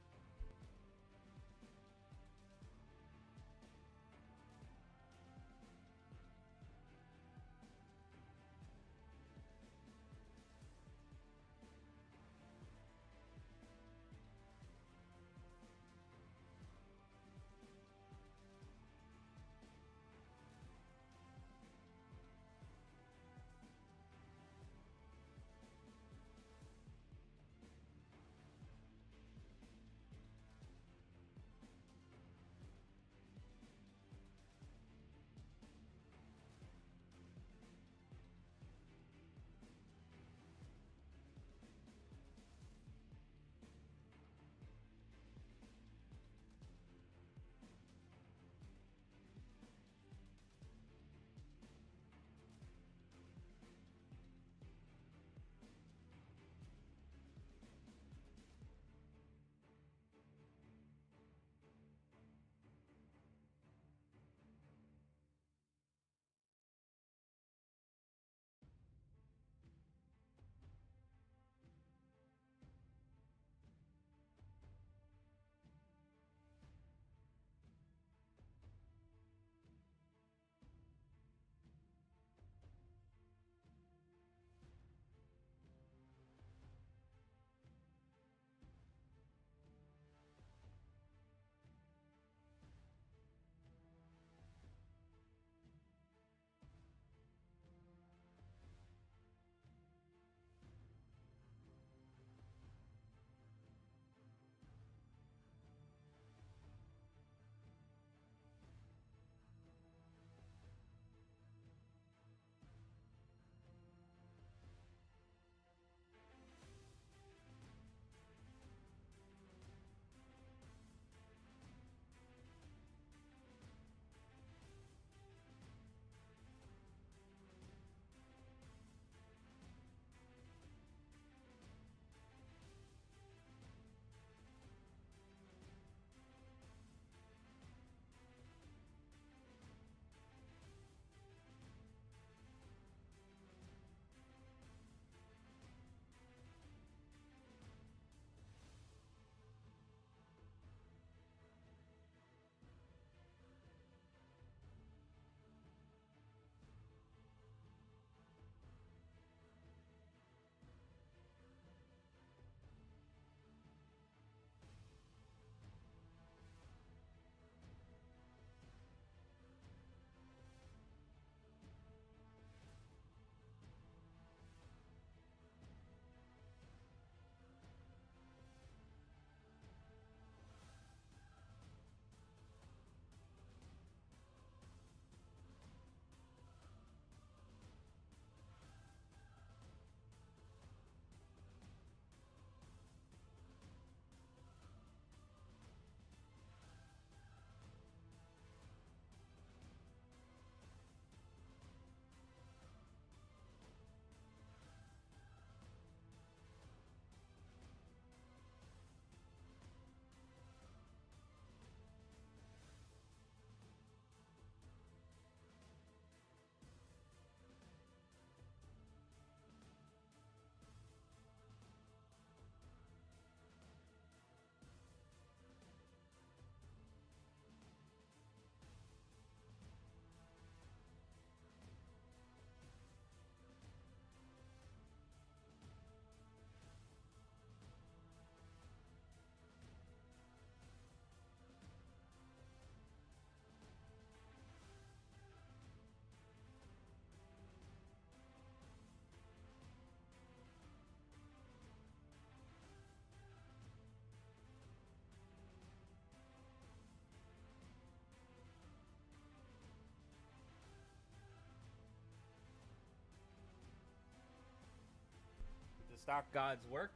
Speaker 2: Stock gods work?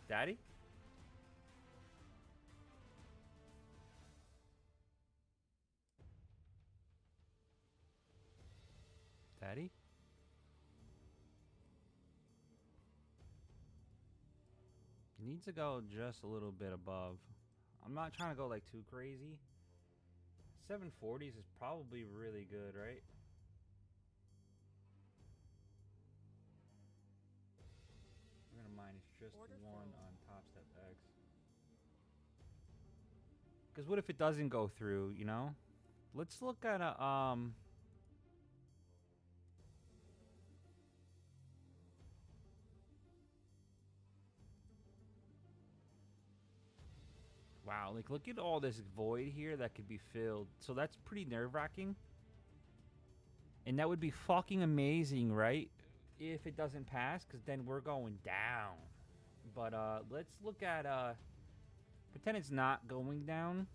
Speaker 2: Daddy? Daddy? Needs to go just a little bit above. I'm not trying to go like too crazy. 740s is probably really good, right? We're gonna minus just one on Top Step X. Because what if it doesn't go through, you know? Let's look at a wow, like look at all this void here that could be filled. So that's pretty nerve-wracking. And that would be fucking amazing, right? If it doesn't pass, because then we're going down. But let's look at pretend it's not going down.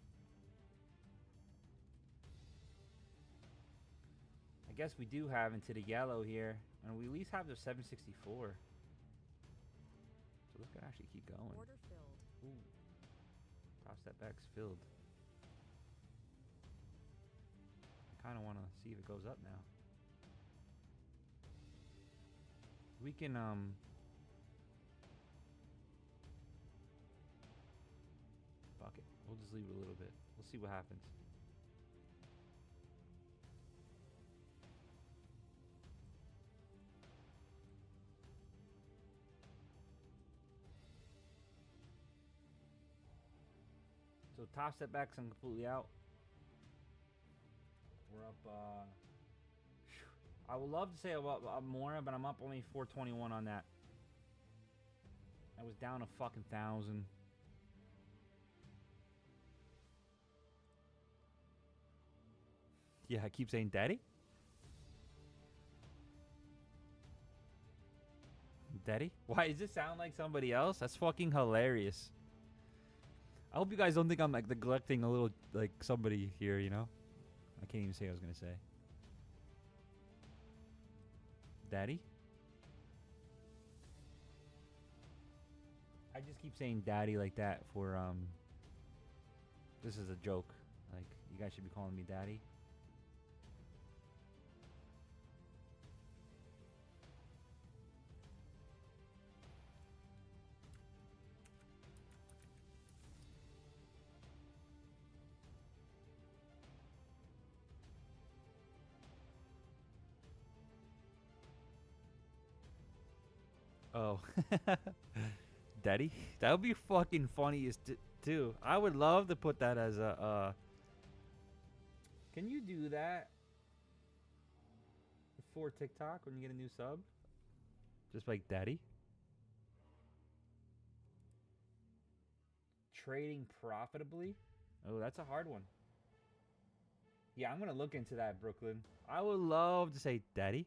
Speaker 2: I guess we do have into the yellow here. And we at least have the 764. So this could actually keep going.
Speaker 6: Order filled.
Speaker 2: Ooh. Top Step X filled. I kind of want to see if it goes up now. We can fuck it. We'll just leave it a little bit. We'll see what happens. So Top Step X, I'm completely out. We're up, I would love to say about more, but I'm up only 421 on that. I was down a fucking 1,000. Yeah, I keep saying daddy. Daddy? Why does this sound like somebody else? That's fucking hilarious. I hope you guys don't think I'm like neglecting a little like somebody here, you know? I can't even say what I was gonna say. Daddy? I just keep saying daddy like that for this is a joke. Like you guys should be calling me daddy. Oh, daddy? That would be fucking funny as too. I would love to put that as a. Can you do that for TikTok when you get a new sub? Just like daddy. Trading profitably? Oh, that's a hard one. Yeah, I'm gonna look into that, Brooklyn. I would love to say daddy.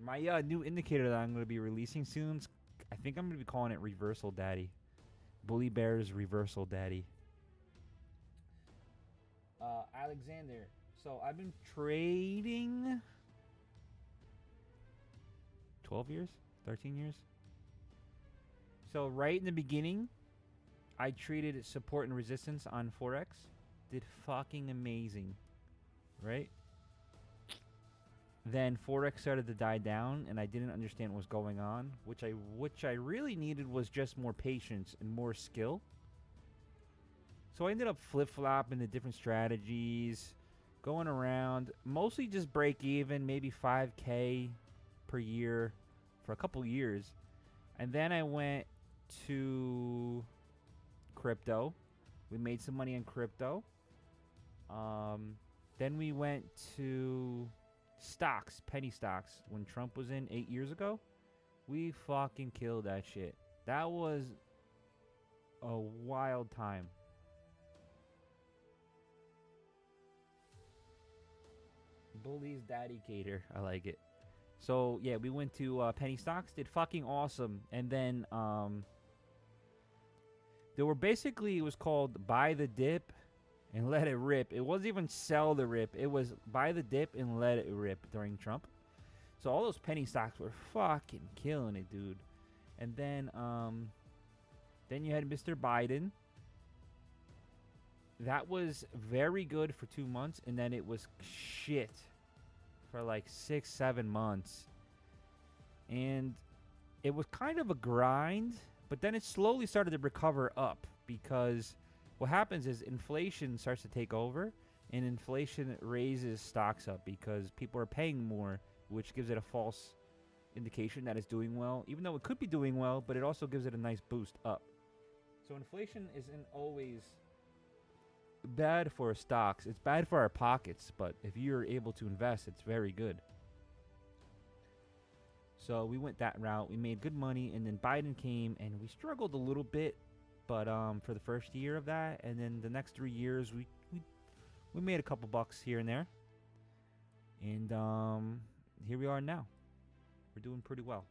Speaker 2: My new indicator that I'm going to be releasing soon, I think I'm going to be calling it Reversal Daddy. Bully Bears Reversal Daddy. Alexander, so I've been trading 12 years? 13 years? So right in the beginning, I traded support and resistance on Forex. Did fucking amazing. Right? Then Forex started to die down, and I didn't understand what was going on. Which I really needed was just more patience and more skill. So I ended up flip-flopping the different strategies, going around, mostly just break even, maybe 5K per year for a couple years. And then I went to crypto. We made some money in crypto. Then we went to stocks, penny stocks, when Trump was in 8 years ago. We fucking killed that shit. That was a wild time. Bully's Daddy Cater. I like it. So yeah, we went to penny stocks, did fucking awesome. And then there were basically, it was called buy the dip and let it rip. It wasn't even sell the rip. It was buy the dip and let it rip during Trump. So all those penny stocks were fucking killing it, dude. And then you had Mr. Biden. that was very good for 2 months, and then it was shit for like 6-7 months. And it was kind of a grind, but then it slowly started to recover up, because what happens is inflation starts to take over, and inflation raises stocks up because people are paying more, which gives it a false indication that it's doing well, even though it could be doing well, but it also gives it a nice boost up. So inflation isn't always bad for stocks. It's bad for our pockets, but if you're able to invest, it's very good. So we went that route. We made good money, and then Biden came, and we struggled a little bit, but for the first year of that, and then the next 3 years, we made a couple bucks here and there, and here we are now. We're doing pretty well.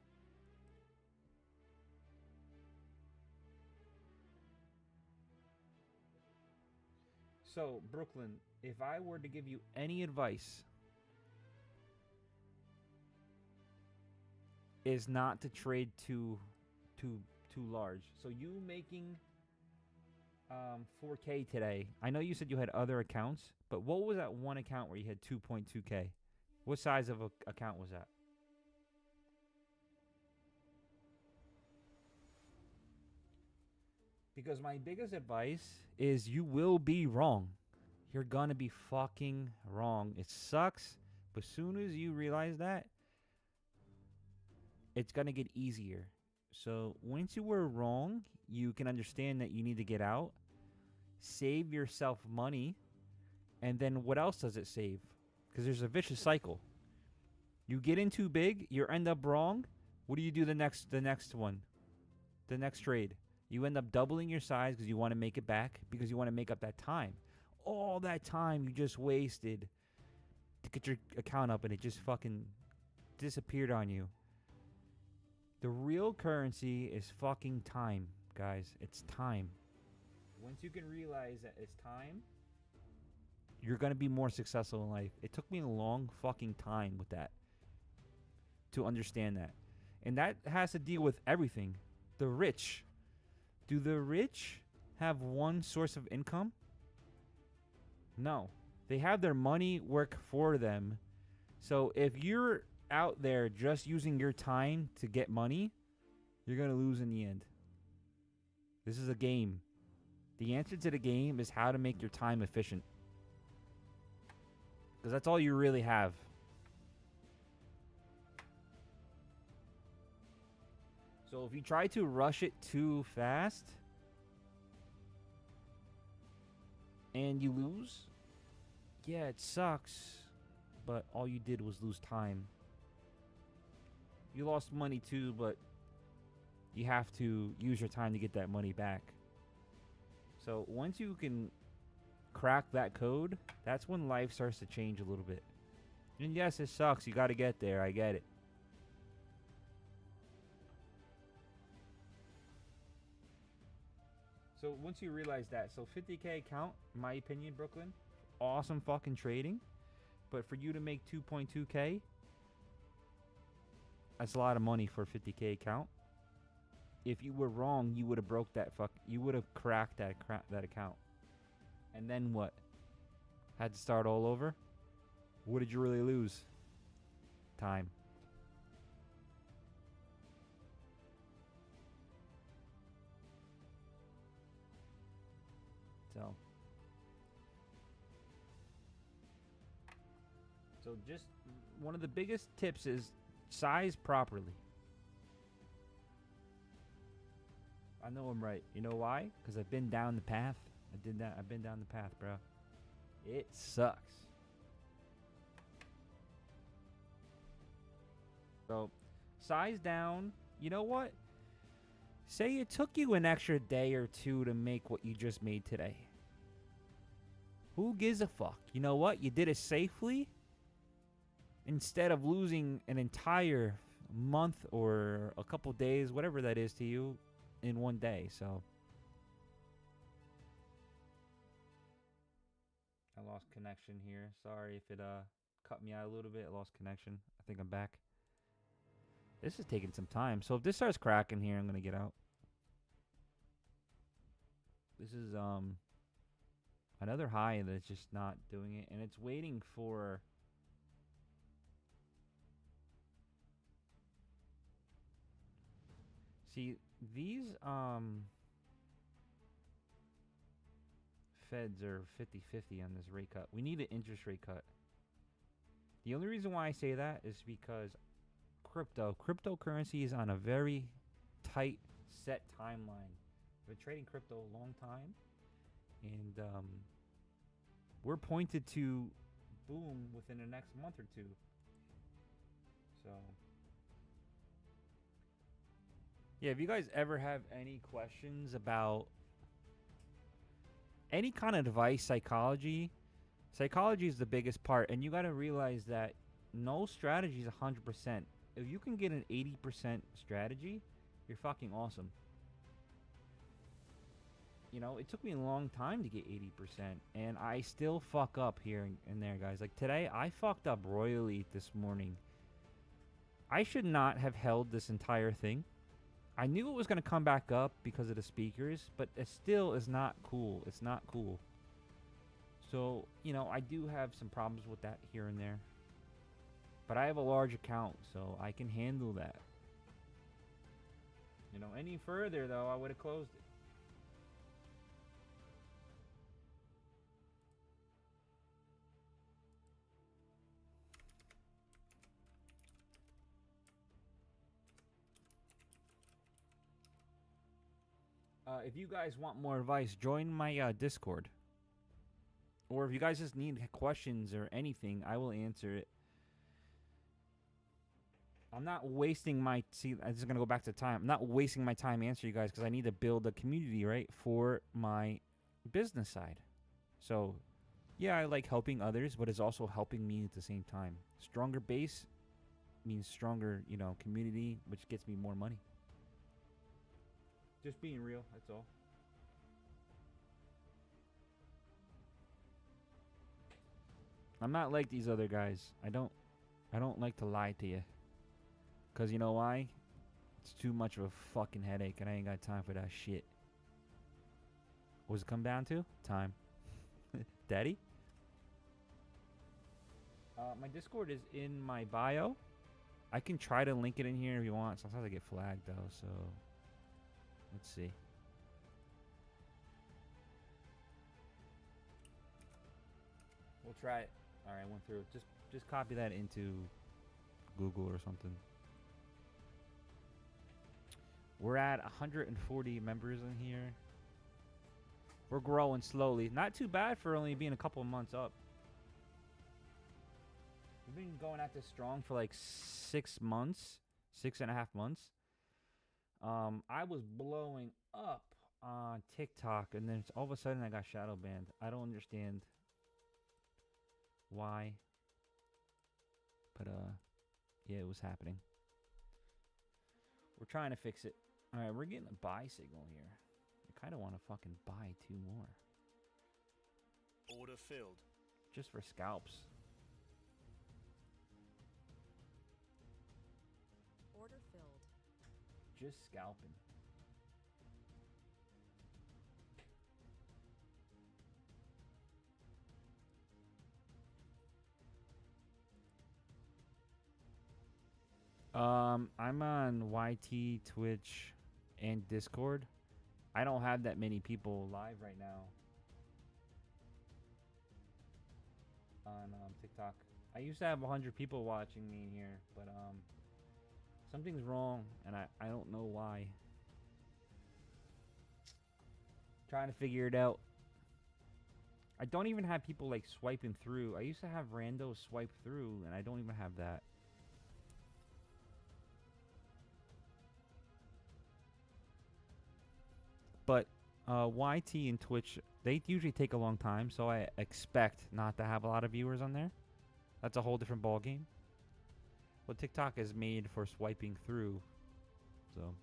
Speaker 2: So, Brooklyn, if I were to give you any advice, is not to trade too large. So you making 4K today. I know you said you had other accounts, but what was that one account where you had 2.2K? What size of a account was that? Because my biggest advice is you will be wrong. You're gonna be fucking wrong. It sucks, but as soon as you realize that, it's gonna get easier. So once you were wrong, you can understand that you need to get out, save yourself money, and then what else does it save? Because there's a vicious cycle. You get in too big, you end up wrong. What do you do the next one? The next trade. You end up doubling your size because you want to make it back, because you want to make up that time. All that time you just wasted to get your account up, and it just fucking disappeared on you. The real currency is fucking time, guys. It's time. Once you can realize that it's time, you're going to be more successful in life. It took me a long fucking time with that to understand that. And that has to deal with everything. The rich. Do the rich have one source of income? No. They have their money work for them. So if you're out there just using your time to get money, you're going to lose in the end. This is a game. The answer to the game is how to make your time efficient. Because that's all you really have. So if you try to rush it too fast and you lose, yeah, it sucks, but all you did was lose time. You lost money too, but you have to use your time to get that money back. So once you can crack that code, that's when life starts to change a little bit. And yes, it sucks. You got to get there. I get it. So once you realize that, so 50K account, in my opinion, Brooklyn, awesome fucking trading. But for you to make 2.2K, that's a lot of money for a 50K account. If you were wrong, you would have broke that you would have cracked that account. And then what? Had to start all over? What did you really lose? Time. So just one of the biggest tips is size properly. I know I'm right. You know why? Because I've been down the path. I did that. I've been down the path, bro. It sucks. So, size down. You know what? Say it took you an extra day or two to make what you just made today. Who gives a fuck? You know what? You did it safely. Instead of losing an entire month or a couple days, whatever that is to you, in one day. So I lost connection here. Sorry if it cut me out a little bit. I lost connection. I think I'm back. This is taking some time. So if this starts cracking here, I'm gonna get out. This is another high that's just not doing it, and it's waiting for. See, these feds are 50-50 on this rate cut. We need an interest rate cut. The only reason why I say that is because cryptocurrency is on a very tight, set timeline. I've been trading crypto a long time, and we're pointed to boom within the next month or two. So, yeah, if you guys ever have any questions about any kind of advice, psychology is the biggest part, and you got to realize that no strategy is 100%. If you can get an 80% strategy, you're fucking awesome. You know, it took me a long time to get 80%, and I still fuck up here and there, guys. Like today, I fucked up royally this morning. I should not have held this entire thing. I knew it was going to come back up because of the speakers, but it still is not cool. It's not cool. So, you know, I do have some problems with that here and there. But I have a large account, so I can handle that. You know, any further, though, I would have closed it. If you guys want more advice, join my Discord. Or if you guys just need questions or anything, I will answer it. I'm not wasting my... See, I'm just going to go back to time. I'm not wasting my time answering you guys because I need to build a community, right, for my business side. So, yeah, I like helping others, but it's also helping me at the same time. Stronger base means stronger, you know, community, which gets me more money. Just being real, that's all. I'm not like these other guys. I don't like to lie to you. Cause you know why? It's too much of a fucking headache and I ain't got time for that shit. What does it come down to? Time. Daddy? My Discord is in my bio. I can try to link it in here if you want. Sometimes I get flagged though, so let's see. We'll try it. Alright, I went through it. Just copy that into Google or something. We're at 140 members in here. We're growing slowly. Not too bad for only being a couple of months up. We've been going at this strong for like 6 months. 6.5 months. I was blowing up on TikTok, and then all of a sudden I got shadow banned. I don't understand why, but yeah, it was happening. We're trying to fix it. All right, we're getting a buy signal here. I kind of want to fucking buy 2 more.
Speaker 8: Order filled.
Speaker 2: Just for scalps.
Speaker 6: Order filled.
Speaker 2: Just scalping. I'm on YT, Twitch, and Discord. I don't have that many people live right now on TikTok. I used to have 100 people watching me here, but something's wrong, and I don't know why. Trying to figure it out. I don't even have people like swiping through. I used to have randos swipe through, and I don't even have that. But YT and Twitch, they usually take a long time, so I expect not to have a lot of viewers on there. That's a whole different ball game. But TikTok is made for swiping through, so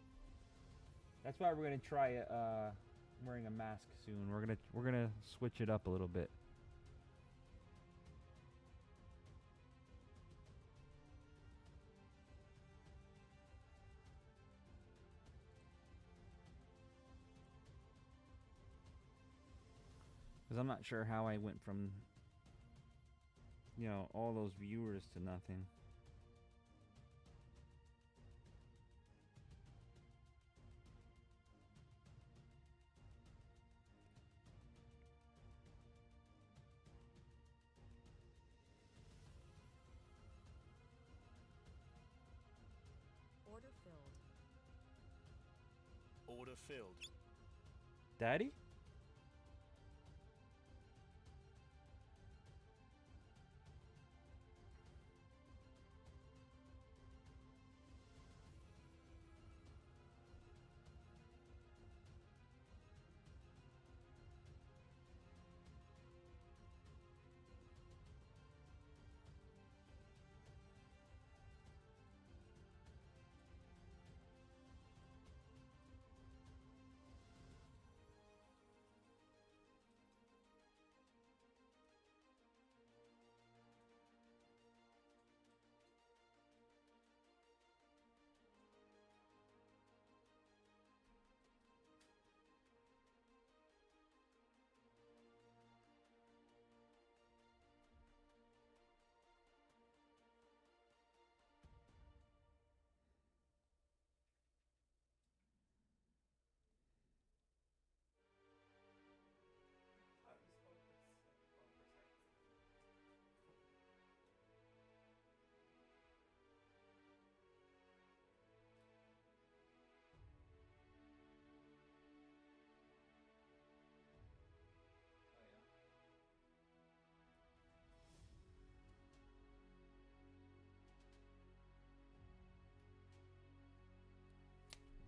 Speaker 2: that's why we're gonna try wearing a mask soon. We're gonna switch it up a little bit. Because Because I'm not sure how I went from, you know, all those viewers to nothing.
Speaker 6: Order filled.
Speaker 8: Order filled.
Speaker 2: Daddy?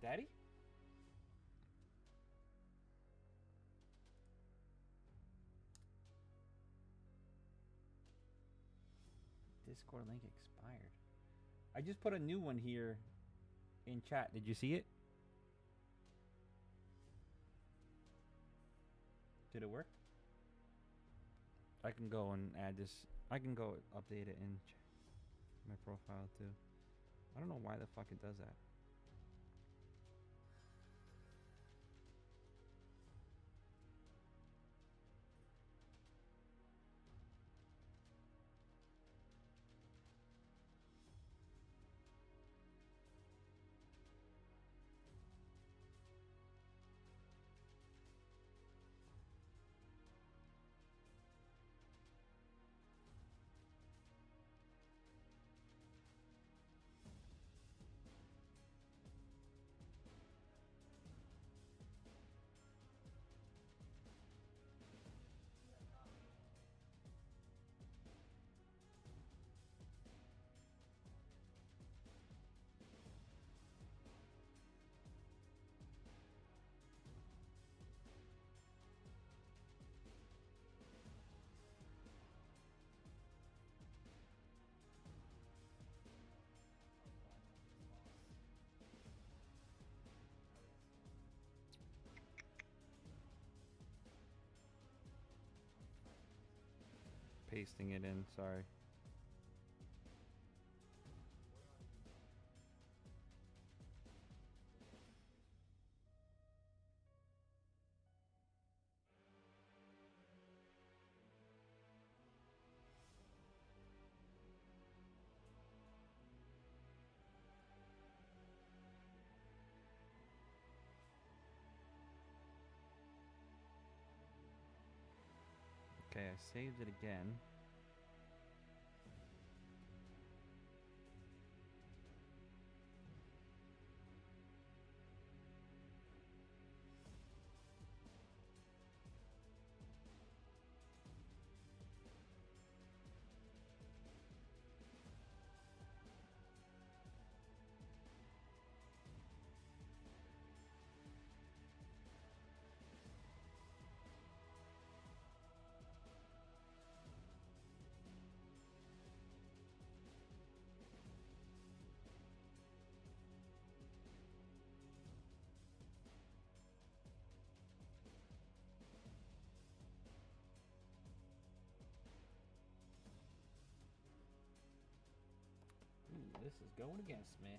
Speaker 2: Daddy? Discord link expired. I just put a new one here in chat. Did you see it? Did it work? I can go and add this. I can go update it in my profile too. I don't know why the fuck it does that. Pasting it in, sorry. Okay, I saved it again. Ooh, this is going against me.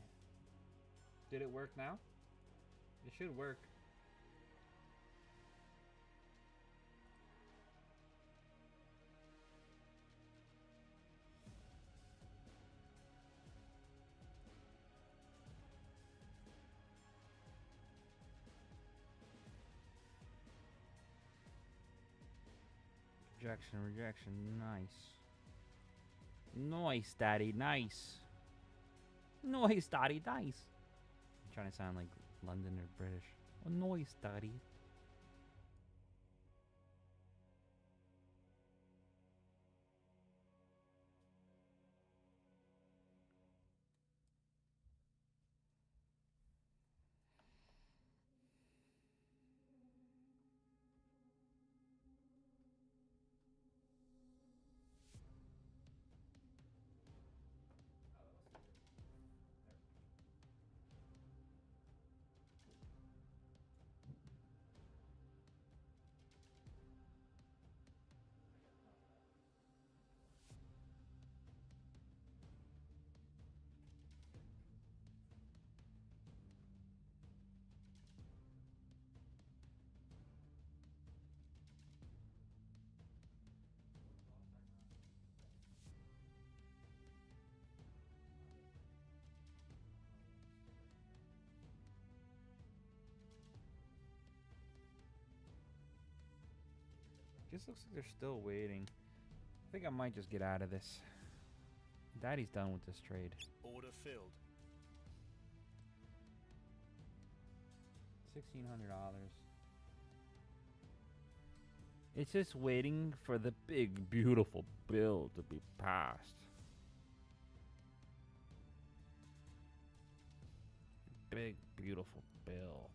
Speaker 2: Did it work now? It should work. rejection. Nice. Nice, daddy, nice. Nice, daddy, nice. I'm trying to sound like London or British. Oh, nice, daddy. Just looks like they're still waiting. I think I might just get out of this. Daddy's done with this trade.
Speaker 8: Order filled.
Speaker 2: $1,600. It's just waiting for the big, beautiful bill to be passed. Big, beautiful bill.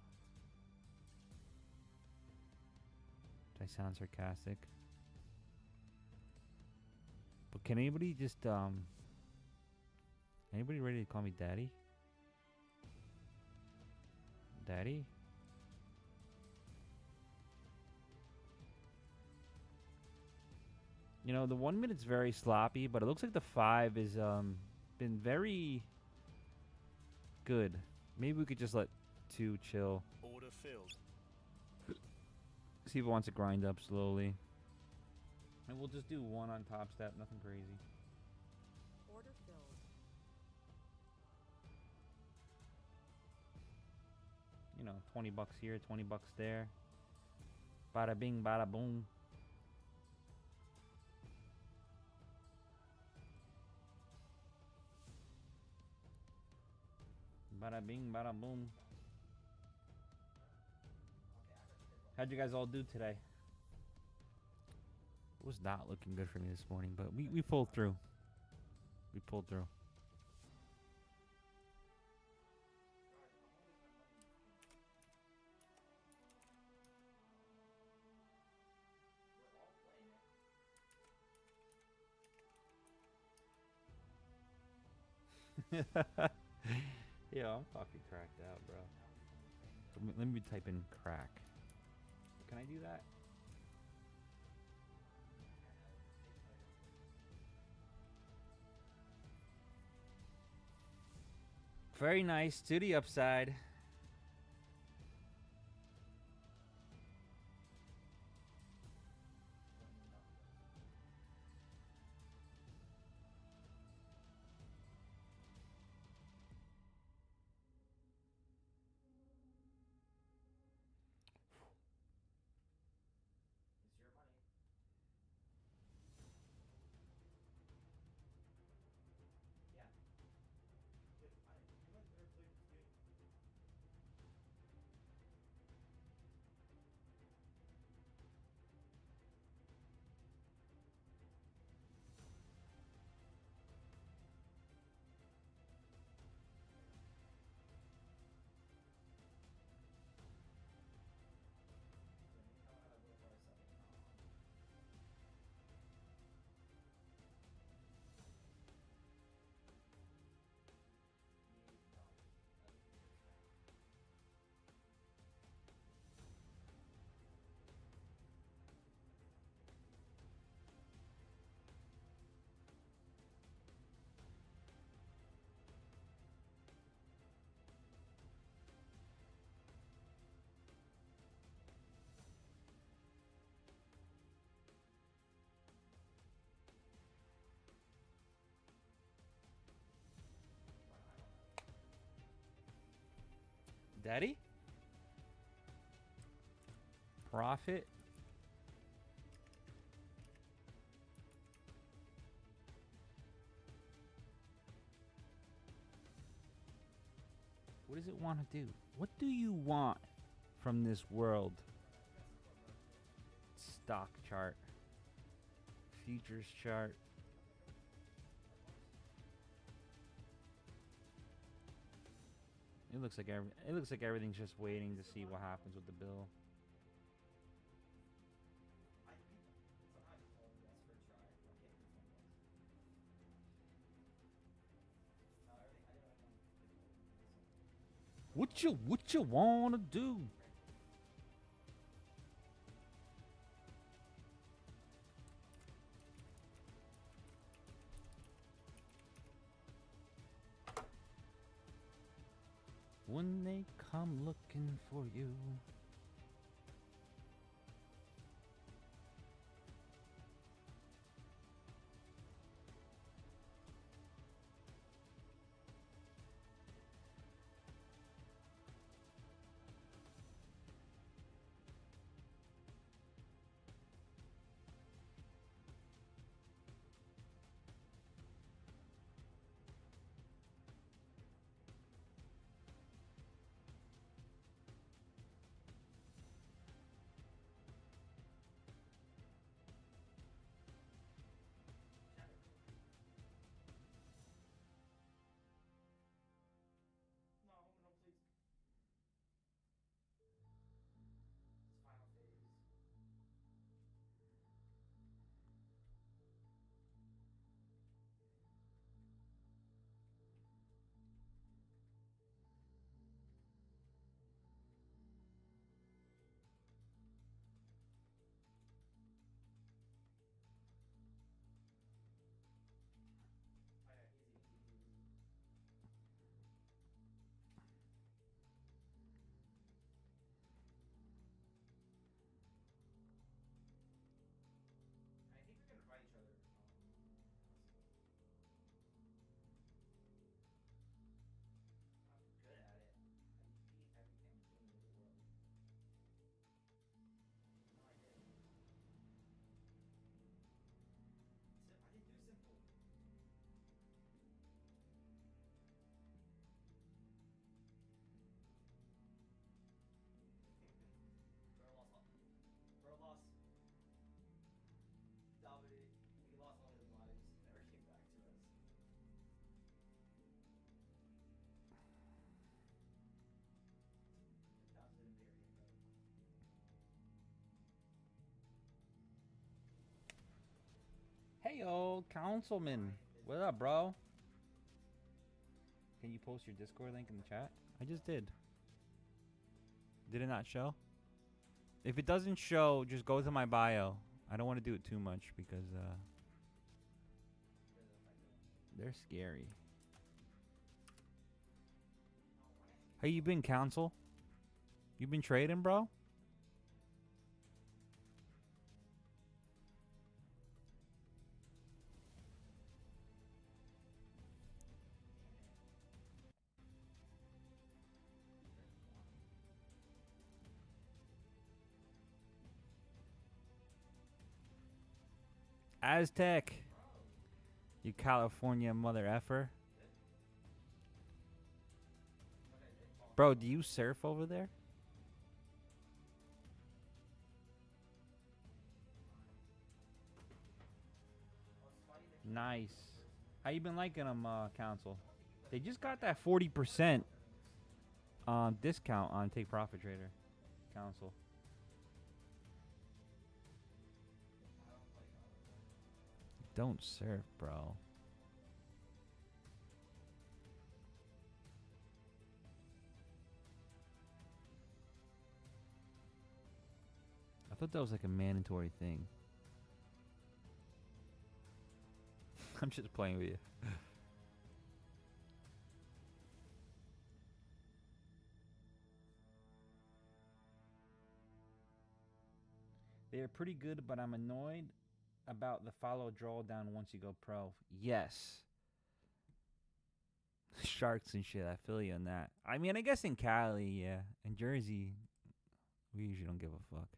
Speaker 2: Did I sound sarcastic? But can anybody just, anybody ready to call me daddy? Daddy? You know, the 1 minute's very sloppy, but it looks like the 5 is, been very good. Maybe we could just let 2 chill.
Speaker 8: Order filled.
Speaker 2: See if it wants to grind up slowly. And we'll just do 1 on Top Step, nothing crazy.
Speaker 6: Order filled.
Speaker 2: You know, 20 bucks here, 20 bucks there. Bada bing, bada boom. Bada bing, bada boom. How'd you guys all do today? It was not looking good for me this morning, but we pulled through. We pulled through. Yeah, I'm fucking cracked out, bro. Let me type in crack. Can I do that? Very nice. To the upside. Daddy? Profit? What does it want to do? What do you want from this world? Stock chart. Futures chart. It looks like everything's just waiting to see what happens with the bill. What you wanna do? When they come looking for you. Hey, old councilman. What up, bro? Can you post your Discord link in the chat? I just did. Did it not show? If it doesn't show, just go to my bio. I don't want to do it too much because they're scary. How you been, council? You been trading, bro? Aztec, you California mother effer. Bro, do you surf over there? Nice. How you been liking them, council? They just got that 40% discount on Take Profit Trader, council. Don't surf, bro. I thought that was like a mandatory thing. I'm just playing with you. They're pretty good, but I'm annoyed about the follow drawdown once you go pro. Yes. Sharks and shit, I feel you on that. I mean, I guess in Cali, yeah. In Jersey, we usually don't give a fuck.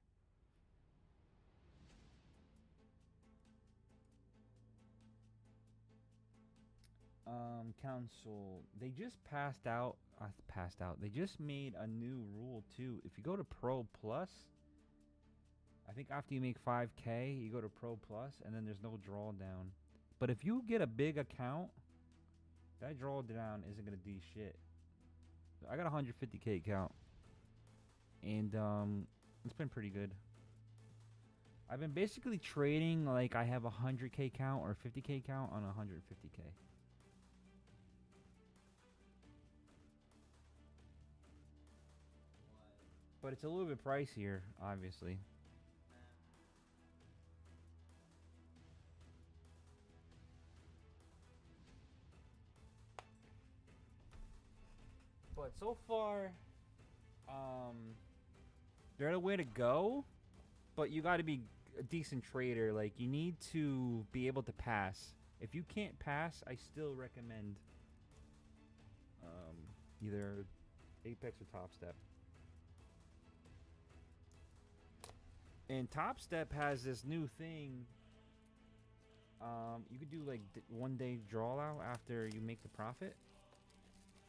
Speaker 2: Council, they just passed out. They just made a new rule too. If you go to Pro Plus, I think after you make 5K, you go to Pro Plus, and then there's no drawdown. But if you get a big account, that drawdown isn't gonna do shit. I got a 150K account, and it's been pretty good. I've been basically trading like I have a 100K count or a 50K count on a 150K. But it's a little bit pricier, obviously. But so far, they're the way to go. But you got to be a decent trader. Like, you need to be able to pass. If you can't pass, I still recommend either Apex or Top Step. And Top Step has this new thing. You could do like 1 day draw out after you make the profit.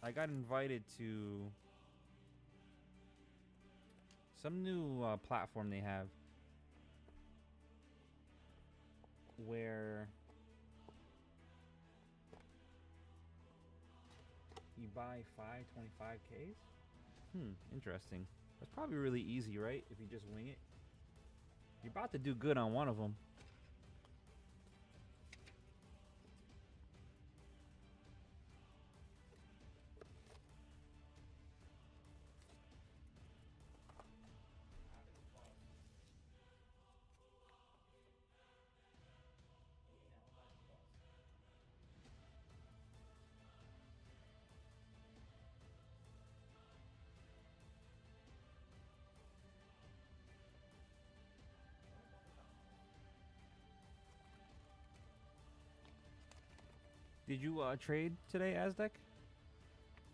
Speaker 2: I got invited to some new platform they have where you buy 25Ks. Interesting. That's probably really easy, right? If you just wing it. You're about to do good on one of them. Did you trade today, Aztec?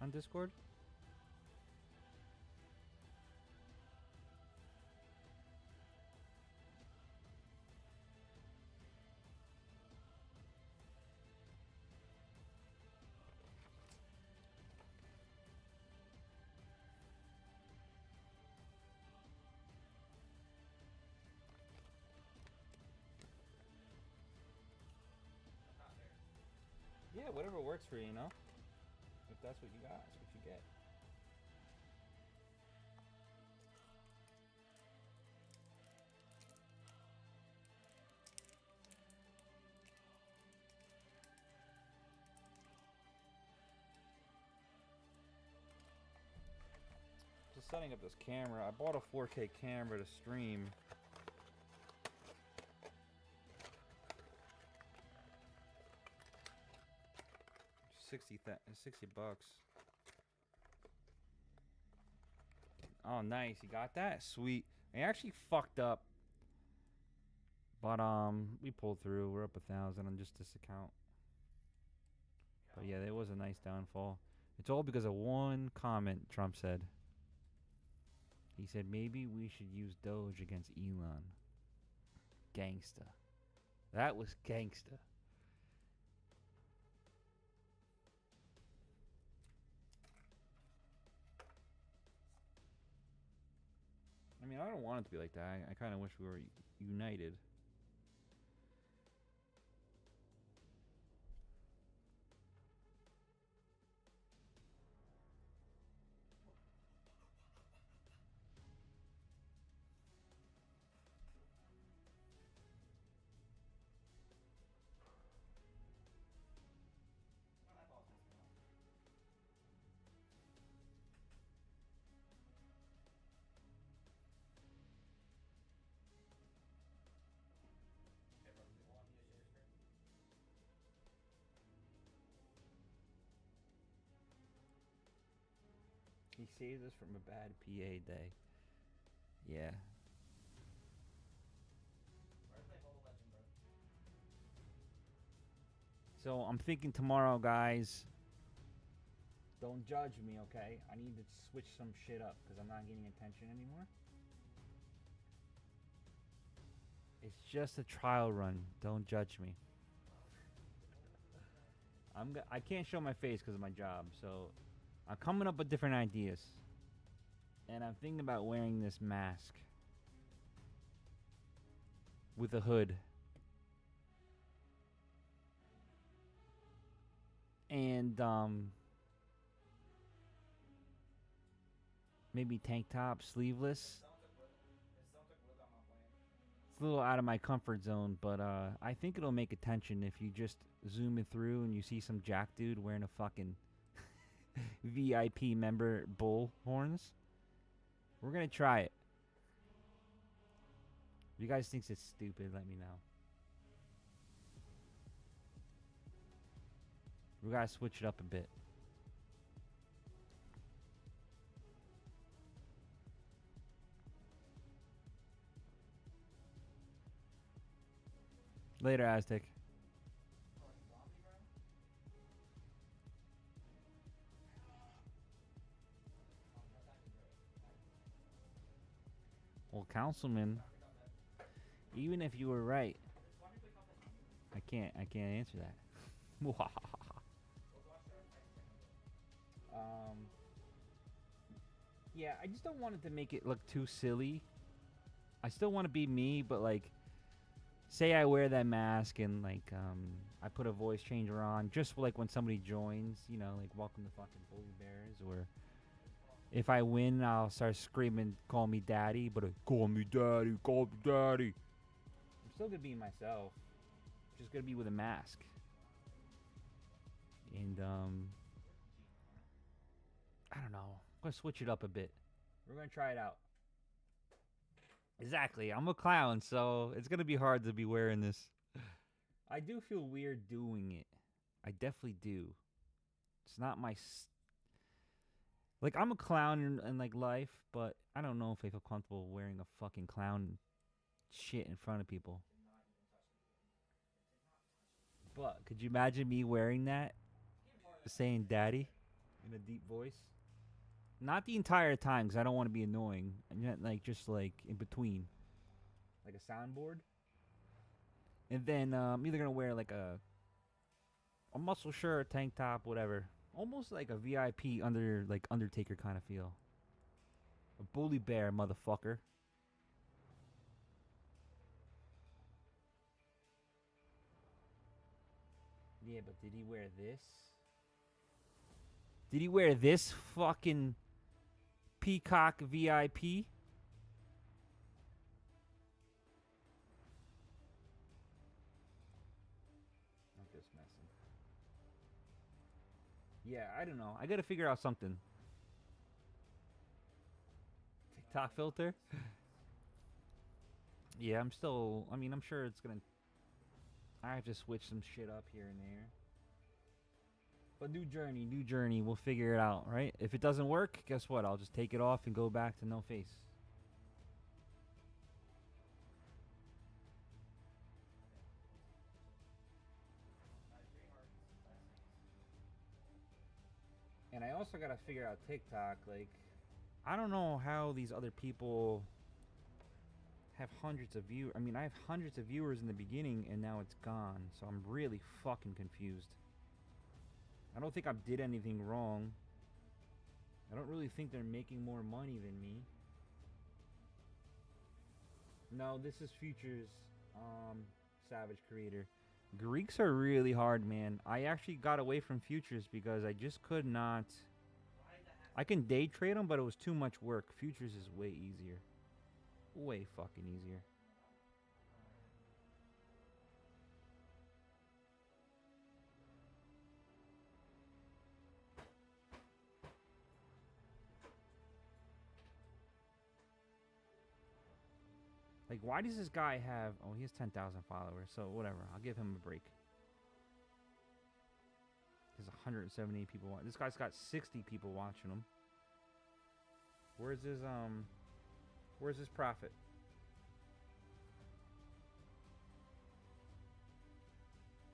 Speaker 2: On Discord? Yeah, whatever works for you, you know? If that's what you got, that's what you get. Just setting up this camera. I bought a 4K camera to stream. $60. Oh, nice. You got that? Sweet. I actually fucked up. But, we pulled through. We're up 1,000 on just this account. But yeah, there was a nice downfall. It's all because of one comment Trump said. He said, maybe we should use Doge against Elon. Gangsta. That was gangsta. I mean, I don't want it to be like that. I kind of wish we were united. He saved us from a bad PA day. Yeah. So I'm thinking tomorrow, guys. Don't judge me, okay? I need to switch some shit up because I'm not getting attention anymore. It's just a trial run. Don't judge me. I can't show my face because of my job, so I'm coming up with different ideas. And I'm thinking about wearing this mask with a hood. And maybe tank top, sleeveless. It's a little out of my comfort zone, but I think it'll make attention if you just zoom it through and you see some jack dude wearing a fucking VIP member bull horns. We're gonna try it. If you guys think it's stupid, let me know. We gotta switch it up a bit. Later, Aztec. Well, Councilman, even if you were right, I can't answer that. Yeah, I just don't want it to make it look too silly. I still want to be me, but like, say I wear that mask and like, I put a voice changer on, just like when somebody joins, you know, like welcome to fucking Bully Bears, or if I win, I'll start screaming, call me daddy, but call me daddy, call me daddy. I'm still gonna be myself, just gonna be with a mask. And I don't know, I'm gonna switch it up a bit. We're gonna try it out. Exactly, I'm a clown, so it's gonna be hard to be wearing this. I do feel weird doing it. I definitely do. It's not my like, I'm a clown in like life, but I don't know if I feel comfortable wearing a fucking clown shit in front of people. But could you imagine me wearing that, saying daddy in a deep voice? Not the entire time, because I don't want to be annoying. Like, just like in between, like a soundboard. And then I'm either gonna wear like a muscle shirt, tank top, whatever. Almost like a VIP like Undertaker kind of feel. A bully bear, motherfucker. Yeah, but did he wear this? Did he wear this fucking peacock VIP? I'm just messing. Yeah, I don't know. I gotta figure out something. TikTok filter? Yeah, I'm sure it's gonna... I have to switch some shit up here and there. But new journey, we'll figure it out, right? If it doesn't work, guess what? I'll just take it off and go back to no face. And I also gotta figure out TikTok, like, I don't know how these other people have hundreds of viewers. I mean, I have hundreds of viewers in the beginning, and now it's gone. So I'm really fucking confused. I don't think I did anything wrong. I don't really think they're making more money than me. No, this is Future's Savage creator. Greeks are really hard, man. I actually got away from Futures because I just could not. I can day trade them, but it was too much work. Futures is way easier. Way fucking easier. Like, why does this guy have... Oh, he has 10,000 followers, so whatever. I'll give him a break. There's 178 people watching. This guy's got 60 people watching him. Where's his profit?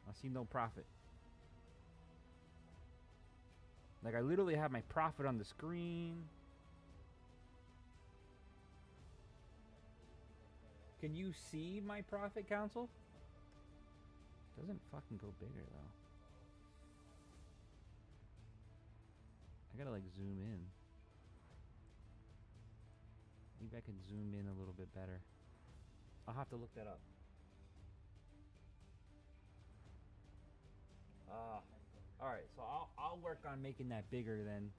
Speaker 2: I see no profit. Like, I literally have my profit on the screen. Can you see my profit, Council? Doesn't fucking go bigger, though. gotta like zoom in. Maybe I can zoom in a little bit better. I'll have to look that up. Alright, so I'll work on making that bigger then.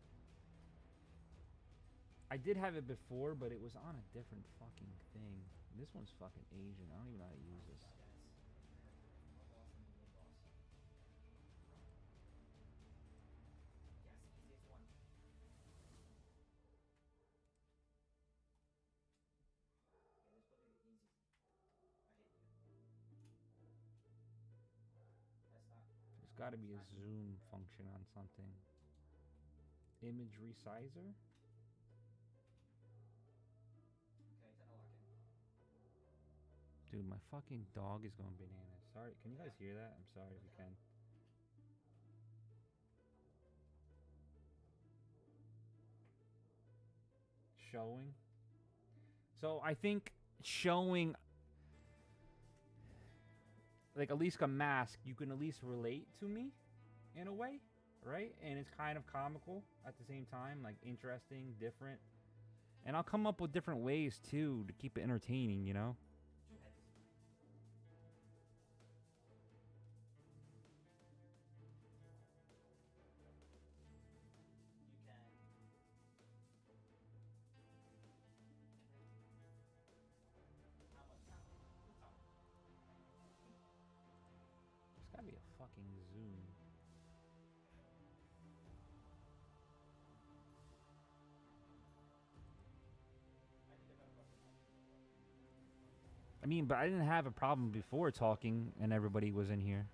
Speaker 2: I did have it before, but it was on a different fucking thing. This one's fucking Asian. I don't even know how to use this. There's got to be a zoom function on something. Image resizer? Dude, my fucking dog is going bananas. Sorry, can you guys hear that? I'm sorry if you can. Showing. So I think showing like at least a mask, you can at least relate to me in a way, right? And it's kind of comical at the same time, like interesting, different. And I'll come up with different ways too to keep it entertaining, you know? There's gotta be a fucking zoom. I mean, but I didn't have a problem before talking and everybody was in here.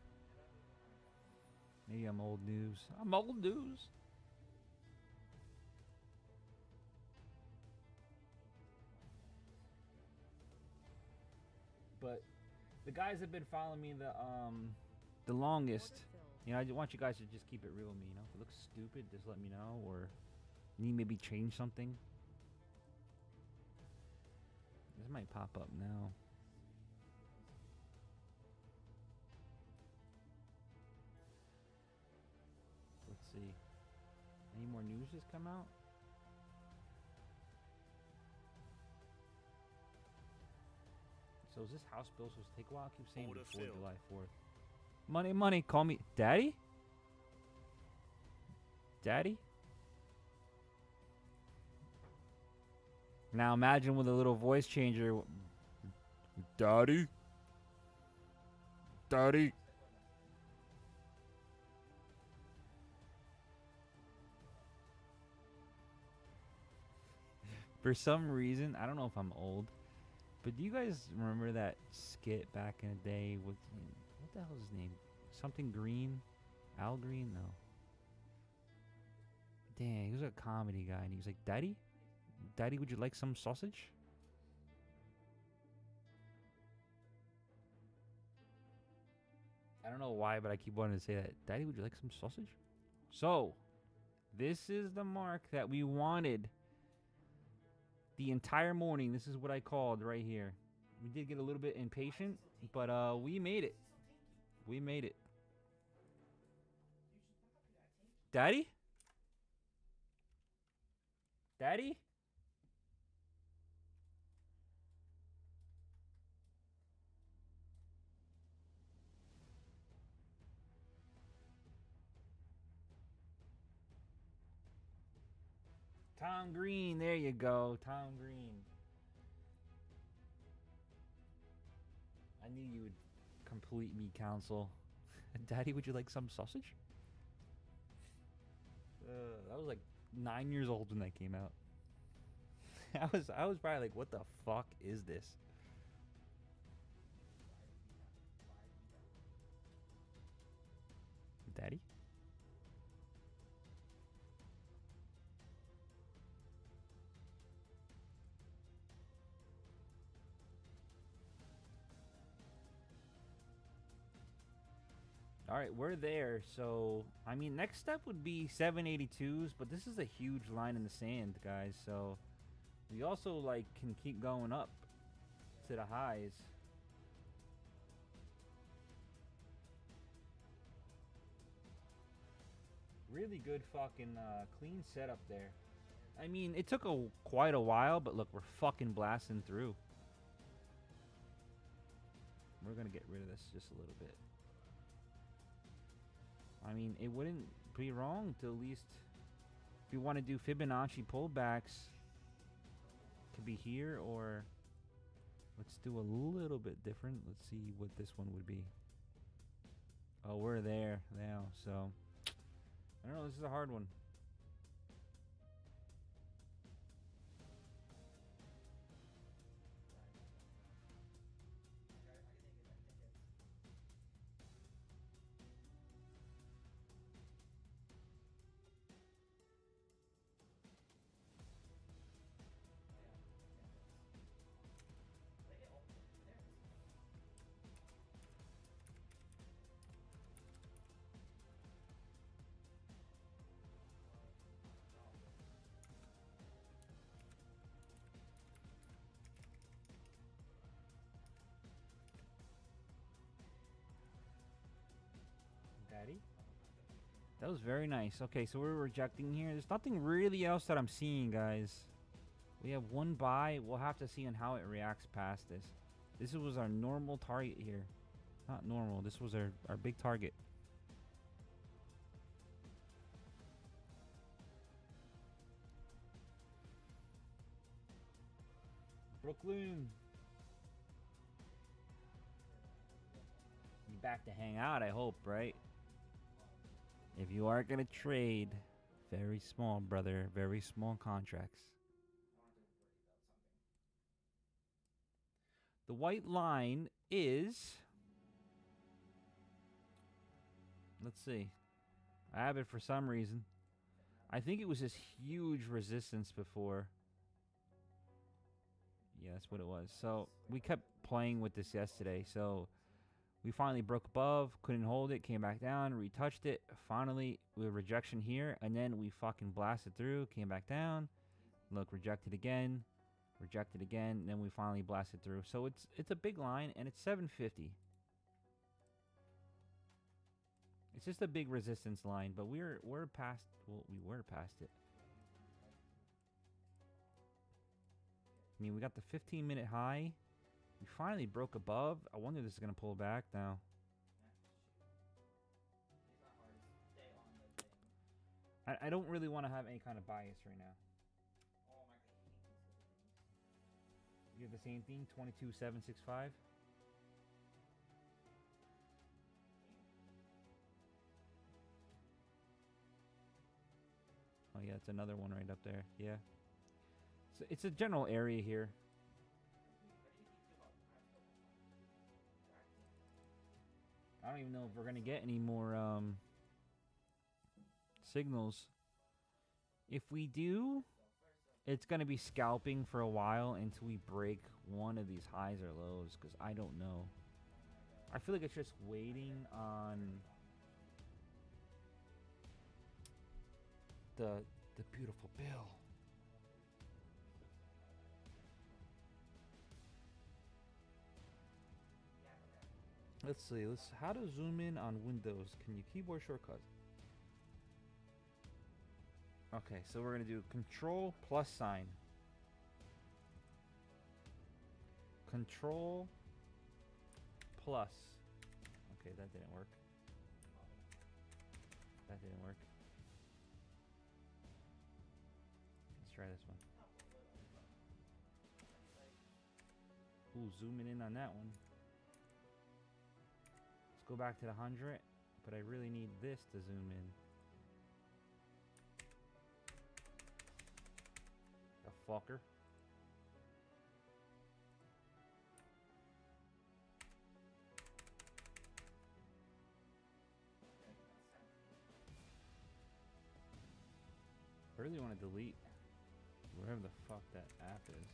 Speaker 2: Maybe I'm old news. I'm old news. But the guys have been following me the longest. You know, I want you guys to just keep it real with me, you know? If it looks stupid, just let me know, or need maybe change something. This might pop up now. Let's see. Any more news just come out? So is this House bill supposed to take a while? I keep saying
Speaker 8: Order
Speaker 2: before
Speaker 8: filled.
Speaker 2: July 4th. Money, money, call me Daddy? Daddy? Now imagine with a little voice changer. Daddy? Daddy? For some reason, I don't know if I'm old, but do you guys remember that skit back in the day with, what the hell is his name? Something Green? Al Green? No. Dang, he was a comedy guy, and he was like, Daddy? Daddy, would you like some sausage? I don't know why, but I keep wanting to say that. Daddy, would you like some sausage? So, this is the mark that we wanted the entire morning. This is what I called right here. We did get a little bit impatient, but we made it. We made it. Daddy? Daddy? Tom Green, there you go. Tom Green. I knew you would complete me, counsel. Daddy, would you like some sausage? That was like 9 years old when that came out. I was probably like, what the fuck is this? Daddy? All right, we're there. So, I mean, next step would be 782s, but this is a huge line in the sand, guys. So, we also, like, can keep going up to the highs. Really good fucking clean setup there. I mean, it took quite a while, but look, we're fucking blasting through. We're gonna get rid of this just a little bit. I mean, it wouldn't be wrong to at least, if you want to do Fibonacci pullbacks, to be here, or let's do a little bit different. Let's see what this one would be. Oh, we're there now, so I don't know. This is a hard one. That was very nice. Okay, so we're rejecting here. There's nothing really else that I'm seeing, guys. We have one buy. We'll have to see on how it reacts past this. This was our normal target here. Not normal. This was our big target. Brooklyn. You back to hang out, I hope, right? If you are going to trade, very small, brother. Very small contracts. The white line is... Let's see. I have it for some reason. I think it was this huge resistance before. Yeah, that's what it was. So, we kept playing with this yesterday. So... we finally broke above, couldn't hold it, came back down, retouched it. Finally, we had rejection here, and then we fucking blasted through, came back down. Look, rejected again, and then we finally blasted through. So it's a big line, and it's 750. It's just a big resistance line, but we're past. Well, we were past it. I mean, we got the 15-minute high. We finally broke above. I wonder if this is going to pull back now. I don't really want to have any kind of bias right now. You have the same thing, 22,765. Oh yeah, it's another one right up there. Yeah. So it's a general area here. I don't even know if we're going to get any more signals. If we do, it's going to be scalping for a while until we break one of these highs or lows, because I don't know. I feel like it's just waiting on the beautiful bill. Let's see. How to zoom in on Windows. Can you keyboard shortcut? Okay, so we're gonna do Control plus sign. Control plus. Okay, that didn't work. That didn't work. Let's try this one. Ooh, zooming in on that one. Go back to the 100, but I really need this to zoom in. The fucker. I really want to delete wherever the fuck that app is.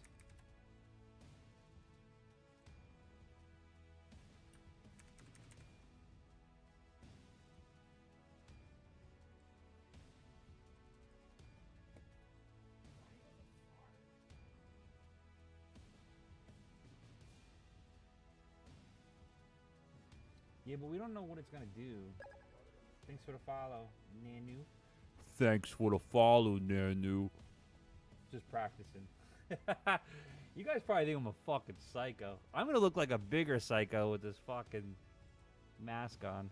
Speaker 2: Yeah, but we don't know what it's gonna do. Thanks for the follow, Nanu. Thanks for the follow, Nanu. Just practicing. You guys probably think I'm a fucking psycho. I'm gonna look like a bigger psycho with this fucking mask on.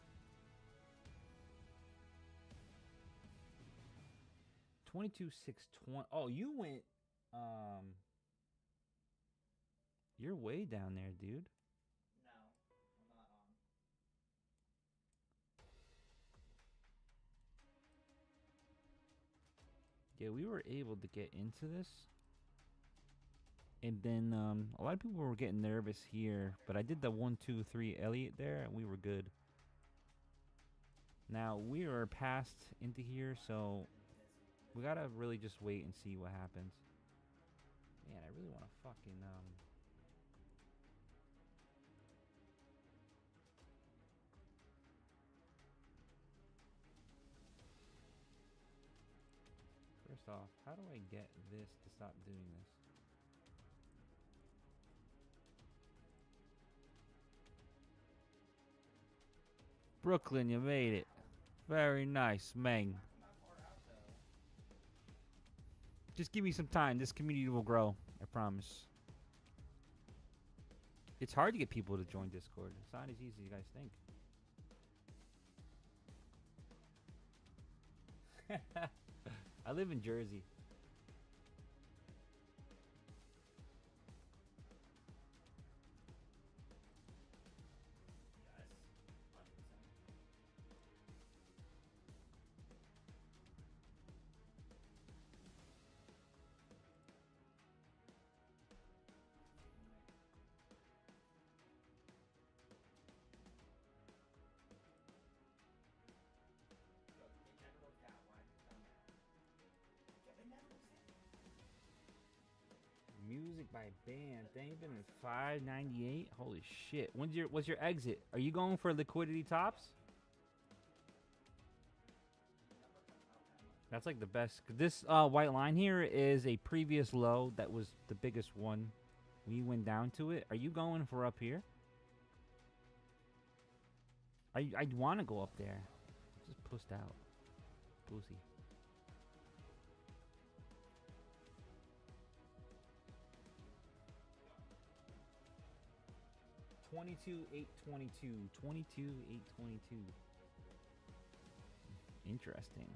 Speaker 2: 22,620. Oh, you went. You're way down there, dude.
Speaker 15: No, I'm not on.
Speaker 2: Yeah, we were able to get into this. And then a lot of people were getting nervous here, but I did the 1, 2, 3 Elliot there, and we were good. Now we are past into here, so we gotta really just wait and see what happens. Man, I really want to fucking First off, how do I get this to stop doing this? Brooklyn, you made it. Very nice, Meng. Just give me some time. This community will grow. I promise. It's hard to get people to join Discord. It's not as easy as you guys think. I live in Jersey. Music by band. They've been at 598. Holy shit. What's your exit? Are you going for liquidity tops? That's like the best. This white line here is a previous low that was the biggest one. We went down to it. Are you going for up here? I'd want to go up there. Just pushed out. Pussy. $22,822. Interesting.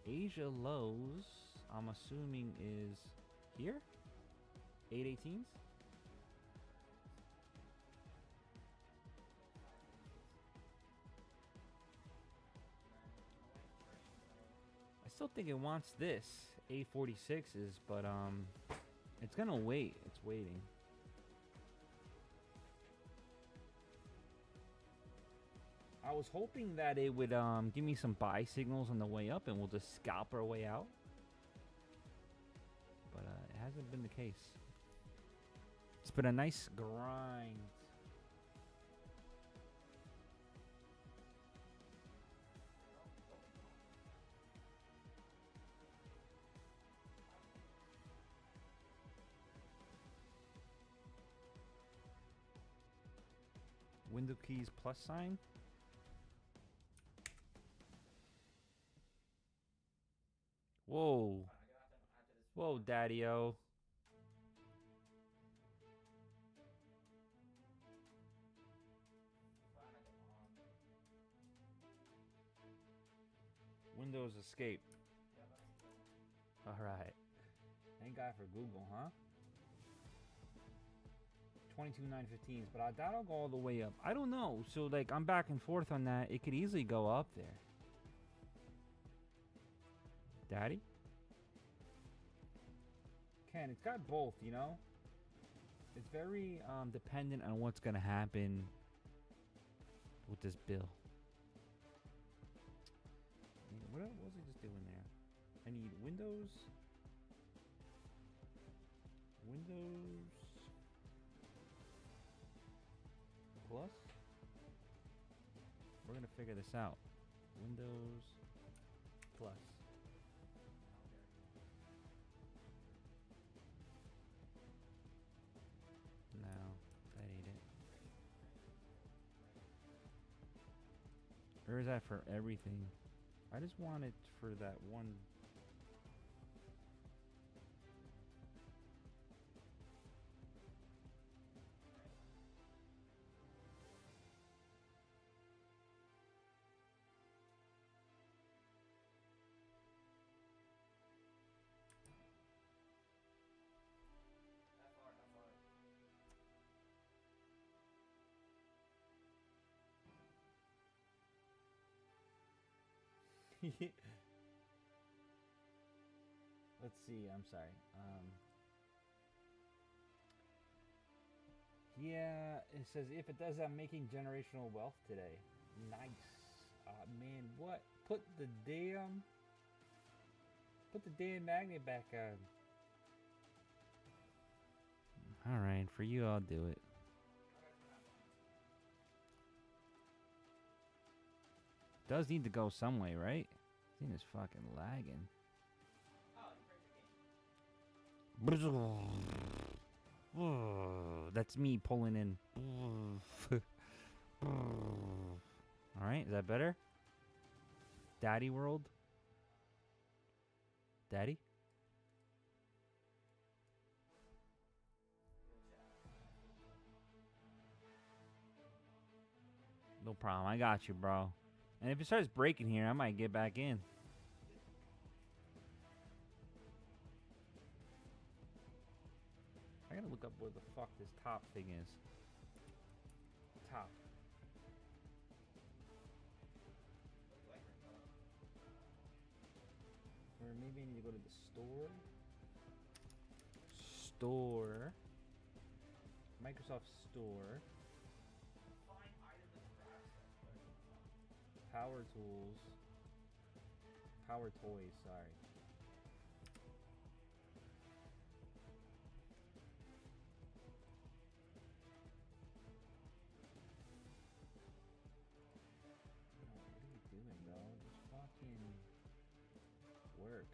Speaker 2: Asia lows, I'm assuming, is here? 818s? I still think it wants this 846s, but it's gonna wait. It's waiting. I was hoping that it would give me some buy signals on the way up and we'll just scalp our way out. But it hasn't been the case. It's been a nice grind. Window keys plus sign. Whoa. Whoa, Daddy-o. Windows escape. Alright. Thank God for Google, huh? 22,915s, but I doubt I'll go all the way up. I don't know. So, like, I'm back and forth on that. It could easily go up there. Daddy? Ken, it's got both, you know? It's very dependent on what's going to happen with this bill. What was I just doing there? I need Windows. Windows. Plus. We're going to figure this out. Windows Plus. No, that ain't it. Or is that for everything? I just want it for that one. Let's see. I'm sorry. Yeah, it says if it does, I'm making generational wealth today. Nice. Man, what? Put the damn magnet back on. All right, for you, I'll do it. Does need to go some way, right? This thing is fucking lagging. That's me pulling in. Alright, is that better? Daddy world? Daddy? No problem, I got you, bro. And if it starts breaking here, I might get back in. I gotta look up where the fuck this top thing is. Top. Or maybe I need to go to the store. Store. Microsoft Store. Power tools. Power toys, sorry. What are you doing, bro? Just fucking work.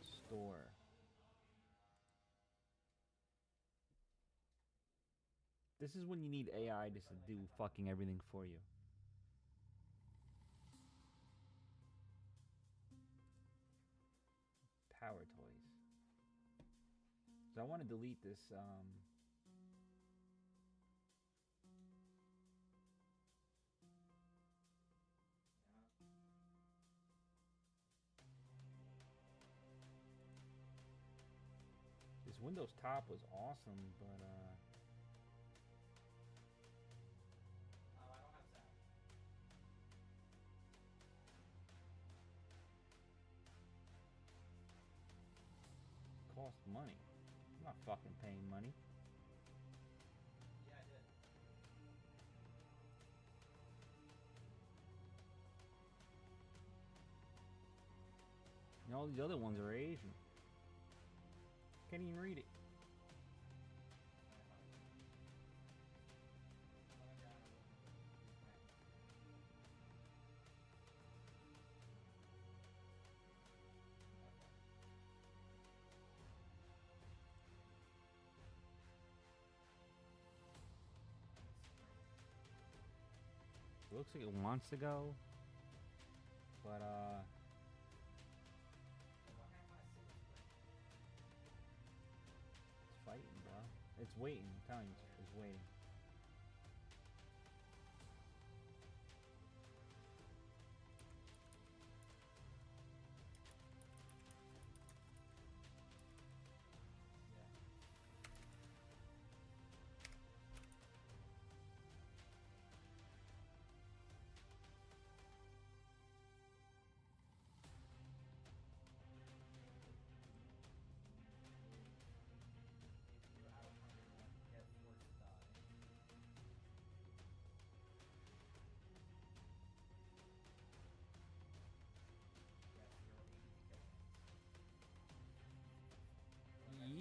Speaker 2: Store. This is when you need AI just to do fucking everything for you. Power toys. So I want to delete this, this Windows top was awesome, but, cost money. I'm not fucking paying money.
Speaker 15: Yeah, I did.
Speaker 2: And all these other ones are Asian. Can't even read it. It looks like it wants to go, but it's fighting, bro. It's waiting. I'm telling you, it's waiting.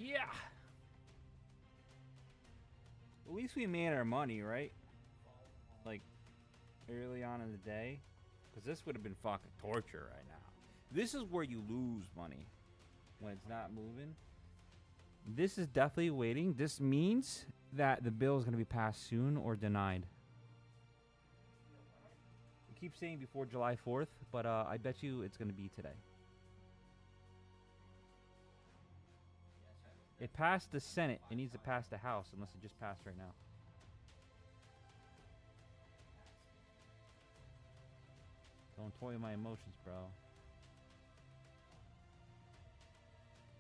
Speaker 2: Yeah. At least we made our money, right? Like, early on in the day. Because this would have been fucking torture right now. This is where you lose money. When it's not moving. This is definitely waiting. This means that the bill is going to be passed soon or denied. We keep saying before July 4th, but I bet you it's going to be today. It passed the Senate. It needs to pass the House, unless it just passed right now. Don't toy with my emotions, bro.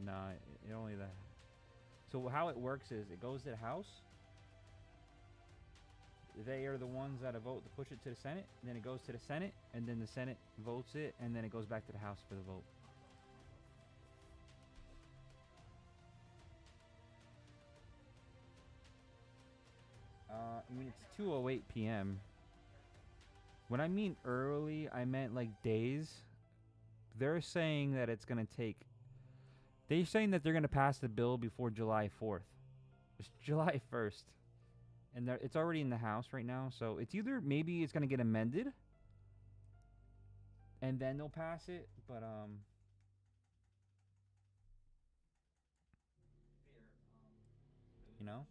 Speaker 2: Nah, it only the... So how it works is, it goes to the House. They are the ones that vote to push it to the Senate. Then it goes to the Senate, and then the Senate votes it, and then it goes back to the House for the vote. I mean, it's 2:08 p.m. When I mean early, I meant like days. They're saying that it's going to take... They're saying that they're going to pass the bill before July 4th. It's July 1st. And it's already in the House right now. So it's either maybe it's going to get amended. And then they'll pass it. But, you know?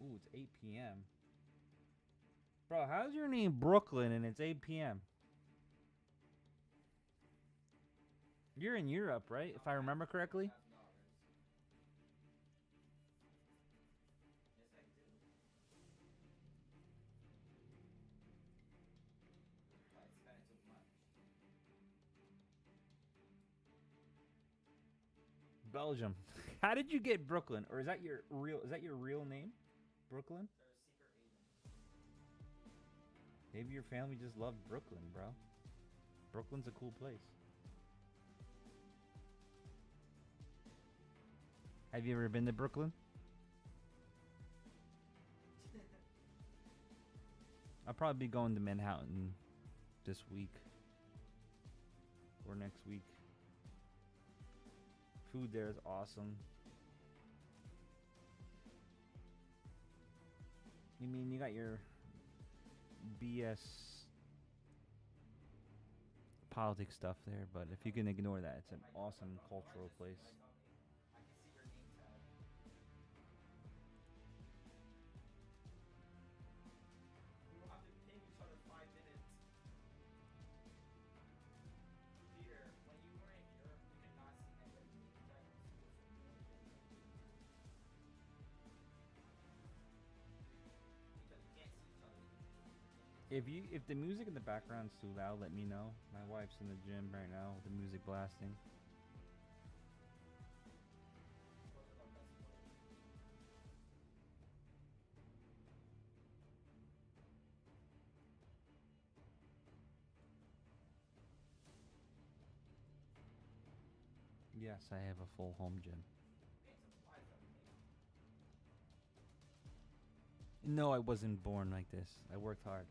Speaker 2: Ooh, it's 8 p.m. Bro, how's your name Brooklyn and it's 8 p.m.? You're in Europe, right? If I remember correctly. Belgium. How did you get Brooklyn? Or is that your real name? Brooklyn? Maybe your family just loved Brooklyn, bro. Brooklyn's a cool place. Have you ever been to Brooklyn? I'll probably be going to Manhattan this week. Or next week. Food there is awesome. You mean you got your BS politics stuff there, but if you can ignore that, it's an awesome cultural place. If the music in the background's too loud, let me know. My wife's in the gym right now with the music blasting. Yes, I have a full home gym. No, I wasn't born like this. I worked hard.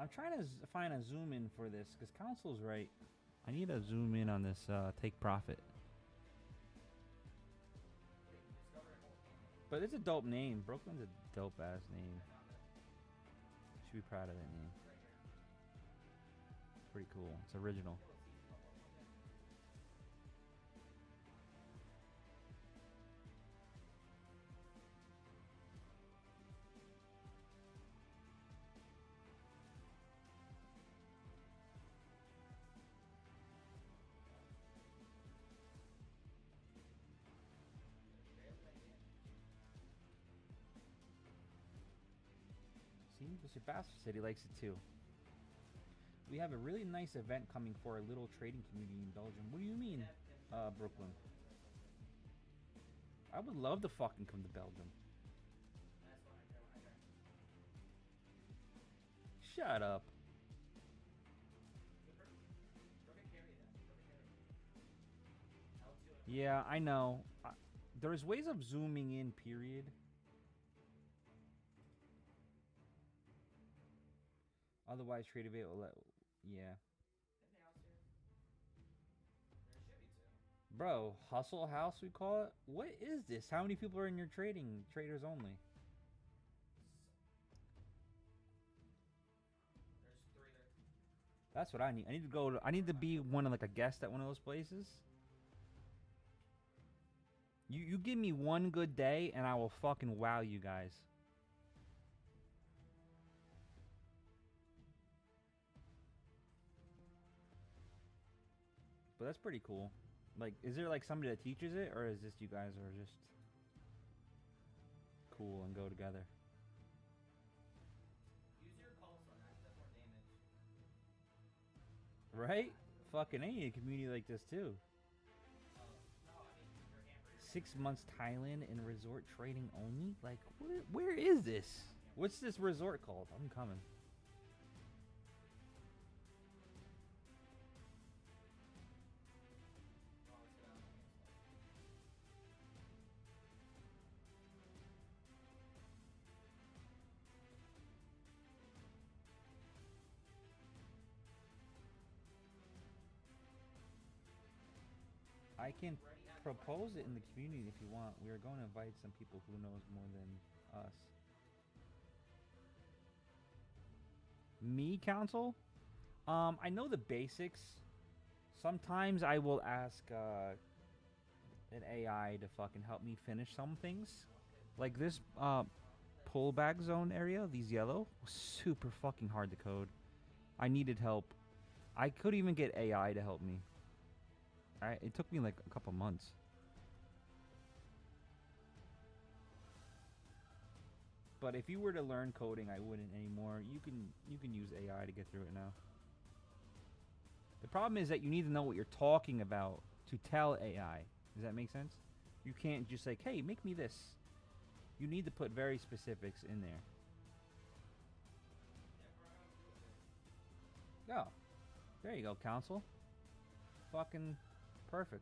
Speaker 2: I'm trying to find a zoom in for this, because Council's right. I need to zoom in on this take profit. But it's a dope name. Brooklyn's a dope ass name. Should be proud of that name. It's pretty cool. It's original. Mr. Bastard said he likes it too. We have a really nice event coming for our little trading community in Belgium. What do you mean, Brooklyn? I would love to fucking come to Belgium. Shut up. Yeah, I know. There's ways of zooming in, period. Otherwise, TradeAvate will let. Yeah. Bro, Hustle House we call it? What is this? How many people are in your traders only?
Speaker 15: There's 3 there.
Speaker 2: That's what I need. I need to be one of like a guest at one of those places. You give me one good day and I will fucking wow you guys. But that's pretty cool. Like, is there like somebody that teaches it, or is this you guys are just cool and go together?
Speaker 15: Use your pulse on that, 'cause that's more damage.
Speaker 2: Right? Fucking, I need a community like this too.
Speaker 15: No, I mean, your hammer.
Speaker 2: 6 months Thailand and resort trading only? Like, where is this? What's this resort called? I'm coming. I can propose it in the community if you want. We are going to invite some people who knows more than us. Me, counsel? I know the basics. Sometimes I will ask an AI to fucking help me finish some things. Like this pullback zone area, these yellow, was super fucking hard to code. I needed help. I could even get AI to help me. It took me like a couple months. But if you were to learn coding, I wouldn't anymore. You can use AI to get through it now. The problem is that you need to know what you're talking about to tell AI. Does that make sense? You can't just like, hey, make me this. You need to put very specifics in there. Oh, there you go, counsel. Fucking perfect.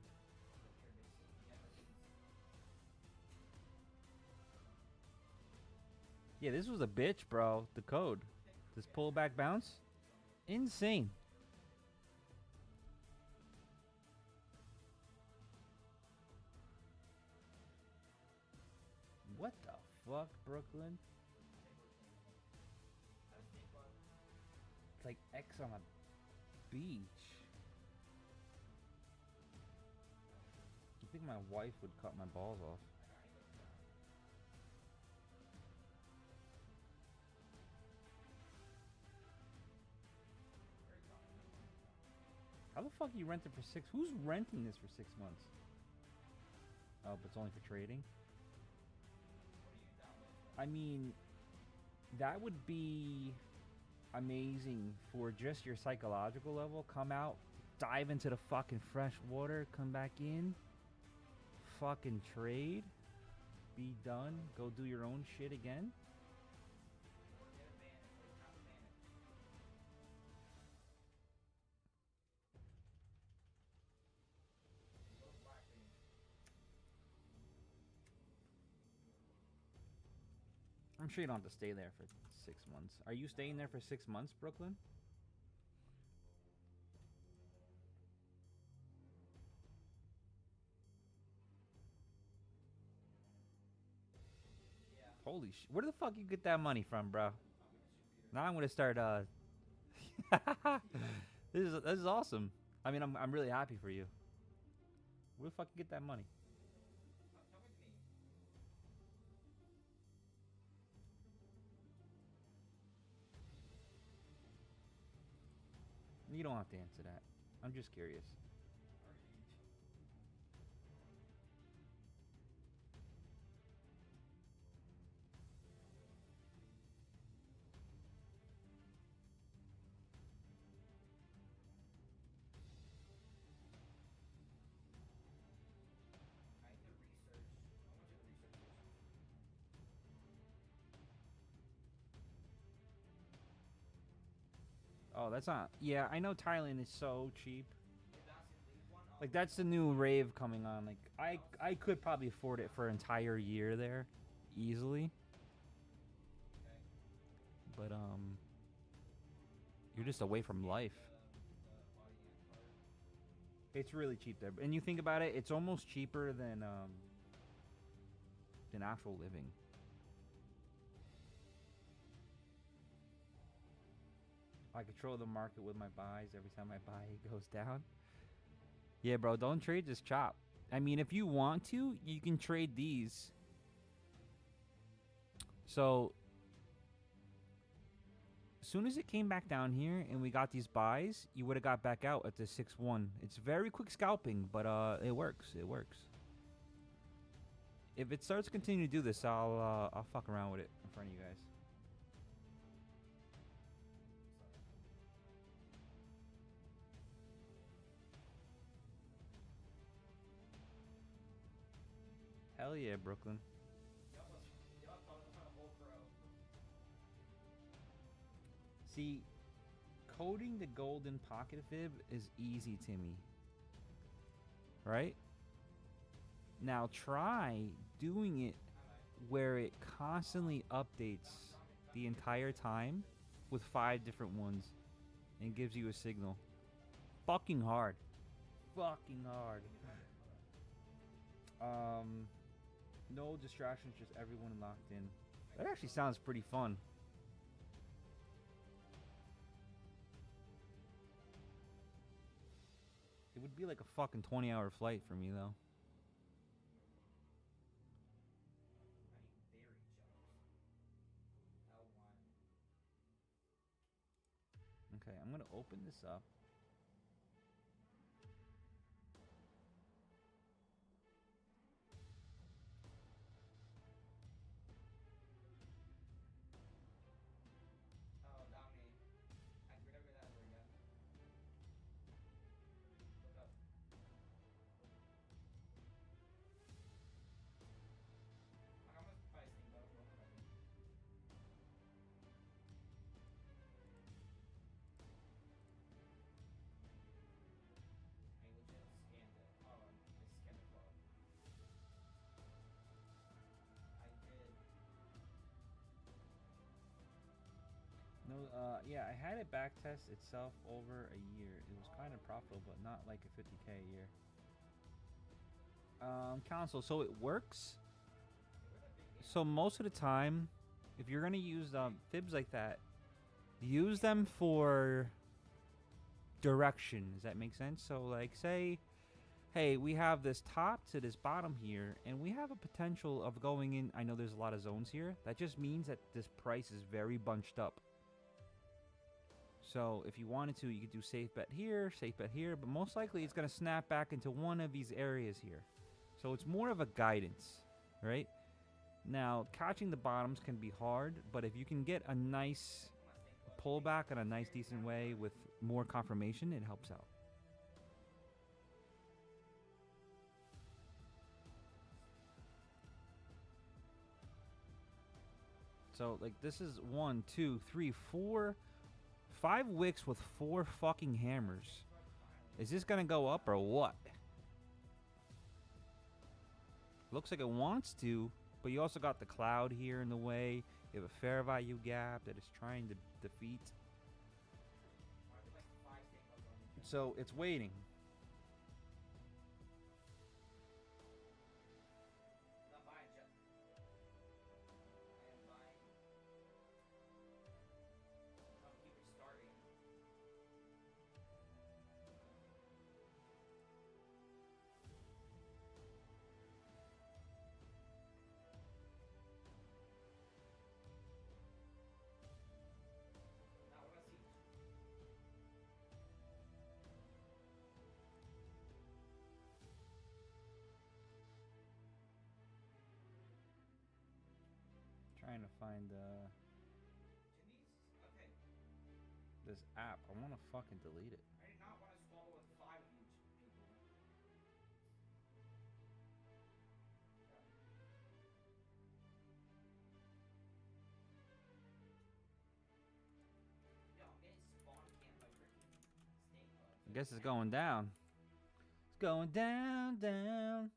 Speaker 2: Yeah, this was a bitch, bro. The code. This pullback bounce. Insane. What the fuck, Brooklyn? It's like X on a beach. I think my wife would cut my balls off. How the fuck you rent it for 6? Who's renting this for 6 months? Oh, but it's only for trading? I mean, that would be amazing for just your psychological level. Come out, dive into the fucking fresh water, come back in, fucking trade, be done, go do your own shit again. I'm sure you don't have to stay there for 6 months. Are you staying there for 6 months, Brooklyn?
Speaker 15: Yeah.
Speaker 2: Holy shit. Where the fuck you get that money from, bro? Now I'm gonna start this is awesome. I mean, I'm really happy for you. Where the fuck you get that money?
Speaker 15: Come with me.
Speaker 2: You don't have to answer that. I'm just curious.
Speaker 15: I need to research. I want you to research this.
Speaker 2: Oh, that's not. Yeah, I know Thailand is so cheap.
Speaker 15: If that's the lead one,
Speaker 2: Like, that's the new rave coming on. Like, I could probably afford it for an entire year there, easily.
Speaker 15: okay.
Speaker 2: But You're just away from life. It's really cheap there, and you think about it, it's almost cheaper than actual living. I control the market with my buys. Every time I buy, it goes down. Yeah, bro, don't trade this chop. I mean, if you want to, you can trade these. So, as soon as it came back down here and we got these buys, you would have got back out at the 6-1. It's very quick scalping, but it works. It works. If it starts to continue to do this, I'll fuck around with it in front of you guys. Hell yeah, Brooklyn. See, coding the golden pocket fib is easy to me. Right? Now try doing it where it constantly updates the entire time with 5 different ones and gives you a signal. Fucking hard. Fucking hard. No distractions, just everyone locked in. That actually sounds pretty fun. It would be like a fucking 20-hour flight for me, though. Okay, I'm gonna open this up. No, yeah, I had it backtest itself over a year. It was kind of profitable, but not like a 50K a year. Console, so it works. So most of the time, if you're gonna use fibs like that, use them for direction. Does that make sense? So like, say, hey, we have this top to this bottom here, and we have a potential of going in. I know there's a lot of zones here. That just means that this price is very bunched up. So if you wanted to, you could do safe bet here, but most likely it's going to snap back into one of these areas here. So it's more of a guidance, right? Now, catching the bottoms can be hard, but if you can get a nice pullback in a nice, decent way with more confirmation, it helps out. So, like, this is 1, 2, 3, 4... 5 wicks with 4 fucking hammers. Is this gonna go up or what? Looks like it wants to, but you also got the cloud here in the way. You have a fair value gap that is trying to defeat. So it's waiting. Trying to find this app. I want to fucking delete it.
Speaker 15: I did not want to squabble with 5 of you people. Yo, I'm getting spawn camped by freaking snake bugs.
Speaker 2: I guess it's going down. It's going down, down.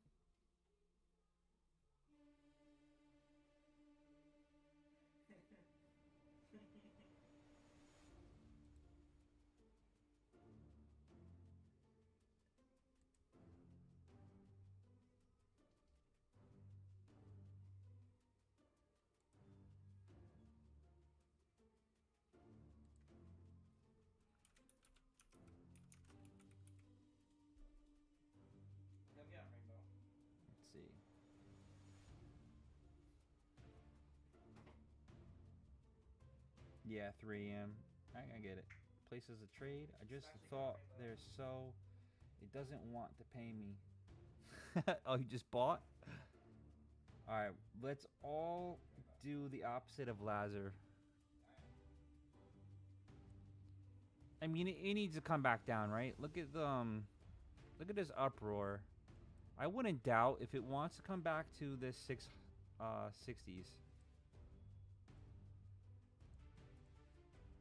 Speaker 2: Yeah, 3 a.m. I get it. Places a trade. I just thought they're so. It doesn't want to pay me. Oh, you just bought? Alright, let's all do the opposite of Lazar. I mean, it needs to come back down, right? Look at the look at this uproar. I wouldn't doubt if it wants to come back to this 60s.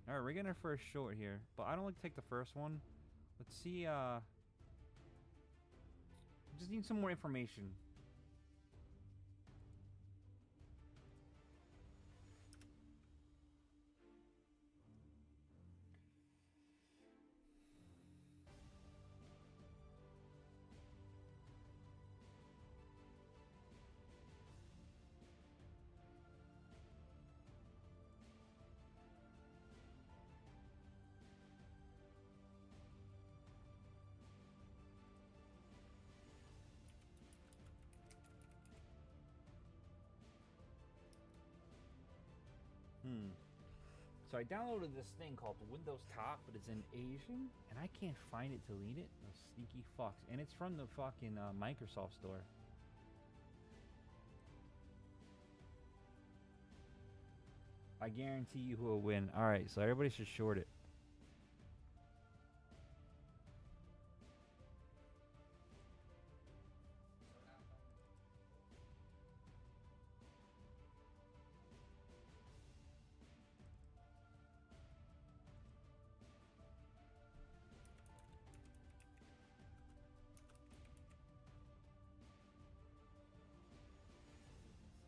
Speaker 2: Alright, we're getting our first short here, but I don't like to take the first one. Let's see, just need some more information. So I downloaded this thing called Windows Top, but it's in Asian, and I can't find it to delete it. Those sneaky fucks. And it's from the fucking Microsoft store. I guarantee you who will win. Alright, so everybody should short it.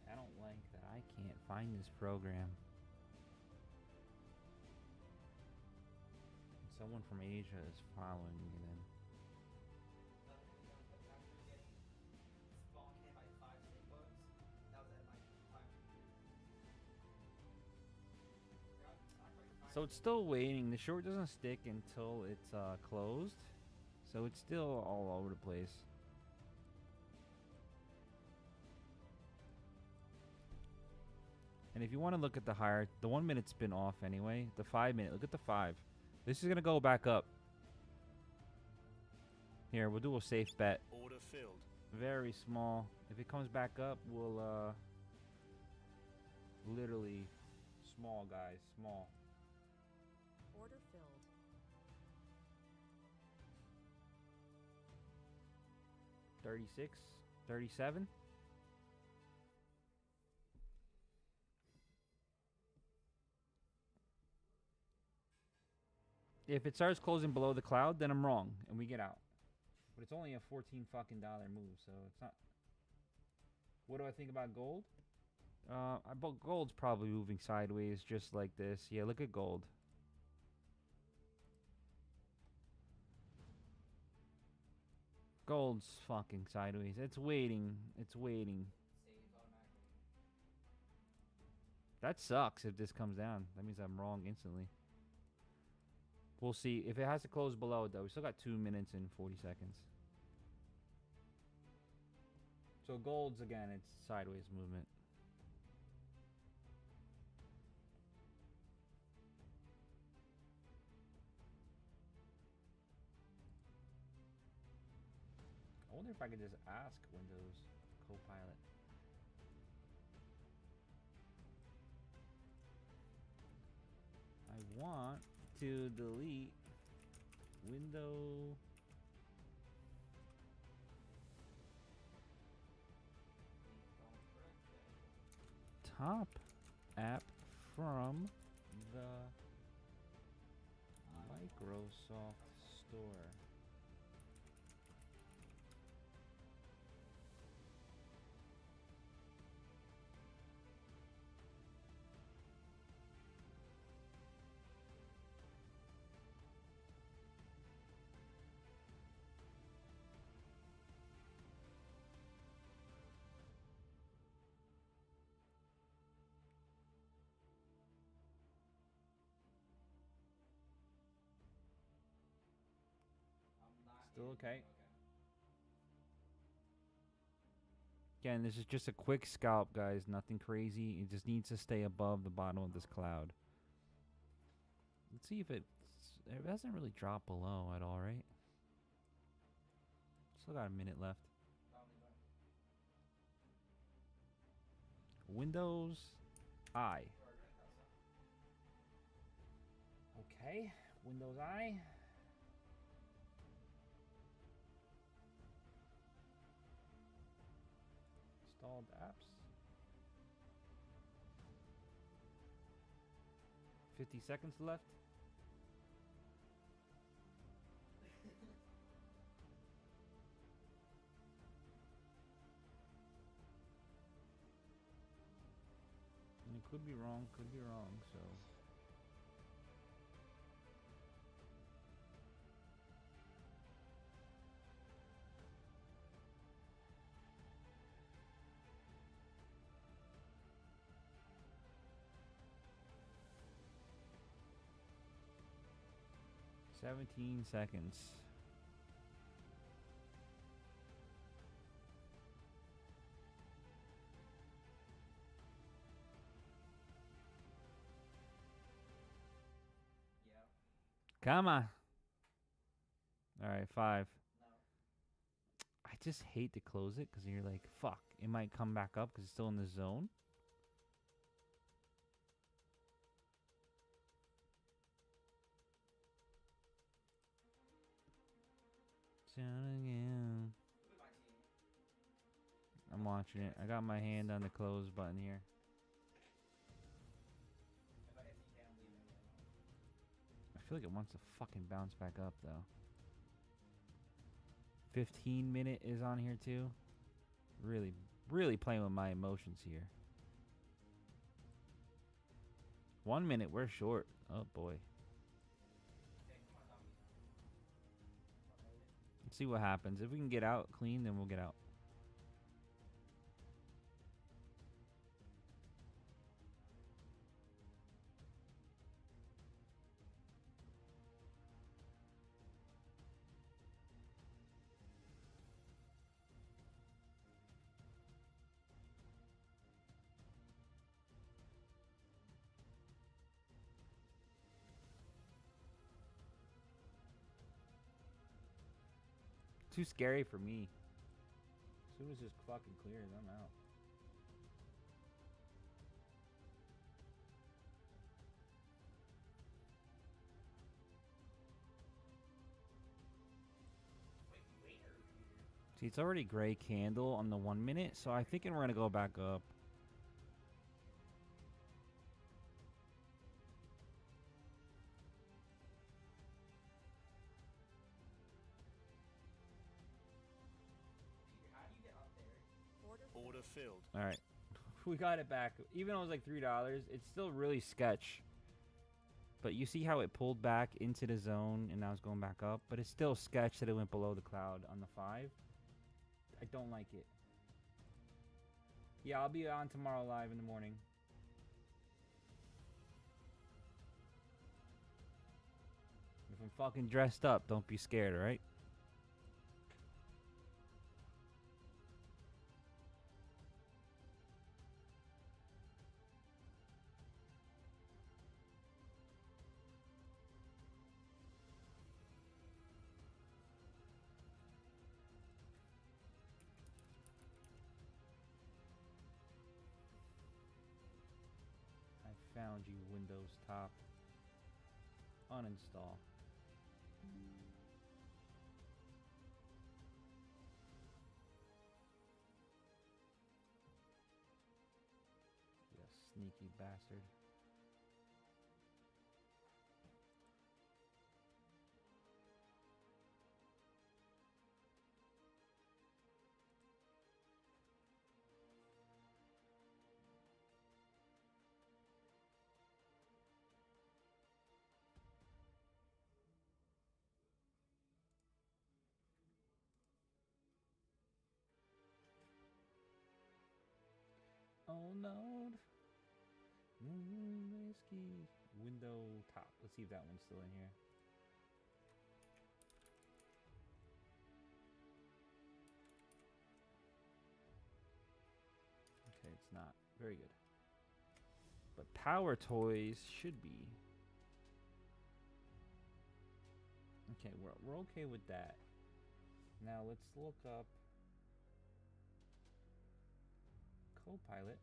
Speaker 2: I don't like that I can't find this program. Someone from Asia is following me then. So it's still waiting. The short doesn't stick until it's closed. So it's still all over the place. And if you want to look at the higher, the 1 minute's been off anyway. The 5 minute, look at the 5. This is going to go back up. Here, we'll do a safe bet.
Speaker 8: Order filled.
Speaker 2: Very small. If it comes back up, we'll literally small, guys, small.
Speaker 6: Order filled.
Speaker 2: 36, 37. If it starts closing below the cloud, then I'm wrong and we get out. But it's only a $14 fucking move, so it's not. What do I think about gold? Gold's probably moving sideways just like this. Yeah, look at gold. Gold's fucking sideways. It's waiting. It's waiting. That sucks if this comes down. That means I'm wrong instantly. We'll see. If it has to close below it, though, we still got 2 minutes and 40 seconds. So gold's, again, it's sideways movement. I wonder if I could just ask Windows Copilot. I want to delete window top app from the Microsoft Store. Still okay. Again, this is just a quick scalp, guys. Nothing crazy. It just needs to stay above the bottom of this cloud. Let's see if it hasn't really dropped below at all, right? Still got a minute left. Windows I. Okay, Windows I. Installed apps. 50 seconds left. And it could be wrong, so. "17 seconds. Come on. All right, 5. I just hate to close it because you're like, fuck, it might come back up because it's still in the zone. Again. I'm watching it. I got my hand on the close button here. I feel like it wants to fucking bounce back up though. 15-minute is on here too. Really playing with my emotions here. 1 minute, we're short. Oh boy. Let's see what happens. If we can get out clean, then we'll get out. Too scary for me. As soon as this fucking clears, I'm out. See, it's already gray candle on the 1 minute, so I'm thinking we're gonna go back up.
Speaker 8: Order filled.
Speaker 2: All right, we got it back. Even though it was like $3, it's still really sketch. But you see how it pulled back into the zone and now it's going back up. But it's still sketch that it went below the cloud on the 5. I don't like it. Yeah, I'll be on tomorrow live in the morning. If I'm fucking dressed up, don't be scared, alright? Found you, Windows Top. Uninstall. You sneaky bastard. Oh no. Whiskey. Window Top. Let's see if that one's still in here. Okay, it's not. Very good. But Power Toys should be. Okay, we're okay with that. Now let's look up Copilot.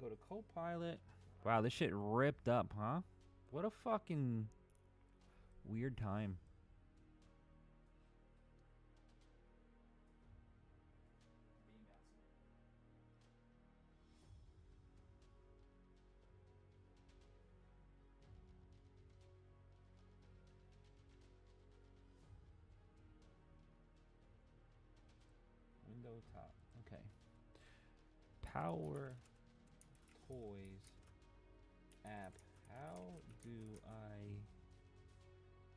Speaker 2: Go to Copilot. Wow, this shit ripped up, huh? What a fucking weird time. Window top. Okay. Power Toys app. How do I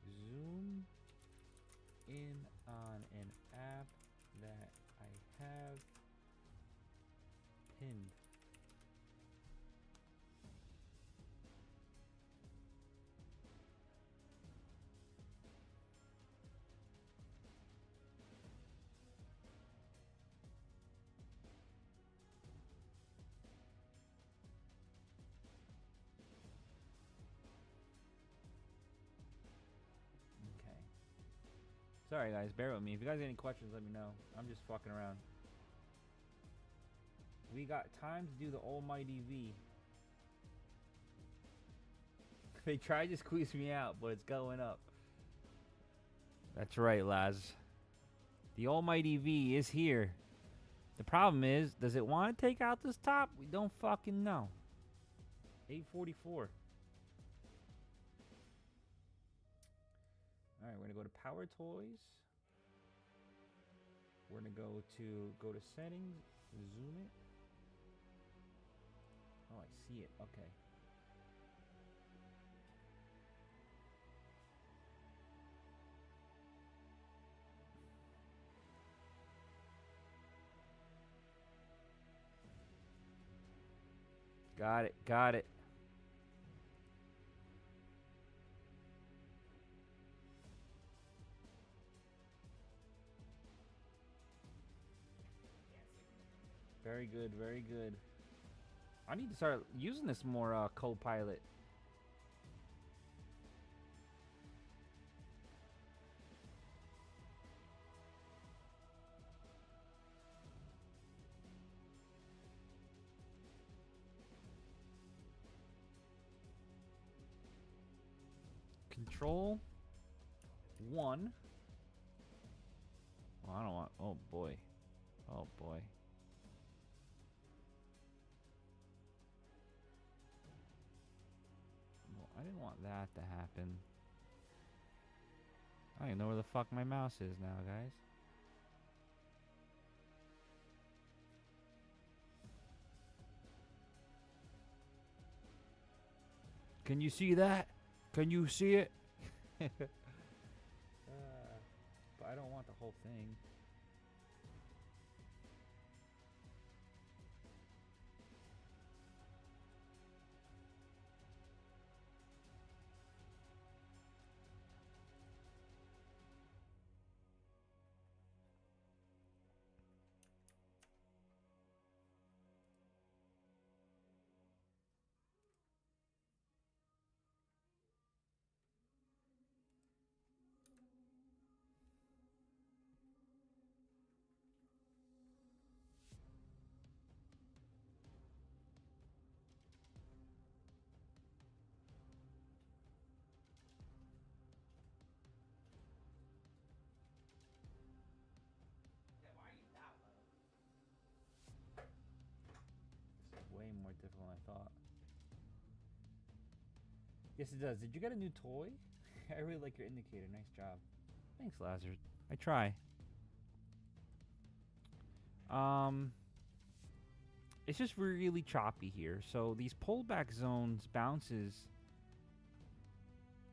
Speaker 2: zoom in on an app that I have pinned? Sorry guys, bear with me. If you guys got any questions, let me know. I'm just fucking around. We got time to do the almighty V. They tried to squeeze me out, but it's going up. That's right, Laz. The almighty V is here. The problem is, does it want to take out this top? We don't fucking know. 844. Alright, we're going to go to Power Toys. We're going to go to Settings, zoom it. Oh, I see it. Okay. Got it, got it. Very good, very good. I need to start using this more, Copilot. Control 1. Oh, I don't want. Oh boy. Oh boy. Well, I didn't want that to happen. I don't even know where the fuck my mouse is now, guys. Can you see that? Can you see it? But I don't want the whole thing. Way more difficult than I thought. Yes, it does. Did you get a new toy? I really like your indicator. Nice job. Thanks, Lazarus. I try. It's just really choppy here. So these pullback zones, bounces,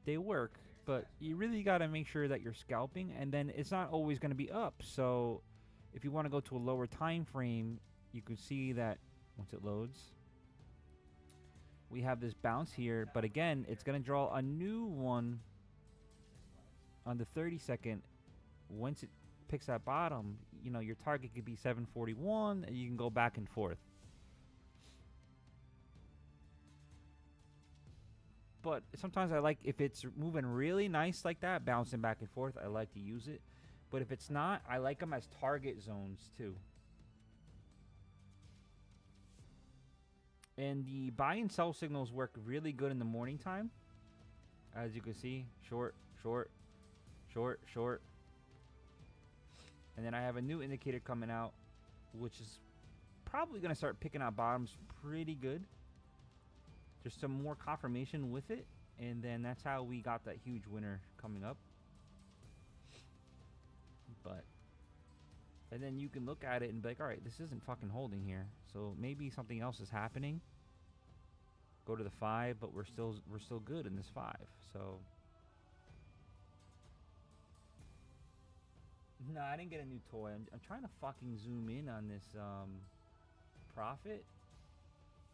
Speaker 2: they work, but you really got to make sure that you're scalping, and then it's not always going to be up. So if you want to go to a lower time frame, you could see that once it loads, we have this bounce here, but again, it's going to draw a new one on the 30-second. Once it picks that bottom, you know, your target could be 741, and you can go back and forth. but sometimes I like, if it's moving really nice like that, bouncing back and forth, I like to use it. But if it's not, I like them as target zones too. And the buy and sell signals work really good in the morning time. As you can see, short, short, short, short. And then I have a new indicator coming out, which is probably going to start picking out bottoms pretty good. There's some more confirmation with it. And then that's how we got that huge winner coming up. But, and then you can look at it and be like, all right, this isn't fucking holding here. So maybe something else is happening. Go to the 5, but we're still good in this 5. So no, I didn't get a new toy. I'm trying to fucking zoom in on this profit.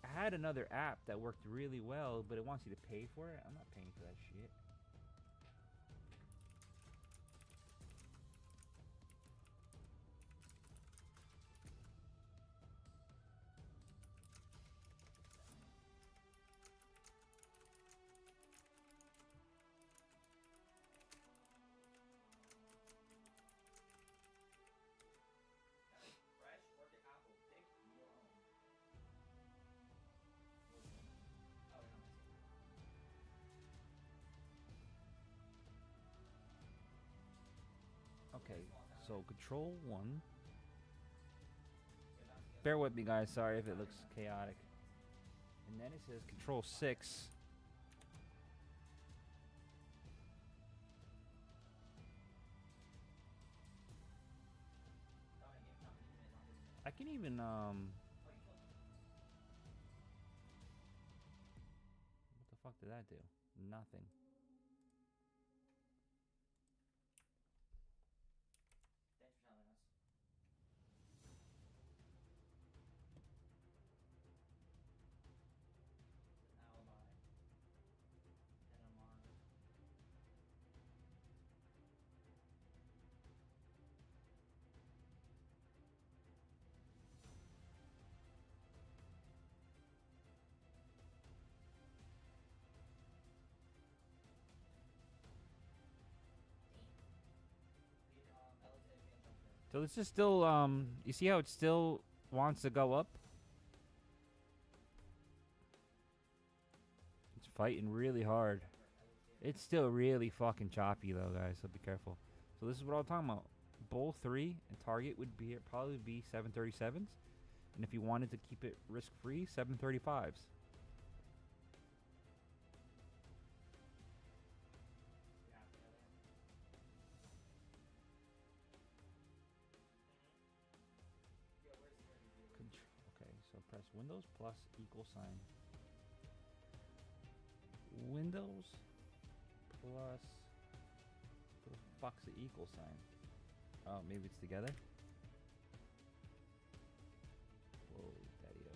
Speaker 2: I had another app that worked really well, but it wants you to pay for it. I'm not paying for that shit. Okay, so control 1. Bear with me, guys. Sorry if it looks chaotic. And then it says control 6. I can even what the fuck did that do? Nothing.
Speaker 15: Thanks for telling us. An alibi. An alarm.
Speaker 2: So this is still, you see how it still wants to go up? It's fighting really hard. It's still really fucking choppy though, guys, so be careful. So this is what I'm talking about. Bull 3 and target would be probably be 737s. And if you wanted to keep it risk-free, 735s. Okay, so press Windows plus equal sign. Windows plus, what the fuck's the equal sign? Oh, maybe it's together? Whoa, daddy-o.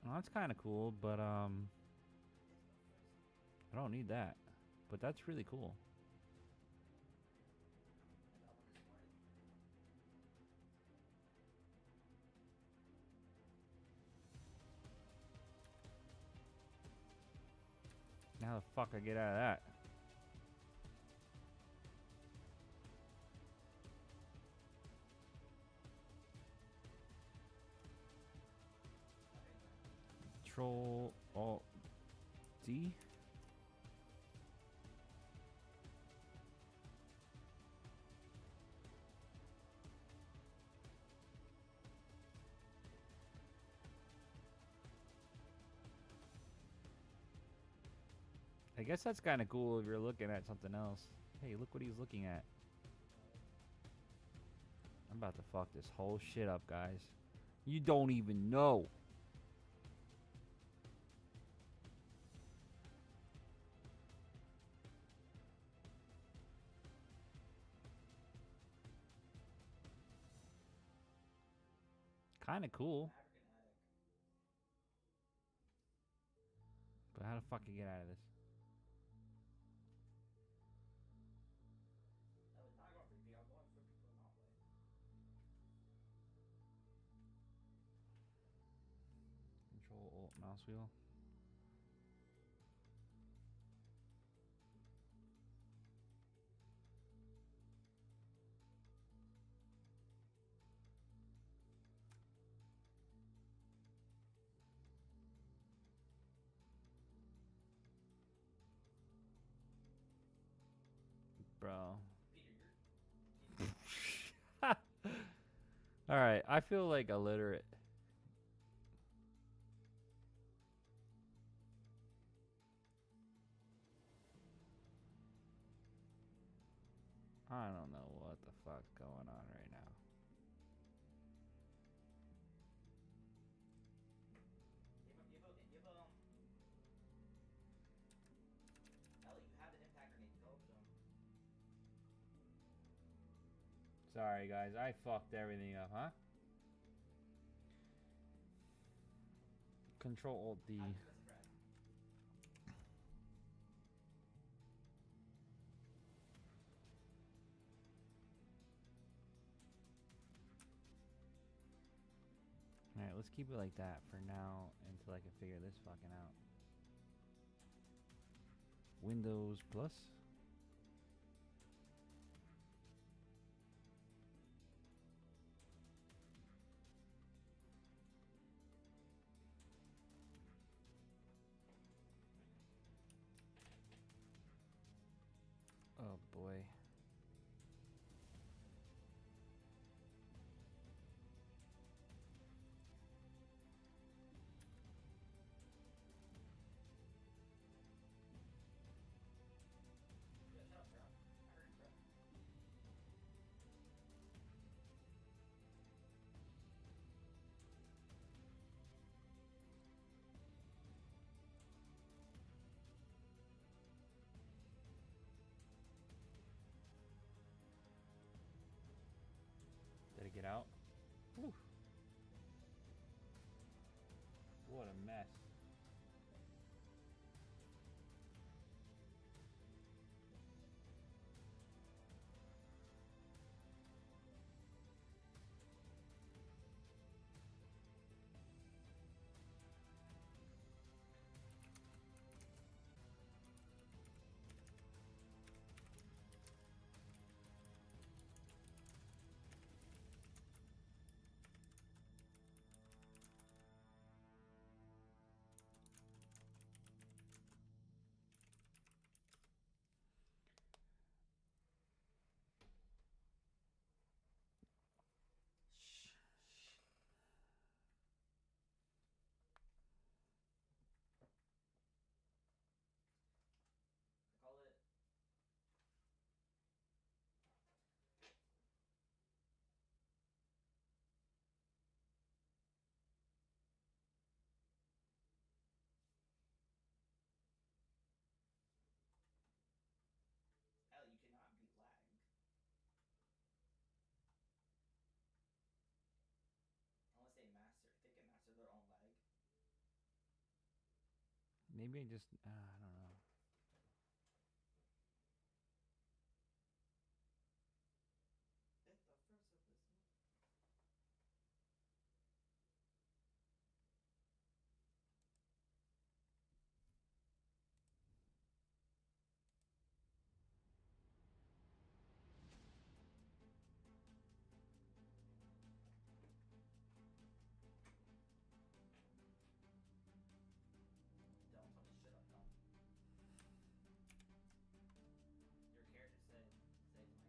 Speaker 2: Well, that's kind of cool, but I don't need that. But that's really cool. Now how the fuck I get out of that? Control Alt D. I guess that's kind of cool if you're looking at something else. Hey, look what he's looking at. I'm about to fuck this whole shit up, guys. You don't even know. Kind of cool. But how the fuck you get out of this?
Speaker 15: No, it's not going for repeat. I'm going for people not play.
Speaker 2: Control Alt mouse wheel. Bro. All right, I feel like illiterate. I don't know what the fuck's going on right now.
Speaker 15: Give Ellie, you have the impact grenade. Go up to him.
Speaker 2: Sorry guys, I fucked everything up, huh? Control Alt D. Alright, let's keep it like that for now until I can figure this fucking out. Windows Plus. Oh boy. Did it get out? Whew. What a mess.
Speaker 15: Call it. Ellie, you cannot beat lag. Unless they master, if they can master their own lag.
Speaker 2: Maybe I just, I don't know.
Speaker 15: The first of this one. Don't tell me shit up, don't. Your character said my character.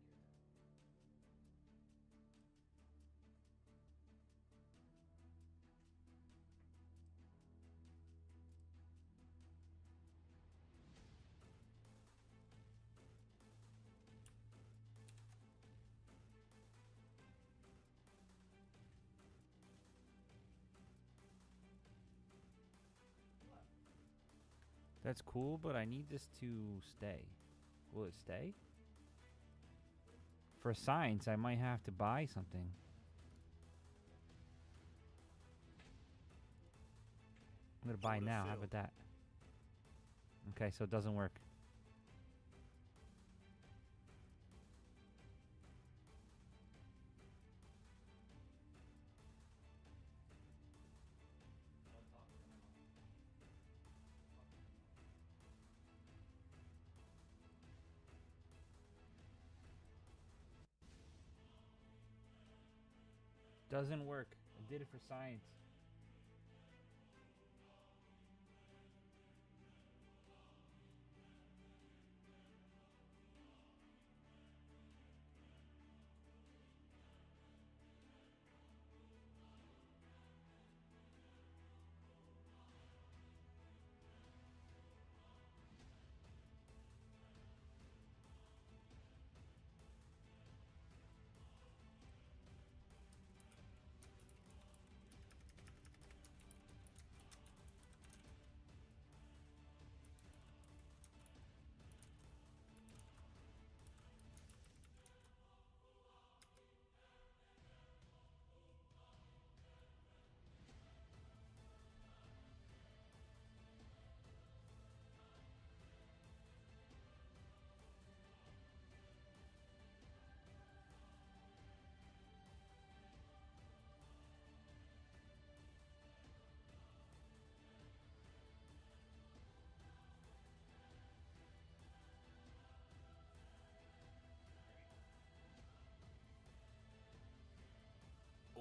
Speaker 2: That's cool, but I need this to stay. Will it stay? For science, I might have to buy something. I'm gonna buy now. How about that? Okay, so it doesn't work. Doesn't work. I did it for science.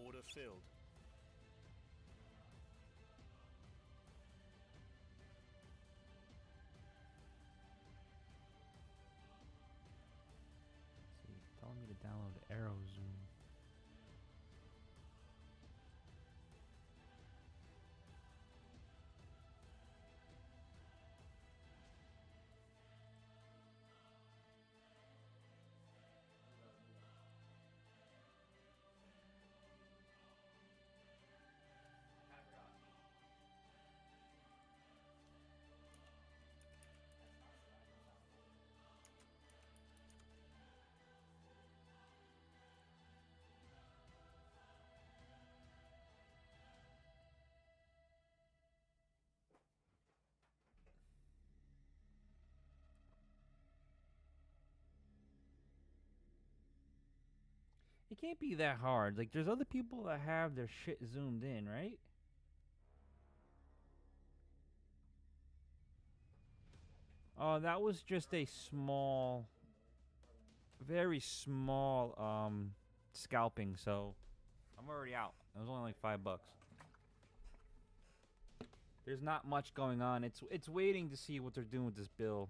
Speaker 8: Order filled.
Speaker 2: See, it's telling me to download Arrow Zoom. It can't be that hard. Like, there's other people that have their shit zoomed in, right? Oh, that was just a small, very small, scalping, so I'm already out. It was only like $5. There's not much going on. It's waiting to see what they're doing with this bill.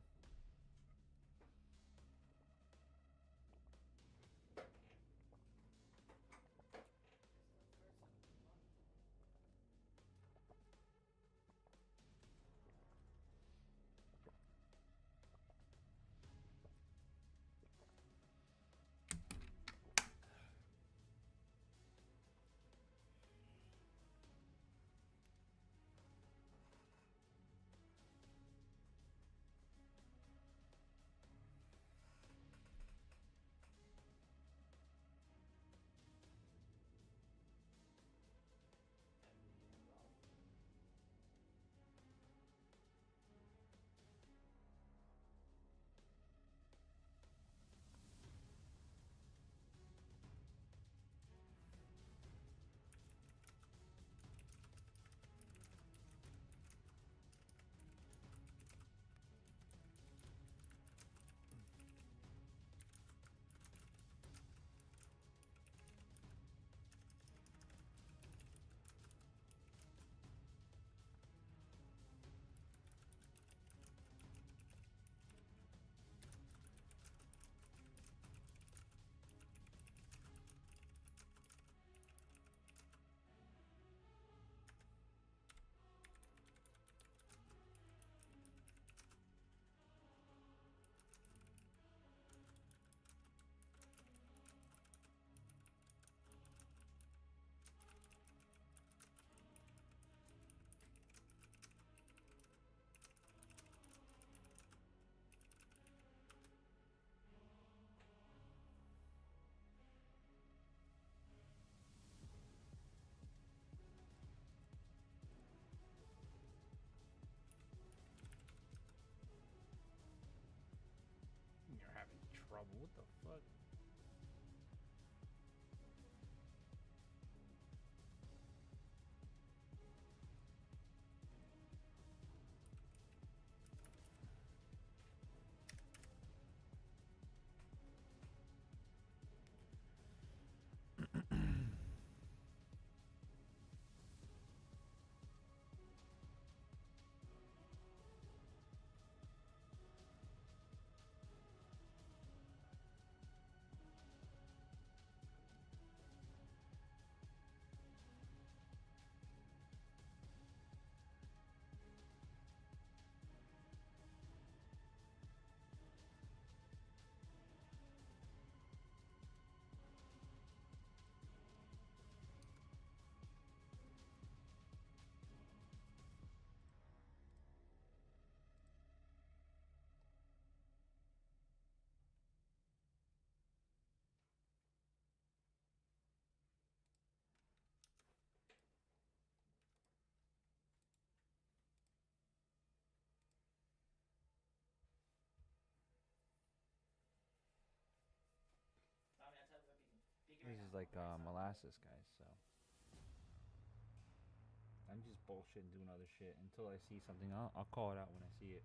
Speaker 2: like molasses, guys. So I'm just bullshitting, doing other shit until I see something. I'll call it out when I see it.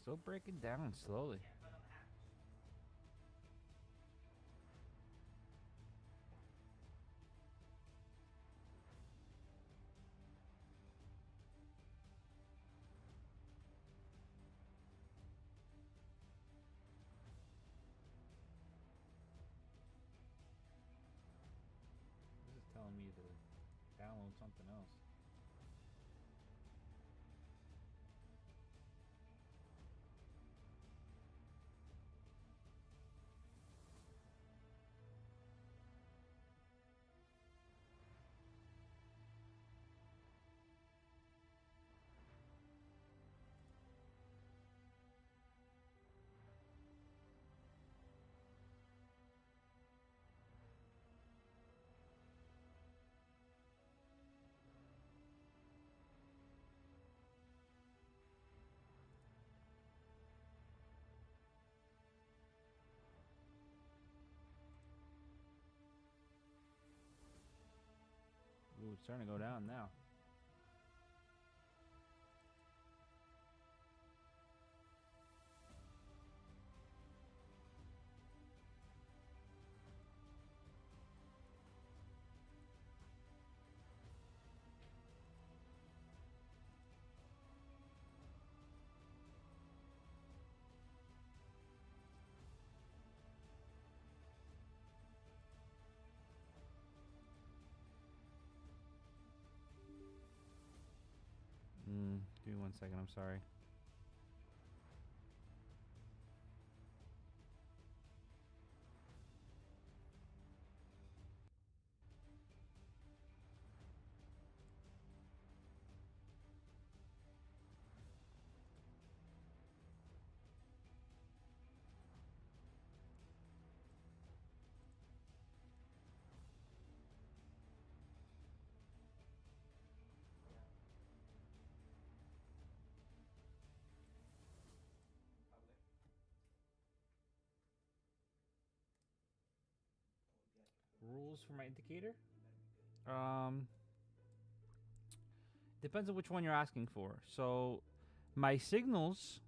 Speaker 2: Still breaking down slowly. This is telling me to download something else. Ooh, it's starting to go down now. Give me 1 second, I'm sorry. Rules for my indicator? Depends on which one you're asking for. So, my signals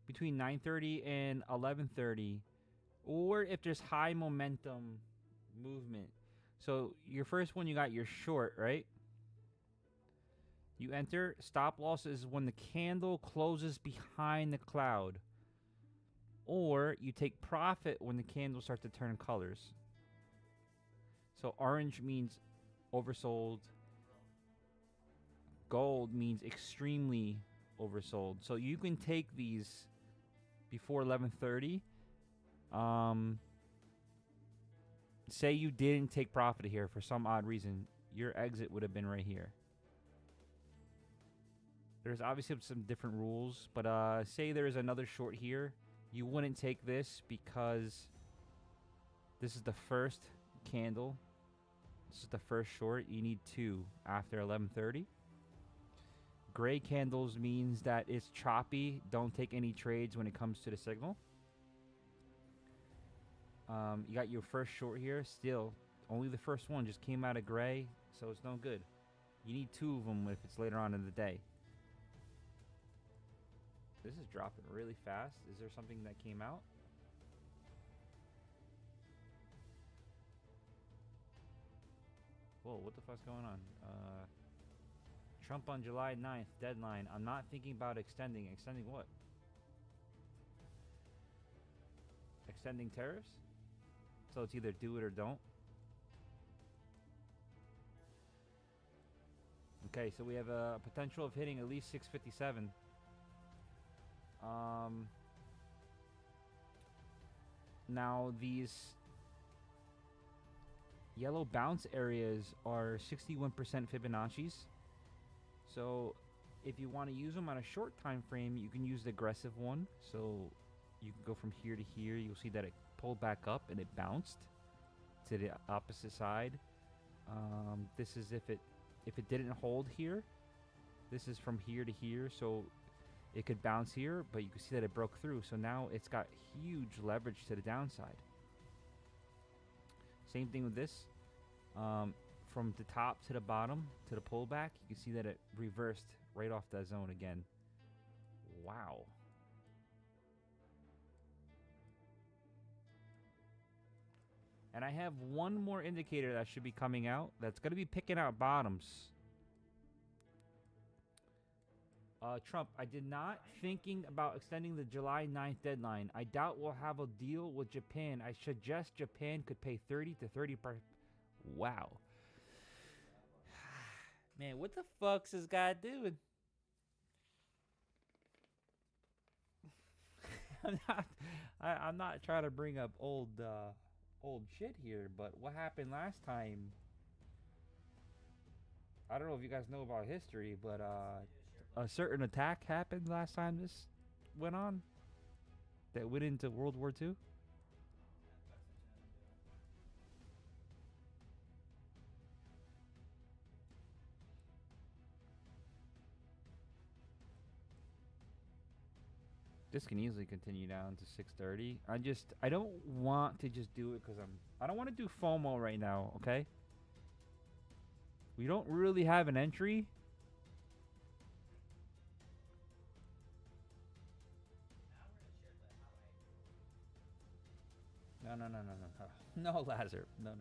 Speaker 2: between 9:30 and 11:30, or if there's high momentum movement. So, your first one, you got your short, right? You enter. Stop loss is when the candle closes behind the cloud. Or you take profit when the candles start to turn colors. So orange means oversold. Gold means extremely oversold. So you can take these before 11:30. Say you didn't take profit here for some odd reason. Your exit would have been right here. There's obviously some different rules. But say there's another short here. You wouldn't take this because this is the first candle. This is the first short. You need 2 after 11:30. Gray candles means that it's choppy. Don't take any trades when it comes to the signal. You got your first short here. Still, only the first one just came out of gray, so it's no good. You need 2 of them if it's later on in the day. This is dropping really fast. Is there something that came out? Whoa, what the fuck's going on? Trump on July 9th, deadline. I'm not thinking about extending. Extending what? Extending tariffs? So it's either do it or don't? Okay, so we have a potential of hitting at least 657. Now these yellow bounce areas are 61% Fibonacci's. So if you want to use them on a short time frame, you can use the aggressive one. So you can go from here to here. You'll see that it pulled back up and it bounced to the opposite side. This is if it didn't hold here. This is from here to here, so it could bounce here, but you can see that it broke through. So now it's got huge leverage to the downside. Same thing with this. From the top to the bottom to the pullback, you can see that it reversed right off that zone again. Wow. And I have one more indicator that should be coming out that's going to be picking out bottoms. Trump, I did not thinking about extending the July 9th deadline. I doubt we'll have a deal with Japan. I suggest Japan could pay 30 to 30%. Wow. Man, what the fuck's this guy doing? I'm not trying to bring up old shit here, but what happened last time? I don't know if you guys know about history, but a certain attack happened last time this went on that went into World War II. This can easily continue down to 6:30. I don't want to just do it because I don't want to do FOMO right now, okay? We don't really have an entry. No, Lazar. No.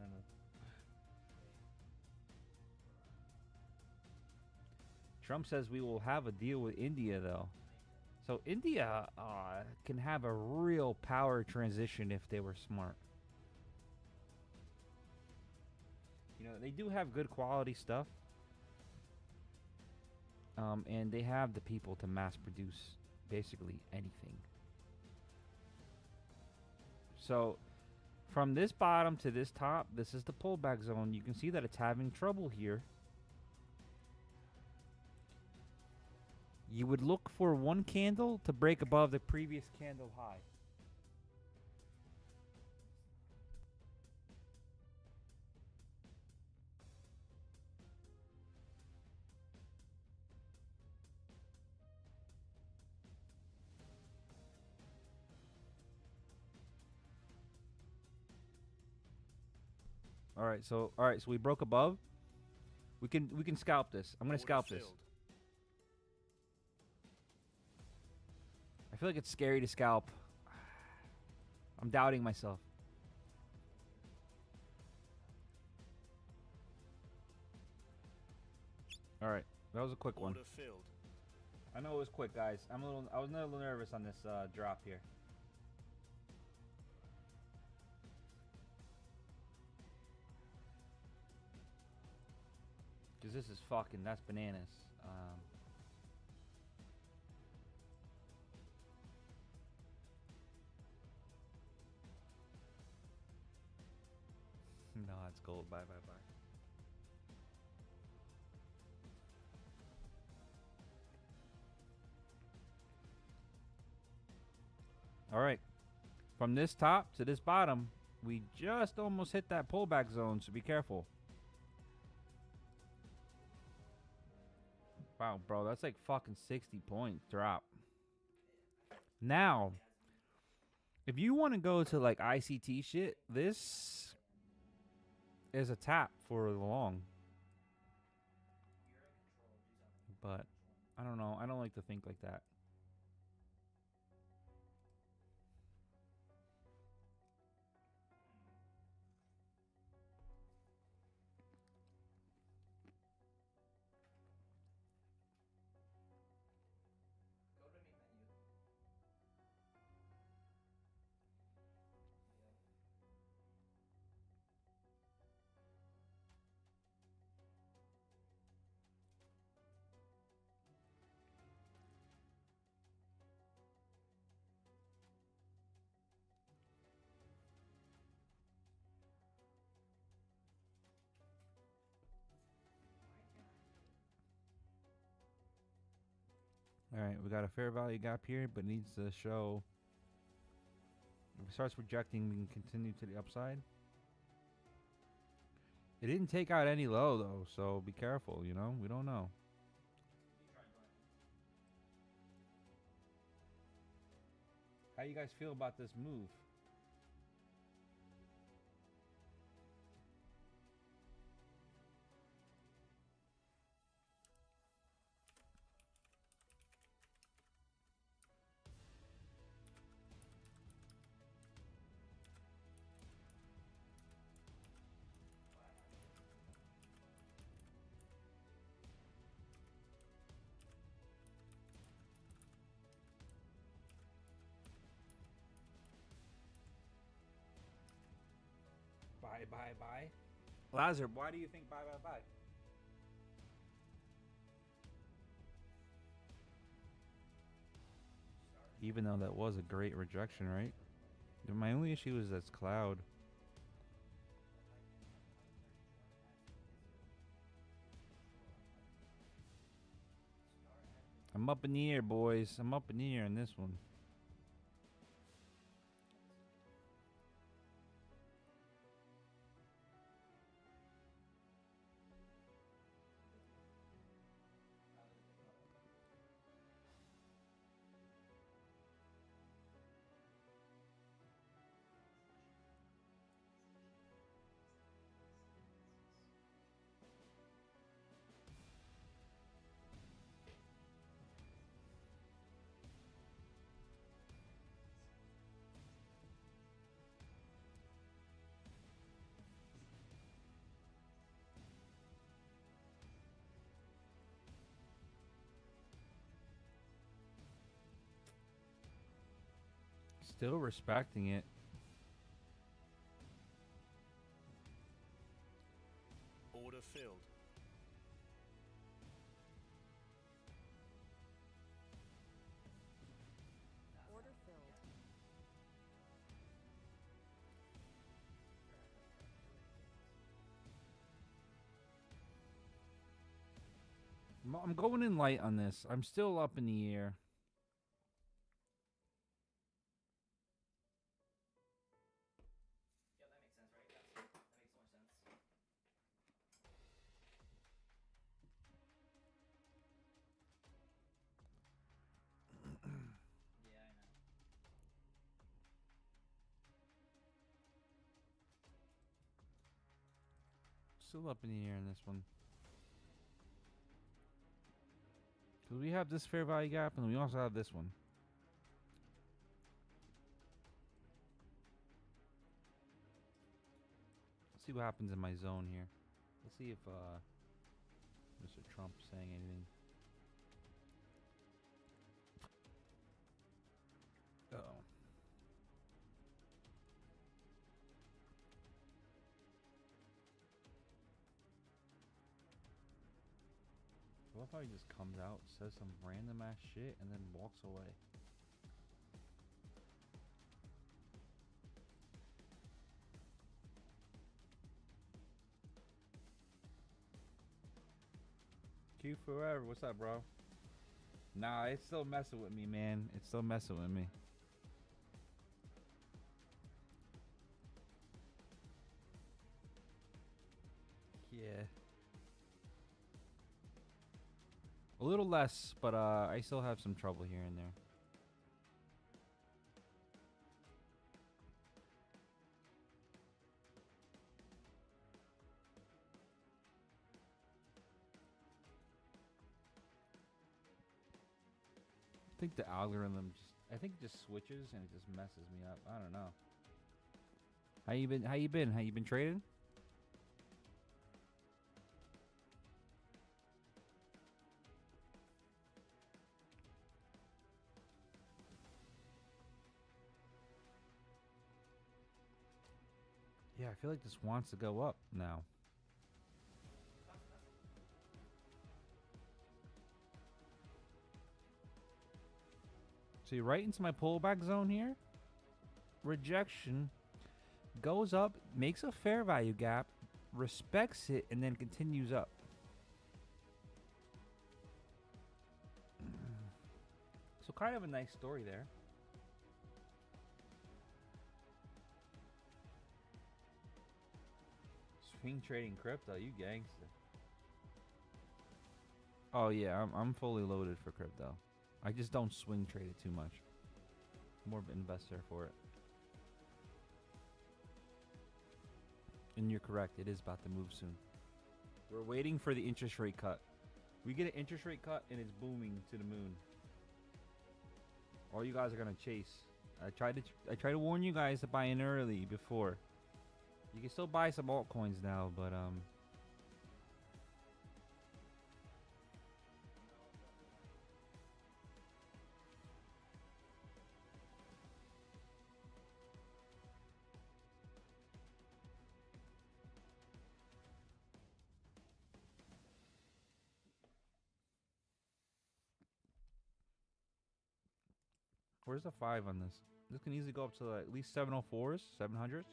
Speaker 2: Trump says we will have a deal with India, though. So India can have a real power transition if they were smart. You know, they do have good quality stuff. And they have the people to mass produce basically anything. So from this bottom to this top, this is the pullback zone. You can see that it's having trouble here. You would look for one candle to break above the previous candle high. All right, so we broke above. We can scalp this. I'm going to scalp this. I feel like it's scary to scalp. I'm doubting myself. All right, that was a quick one. I know it was quick, guys. I was a little nervous on this drop here. Because this is that's bananas. No, it's gold. Bye. All right. From this top to this bottom, we just almost hit that pullback zone, so be careful. Wow, bro, that's like fucking 60 point drop. Now, if you want to go to like ICT shit, this is a tap for the long. But I don't know. I don't like to think like that. All right, we got a fair value gap here, but needs to show. If it starts rejecting, we can continue to the upside. It didn't take out any low though, so be careful. You know, we don't know. How you guys feel about this move? Buy. Lazar, why do you think buy? Even though that was a great rejection, right? My only issue is that's cloud. I'm up in the air, boys. I'm up in the air in this one. Still respecting it.
Speaker 8: Order filled.
Speaker 6: Order filled.
Speaker 2: I'm going in light on this. I'm still up in the air.
Speaker 15: Yeah, that makes sense, right? That makes more sense. Yeah, I know.
Speaker 2: Still up in the air in this one. Because we have this fair value gap and we also have this one. Let's see what happens in my zone here. Let's see if Mr. Trump's saying anything. Uh-oh. I love how he just comes out, says some random ass shit, and then walks away. Q forever. What's up, bro? Nah, it's still messing with me, man. It's still messing with me. Yeah. A little less, but I still have some trouble here and there. I think the algorithm I think it just switches and it just messes me up. I don't know. How you been? How you been? How you been trading? Yeah, I feel like this wants to go up now. See, right into my pullback zone here. Rejection. Goes up, makes a fair value gap, respects it, and then continues up. So kind of a nice story there. Swing trading crypto, you gangster. Oh yeah, I'm fully loaded for crypto. I just don't swing trade it too much. More of an investor for it. And you're correct, it is about to move soon. We're waiting for the interest rate cut. We get an interest rate cut and it's booming to the moon. All you guys are gonna chase. I try to warn you guys to buy in early before. You can still buy some altcoins now, but where's the 5 on this? This can easily go up to at least 704s, 700s.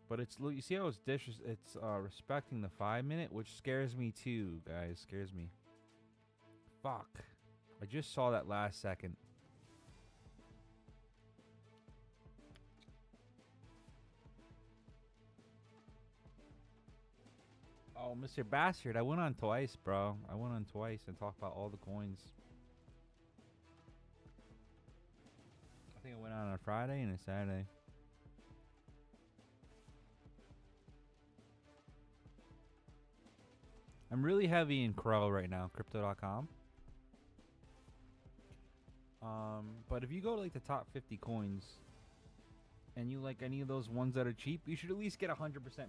Speaker 2: But it's, you see how it's respecting the 5-minute, which scares me too, guys. Scares me. Fuck. I just saw that last second. Oh, Mr. Bastard, I went on twice, bro. I went on twice and talked about all the coins. I think I went on a Friday and a Saturday. I'm really heavy in Crow right now, Crypto.com. But if you go to like the top 50 coins and you like any of those ones that are cheap, you should at least get 100%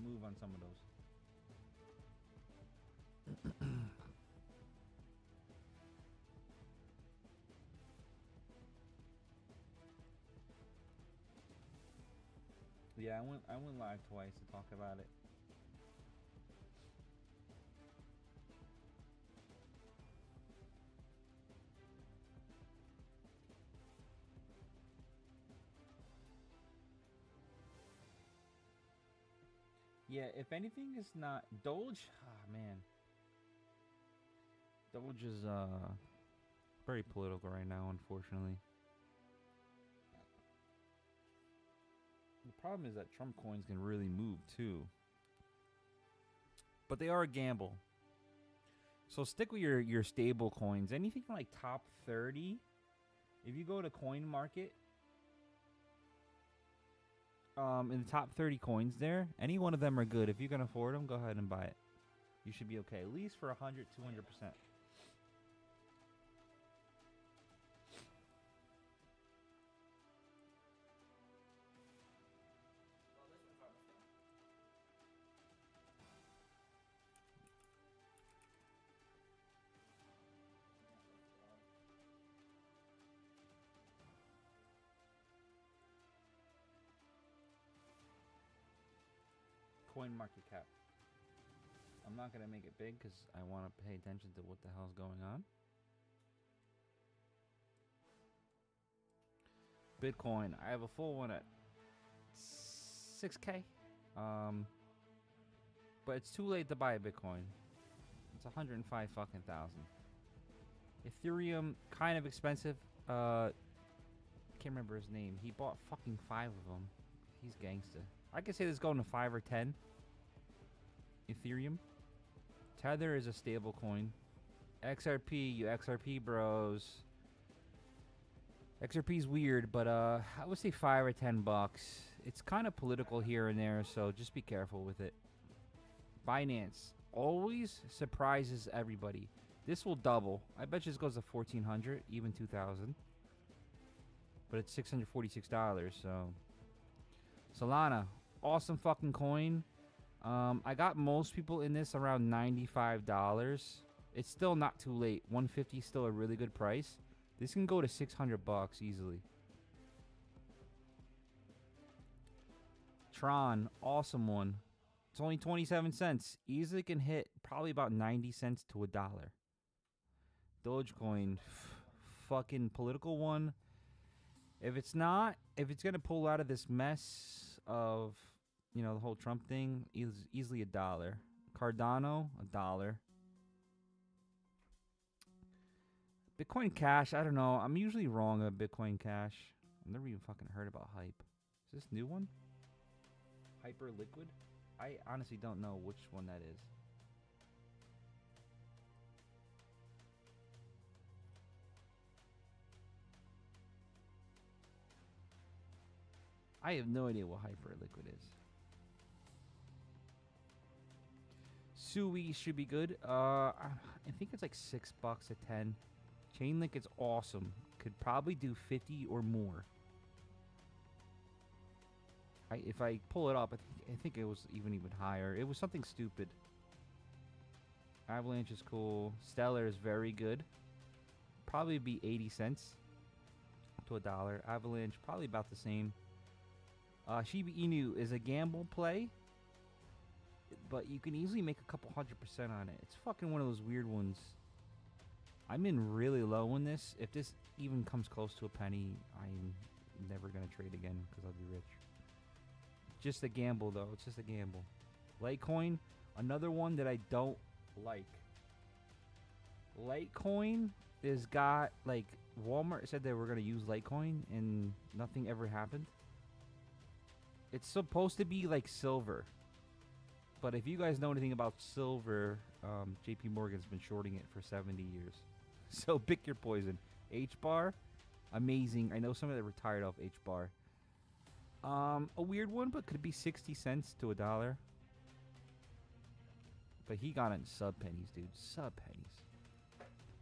Speaker 2: move on some of those. Yeah, I went live twice to talk about it. Yeah, if anything is not Doge, man. Doge is very political right now, unfortunately. The problem is that Trump coins can really move too. But they are a gamble. So stick with your stable coins. Anything like top 30. If you go to Coin Market, in the top 30 coins there, any one of them are good. If you can afford them, go ahead and buy it. You should be okay. At least for 100, 200%. Coin market cap. I'm not going to make it big because I want to pay attention to what the hell's going on. Bitcoin. I have a full one at 6K. But it's too late to buy a Bitcoin. It's 105 fucking thousand. Ethereum, kind of expensive. Can't remember his name. He bought fucking 5 of them. He's gangsta. I could say this going to 5 or 10. Ethereum. Tether is a stable coin. XRP, you XRP bros. XRP is weird, but I would say 5 or 10 bucks. It's kind of political here and there, so just be careful with it. Binance always surprises everybody. This will double. I bet you this goes to 1,400, even 2,000. But it's $646, so. Solana, awesome fucking coin. I got most people in this around $95. It's still not too late. 150 is still a really good price. This can go to 600 bucks easily. Tron, awesome one. It's only 27 cents. Easily can hit probably about 90 cents to $1. Dogecoin, fucking political one. If it's gonna pull out of this mess of, you know, the whole Trump thing, easily $1. Cardano, $1. Bitcoin Cash, I don't know. I'm usually wrong on Bitcoin Cash. I've never even fucking heard about Hype. Is this new one? Hyper Liquid? I honestly don't know which one that is. I have no idea what Hyper Liquid is. Sui should be good. I think it's like $6 a 10. Chainlink is awesome. Could probably do 50 or more. If I pull it up, I think it was even higher. It was something stupid. Avalanche is cool. Stellar is very good. Probably be 80 cents to $1. Avalanche probably about the same. Shiba Inu is a gamble play, but you can easily make a couple 100% on it. It's fucking one of those weird ones. I'm in really low on this. If this even comes close to a penny, I'm never gonna trade again because I'll be rich. Just a gamble, though. It's just a gamble. Litecoin, another one that I don't like. Litecoin is got, like, Walmart said they were going to use Litecoin and nothing ever happened. It's supposed to be like silver. But if you guys know anything about silver, JP Morgan's been shorting it for 70 years. So pick your poison. H-bar, amazing. I know somebody that retired off H-bar. A weird one, but could be 60 cents to $1. But he got it in sub pennies, dude. Sub pennies.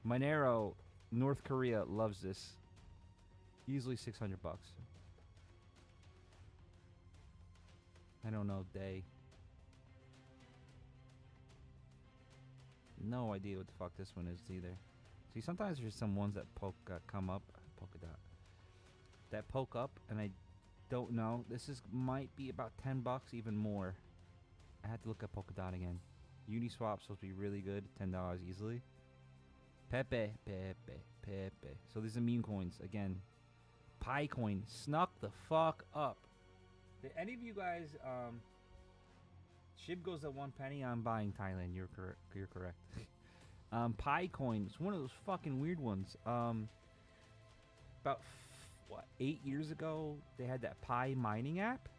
Speaker 2: Monero, North Korea loves this. Easily 600 bucks. I don't know, day. No idea what the fuck this one is either. See, sometimes there's some ones that come up. Polkadot. That poke up, and I don't know. This might be about 10 bucks, even more. I had to look at Polkadot again. Uniswap's supposed to be really good, $10 easily. Pepe. So these are meme coins again. Picoin snuck the fuck up. Did any of you guys? Shib goes at 1 penny. I'm buying Thailand. You're correct. You're correct. Picoin. It's one of those fucking weird ones. About 8 years ago, they had that Pi mining app,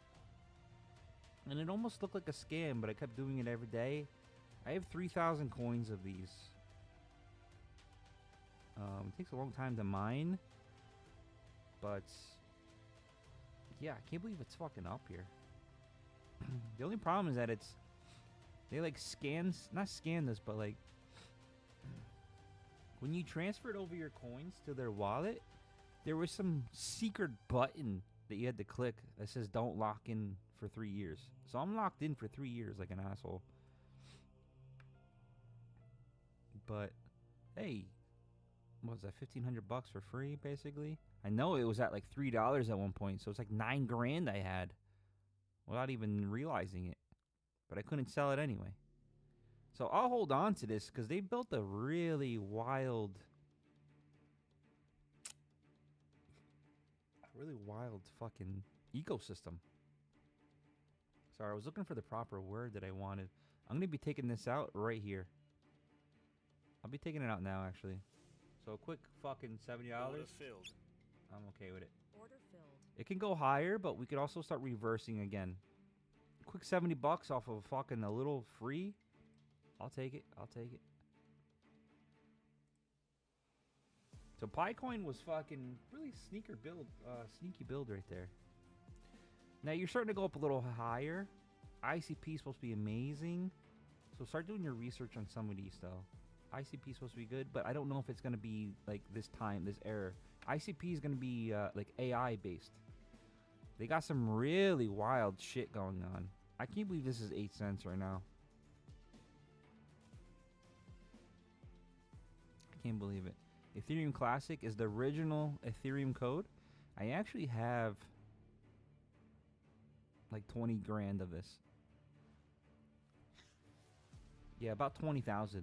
Speaker 2: and it almost looked like a scam, but I kept doing it every day. I have 3,000 coins of these. It takes a long time to mine, but yeah, I can't believe it's fucking up here. The only problem is that they like not scan this, but like when you transferred over your coins to their wallet, there was some secret button that you had to click that says don't lock in for 3 years. So I'm locked in for 3 years like an asshole. But hey, what was that, 1,500 bucks for free basically? I know it was at like $3 at one point, so it's like $9 grand I had without even realizing it. But I couldn't sell it anyway. So I'll hold on to this because they built a really wild fucking ecosystem. Sorry, I was looking for the proper word that I wanted. I'm going to be taking this out right here. I'll be taking it out now, actually. So a quick fucking $70.
Speaker 8: Order filled.
Speaker 2: I'm okay with it.
Speaker 6: Order filled.
Speaker 2: It can go higher, but we could also start reversing again. Quick 70 bucks off of fucking a little free. I'll take it. I'll take it. So Picoin was fucking really sneaky build right there. Now you're starting to go up a little higher. ICP is supposed to be amazing. So start doing your research on some of these though. ICP is supposed to be good, but I don't know if it's going to be like this error. ICP is going to be like AI based. They got some really wild shit going on. I can't believe this is 8 cents right now. I can't believe it. Ethereum Classic is the original Ethereum code. I actually have like 20 grand of this. Yeah, about $20,000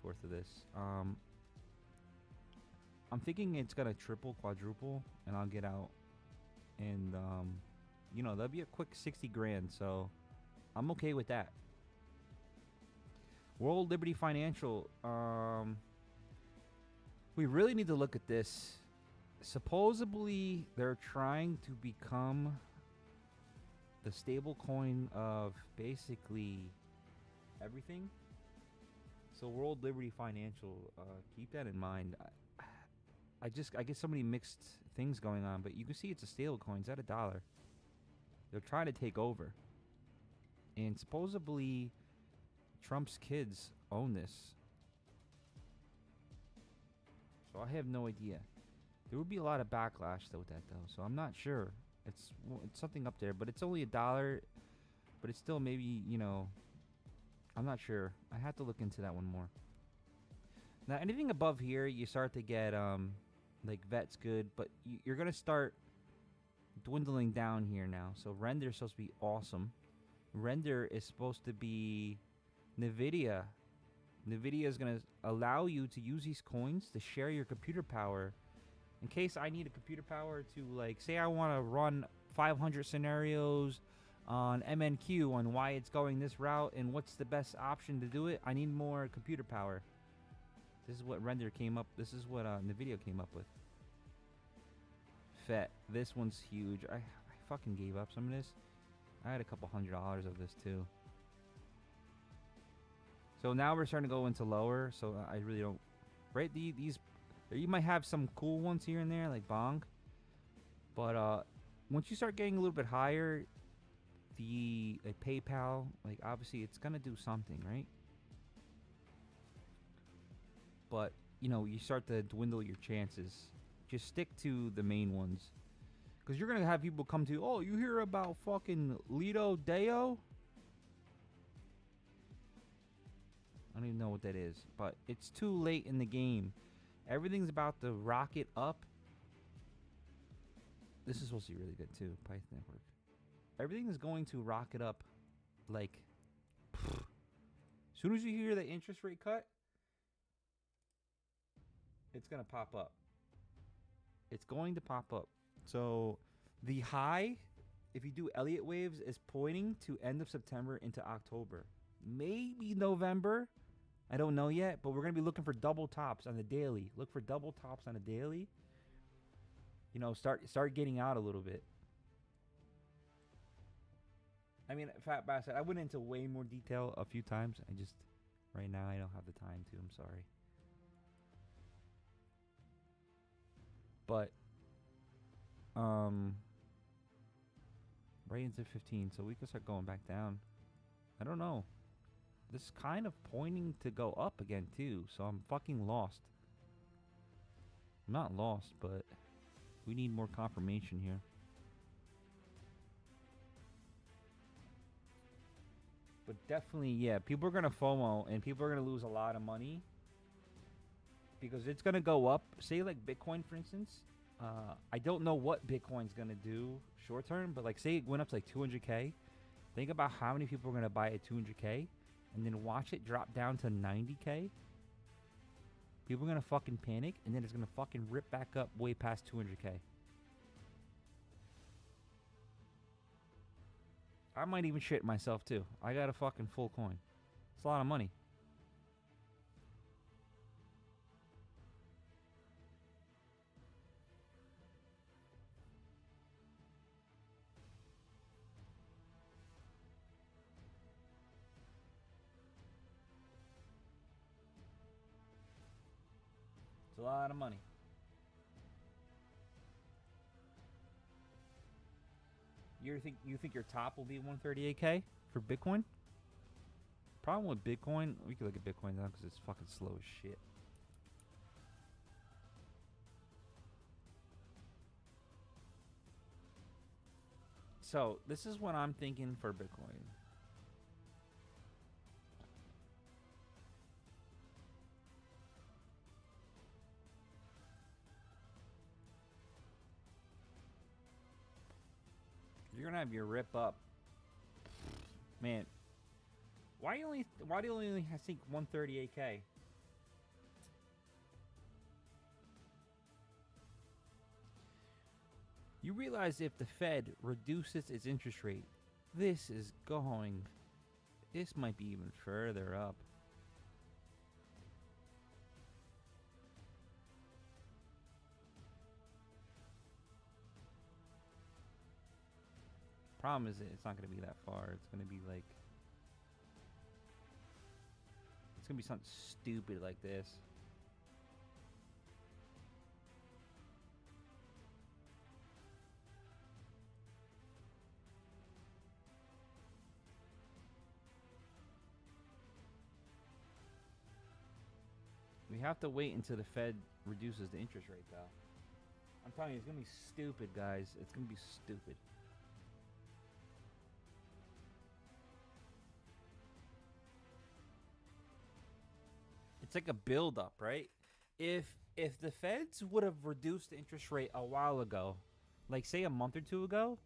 Speaker 2: worth of this. I'm thinking it's gonna triple, quadruple, and I'll get out. And you know, that'll be a quick 60 grand, so I'm okay with that. World Liberty Financial. We really need to look at this. Supposedly, they're trying to become the stable coin of basically everything. So World Liberty Financial, keep that in mind. I get so many mixed things going on, but you can see it's a stable coin. It's at $1. They're trying to take over. And supposedly, Trump's kids own this. So I have no idea. There would be a lot of backlash though with that though. So I'm not sure. It's something up there, but it's only $1. But it's still maybe, you know, I'm not sure. I have to look into that one more. Now anything above here, you start to get like Vet's good, but you're gonna start dwindling down here now. So Render is supposed to be awesome. Render is supposed to be NVIDIA. NVIDIA is going to allow you to use these coins to share your computer power. In case I need a computer power to, like, say I want to run 500 scenarios on MNQ on why it's going this route and what's the best option to do it, I need more computer power. This is what Render came up, this is what NVIDIA came up with. FET, this one's huge. I fucking gave up some of this. I had a couple $100 of this too. So now we're starting to go into lower. So I really don't. Right, these you might have some cool ones here and there, like Bonk. But once you start getting a little bit higher, the PayPal, like obviously it's gonna do something, right? But you know, you start to dwindle your chances. Just stick to the main ones. Because you're going to have people come to you, oh, you hear about fucking Lido Deo? I don't even know what that is. But it's too late in the game. Everything's about to rocket up. This is supposed to be really good too, Python Network. Everything is going to rocket up like... As soon as you hear the interest rate cut, it's going to pop up. It's going to pop up. So the high, if you do Elliott waves, is pointing to end of September into October. Maybe November. I don't know yet, but we're going to be looking for double tops on the daily. Look for double tops on a daily. You know, start getting out a little bit. I mean, Fat Bass, I went into way more detail a few times. Right now, I don't have the time to. I'm sorry. But right into 15, so we can start going back down. I don't know. This is kind of pointing to go up again too, so I'm fucking lost. I'm not lost, but we need more confirmation here. But definitely, yeah, people are gonna FOMO and people are gonna lose a lot of money because it's gonna go up. Say like Bitcoin, for instance. I don't know what Bitcoin's gonna do short term, but like say it went up to like 200K. Think about how many people are gonna buy at 200K, and then watch it drop down to 90K. People are gonna fucking panic, and then it's gonna fucking rip back up way past 200K. I might even shit myself too. I got a fucking full coin. It's a lot of money. It's a lot of money. You think your top will be 138K for Bitcoin? Problem with Bitcoin, we can look at Bitcoin now because it's fucking slow as shit. So this is what I'm thinking for Bitcoin. You're gonna have your rip up, man. Why do you only think 138K? You realize if the Fed reduces its interest rate, this might be even further up. problem is it's not going to be that far. It's going to be like... It's going to be something stupid like this. We have to wait until the Fed reduces the interest rate, though. I'm telling you, it's going to be stupid, guys. It's going to be stupid. It's like a build-up, right? If the Feds would have reduced the interest rate a while ago, like say a month or two ago,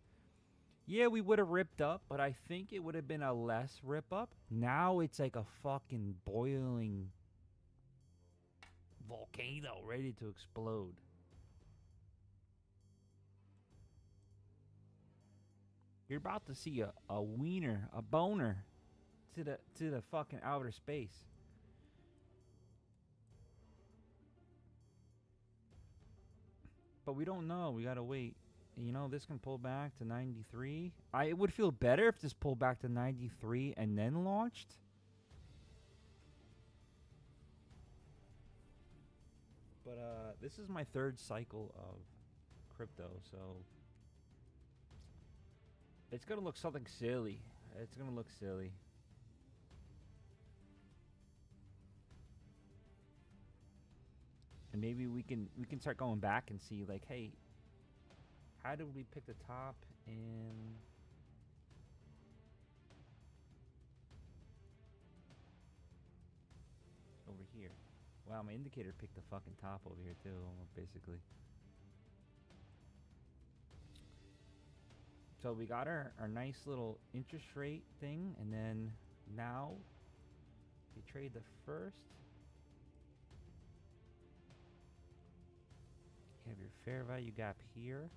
Speaker 2: yeah, we would have ripped up, but I think it would have been a less rip up. Now it's like a fucking boiling volcano ready to explode. You're about to see a wiener, a boner to the fucking outer space. But we don't know. We gotta wait. You know, this can pull back to 93. It would feel better if this pulled back to 93 and then launched. But this is my third cycle of crypto, so it's gonna look something silly. It's gonna look silly. And maybe we can start going back and see, like, hey, how did we pick the top in over here? Wow, my indicator picked the fucking top over here too, basically. So we got our nice little interest rate thing, and then now we trade the first. You have your fair value gap here.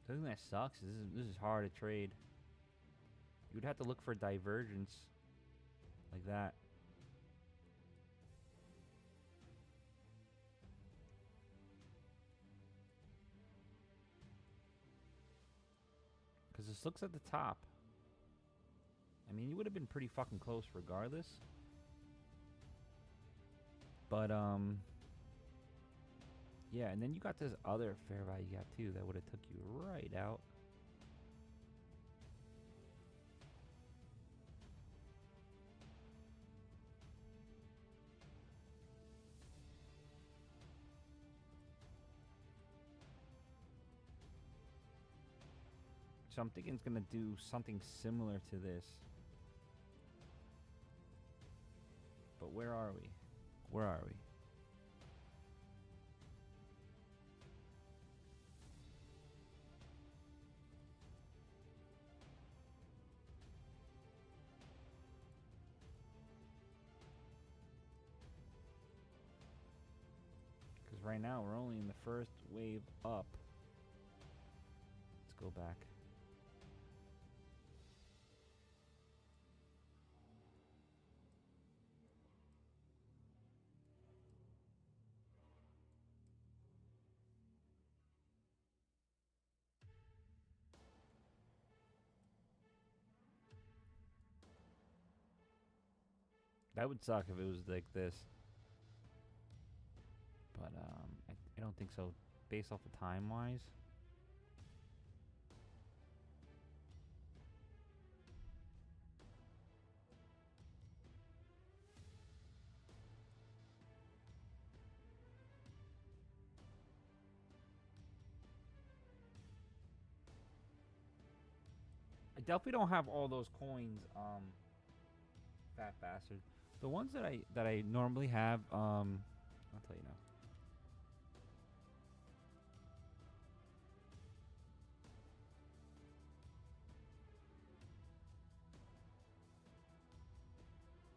Speaker 2: The thing that sucks is this is hard to trade. You would have to look for divergence like that. Because this looks at the top. I mean, you would have been pretty fucking close regardless. But, yeah, and then you got this other fair value gap too that would have took you right out. So I'm thinking it's going to do something similar to this. But where are we? Where are we? Because right now we're only in the first wave up. Let's go back. That would suck if it was like this. But I don't think so, based off the time-wise. I definitely don't have all those coins, fat bastard. The ones that I normally have, I'll tell you now.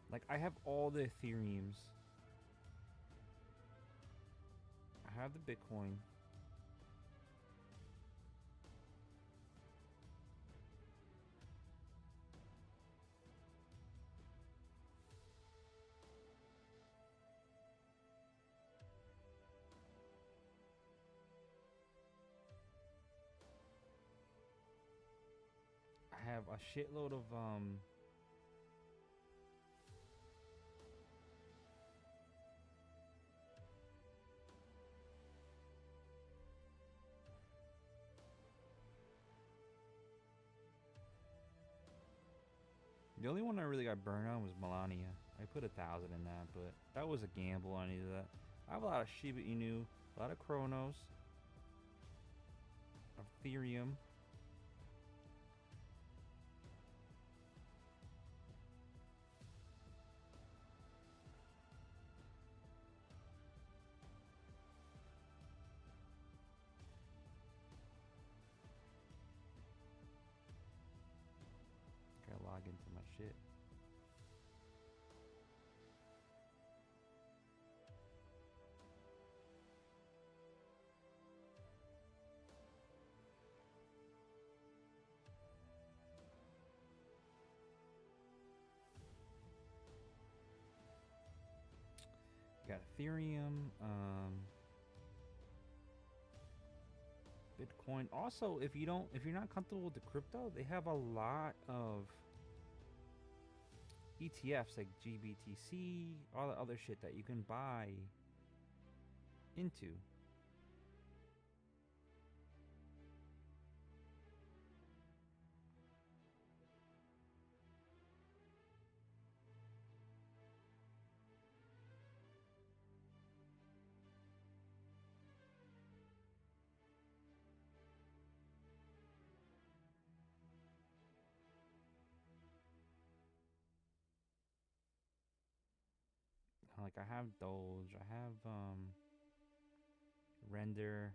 Speaker 2: Like, I have all the Ethereums. I have the Bitcoin. I have a shitload of the only one I really got burned on was Melania. I put 1,000 in that, but that was a gamble on either that. I have a lot of Shiba Inu, a lot of Chronos, Ethereum. Gotta log into my shit. Got Ethereum, Bitcoin. Also, if you're not comfortable with the crypto, they have a lot of ETFs like GBTC, all the other shit that you can buy into. Like I have Doge, I have Render.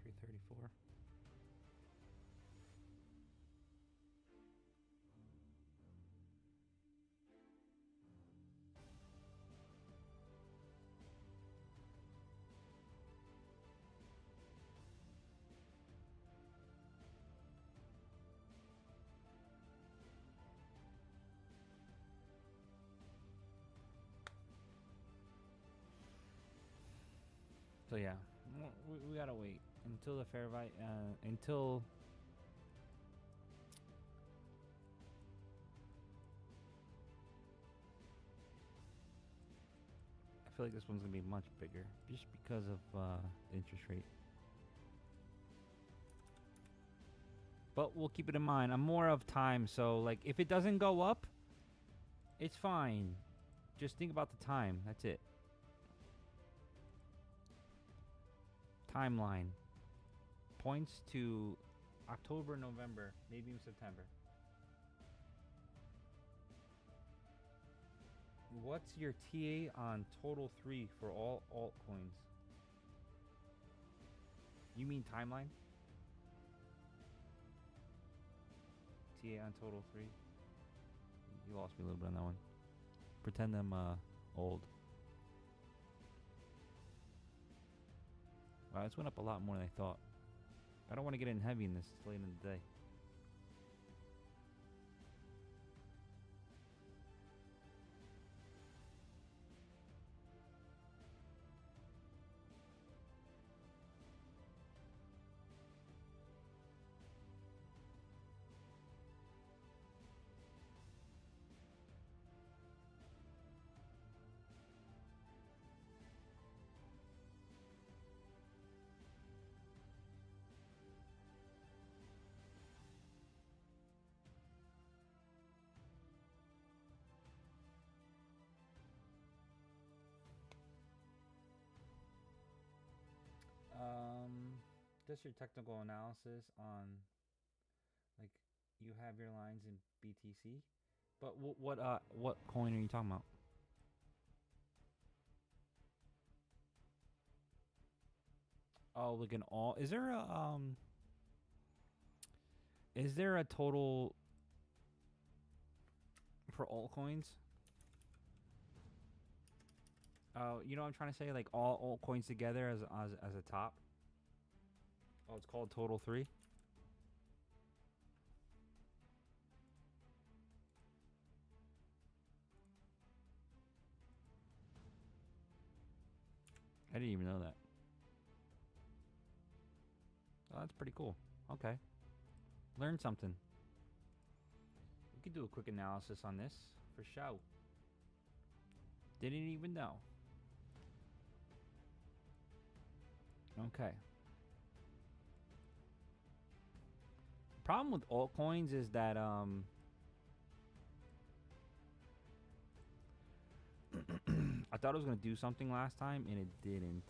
Speaker 2: $334. So yeah, we gotta wait until the Fairlight, until I feel like this one's gonna be much bigger just because of the interest rate. But we'll keep it in mind. I'm more of time, so like if it doesn't go up, it's fine. Just think about the time. That's it. Timeline. Points to October, November, maybe even September. What's your TA on total 3 for all altcoins? You mean timeline? TA on total 3? You lost me a little bit on that one. Pretend I'm old. Wow, this went up a lot more than I thought. I don't want to get in heavy in this late in the day. that's your technical analysis on, like, you have your lines in BTC, but what coin are you talking about? Oh, like an all. Is there a total for altcoins? Oh, you know what I'm trying to say? Like all altcoins together as a top. Oh, it's called Total 3. I didn't even know that. Oh, that's pretty cool. Okay. Learn something. We could do a quick analysis on this for show. Didn't even know. Okay. Problem with altcoins is that I thought it was going to do something last time and it didn't.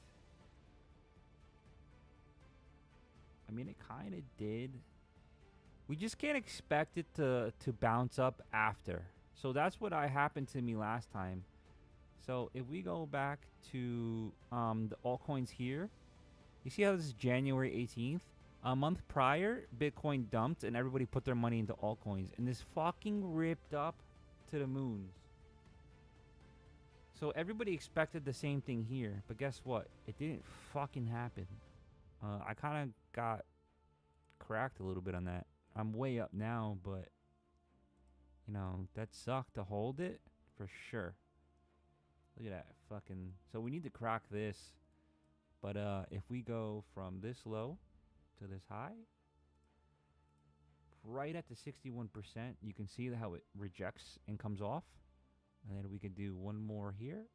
Speaker 2: I mean, it kind of did. We just can't expect it to bounce up after. So that's what happened to me last time. So if we go back to the altcoins here, you see how this is January 18th? A month prior, Bitcoin dumped and everybody put their money into altcoins. And this fucking ripped up to the moons. So everybody expected the same thing here. But guess what? It didn't fucking happen. I kind of got cracked a little bit on that. I'm way up now, but, you know, that sucked to hold it for sure. Look at that fucking... So we need to crack this. But if we go from this low to this high, right at the 61%, you can see how it rejects and comes off. And then we can do one more here.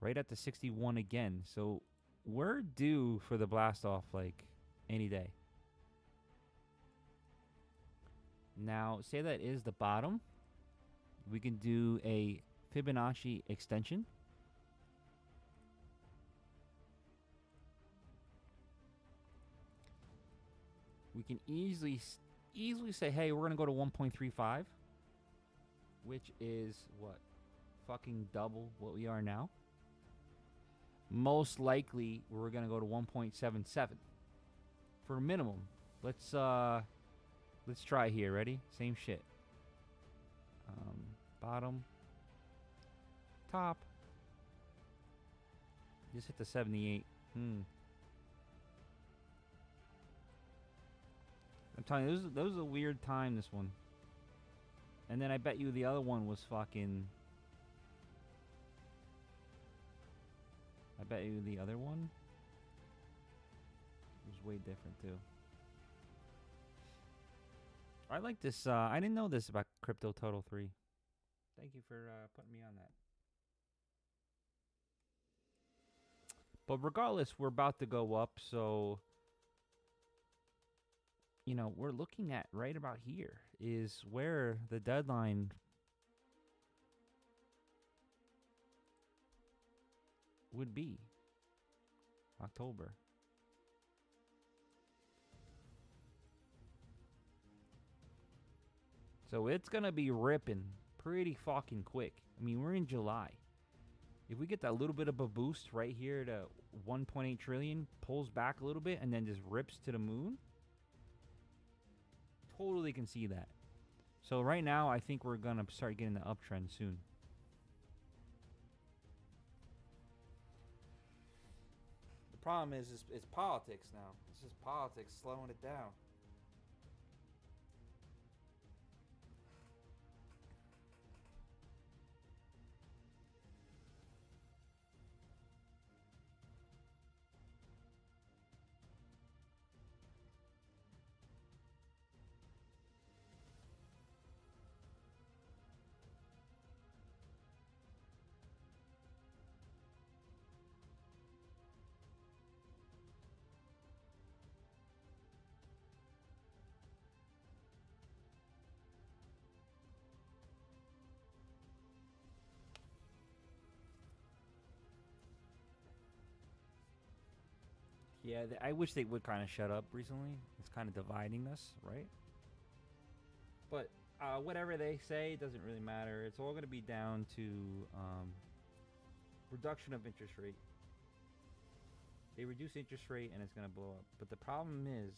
Speaker 2: Right at the 61 again. So we're due for the blast off like any day. Now, say that is the bottom. We can do a Fibonacci extension. We can easily say, hey, we're going to go to 1.35, which is what? Fucking double what we are now. Most likely, we're going to go to 1.77 for minimum. Let's try here. Ready? Same shit. Bottom. Top. Just hit the 78. I'm telling you, that was a weird time, this one. And then I bet you the other one was fucking... I bet you the other one was way different, too. I like this. I didn't know this about Crypto Total 3. Thank you for putting me on that. But regardless, we're about to go up, so... You know, we're looking at right about here is where the deadline would be. October. So it's going to be ripping pretty fucking quick. I mean, we're in July. If we get that little bit of a boost right here to 1.8 trillion, pulls back a little bit, and then just rips to the moon, totally can see that. So right now, I think we're going to start getting the uptrend soon. The problem is it's politics now. It's just politics slowing it down. Yeah, I wish they would kind of shut up recently. It's kind of dividing us, right? But whatever they say doesn't really matter. It's all going to be down to reduction of interest rate. They reduce interest rate and it's going to blow up. But the problem is,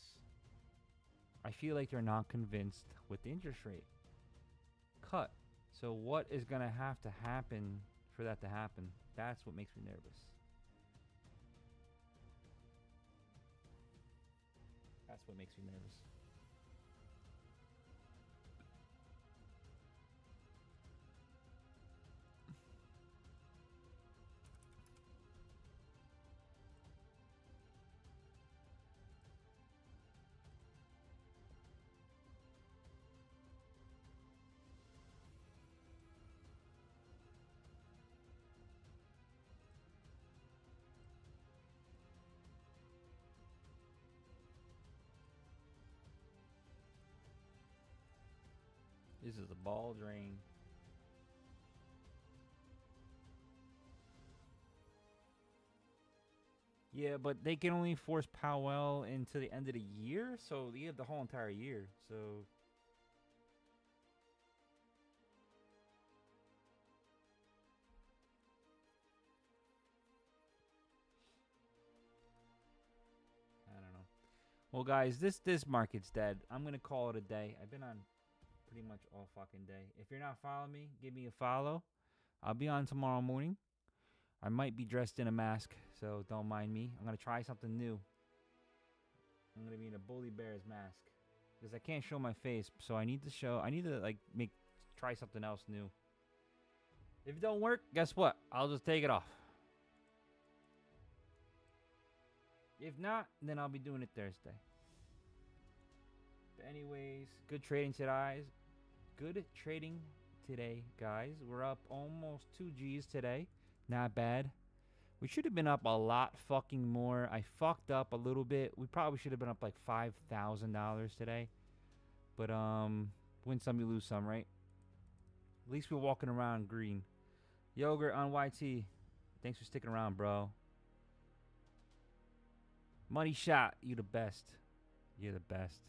Speaker 2: I feel like they're not convinced with the interest rate cut. So what is going to have to happen for that to happen? That's what makes me nervous. That's what makes me nervous. This is a ball drain. Yeah, but they can only force Powell into the end of the year, so you have the whole entire year. So I don't know. Well, guys, this market's dead. I'm gonna call it a day. I've been on pretty much all fucking day. If you're not following me, give me a follow. I'll be on tomorrow morning. I might be dressed in a mask, so don't mind me. I'm gonna try something new. I'm gonna be in a Bully Bears mask because I can't show my face, so I need to like try something else new. If it don't work, guess what? I'll just take it off. If not, then I'll be doing it Thursday. But anyways, good trading today. Good trading today, guys. We're up almost 2 G's today. Not bad. We should have been up a lot fucking more. I fucked up a little bit. We probably should have been up like $5,000 today. But win some, you lose some, right? At least we're walking around green. Yogurt on YT. Thanks for sticking around, bro. Money shot. You the best. You're the best.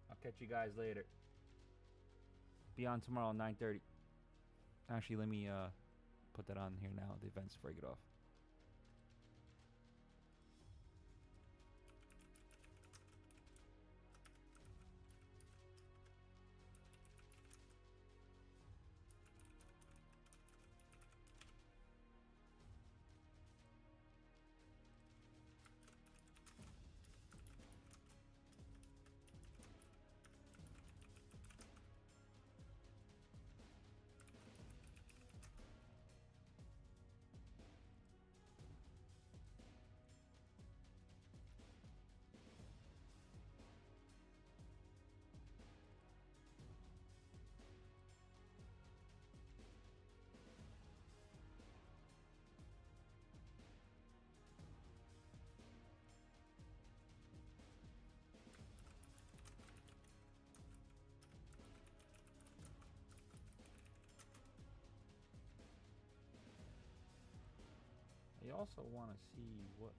Speaker 2: I'll catch you guys later. Be on tomorrow at 9:30. Actually, let me put that on here now, the events, before I get off. I also want to see what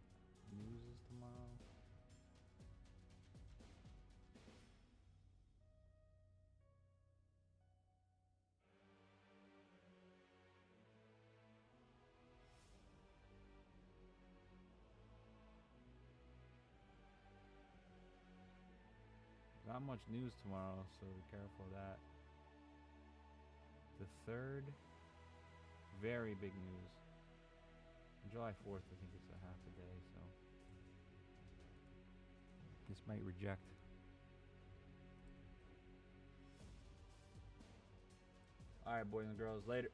Speaker 2: news is tomorrow. Not much news tomorrow, so be careful of that. The 3rd, very big news. July 4th, I think it's a half a day, so this might reject. Alright, boys and girls, later.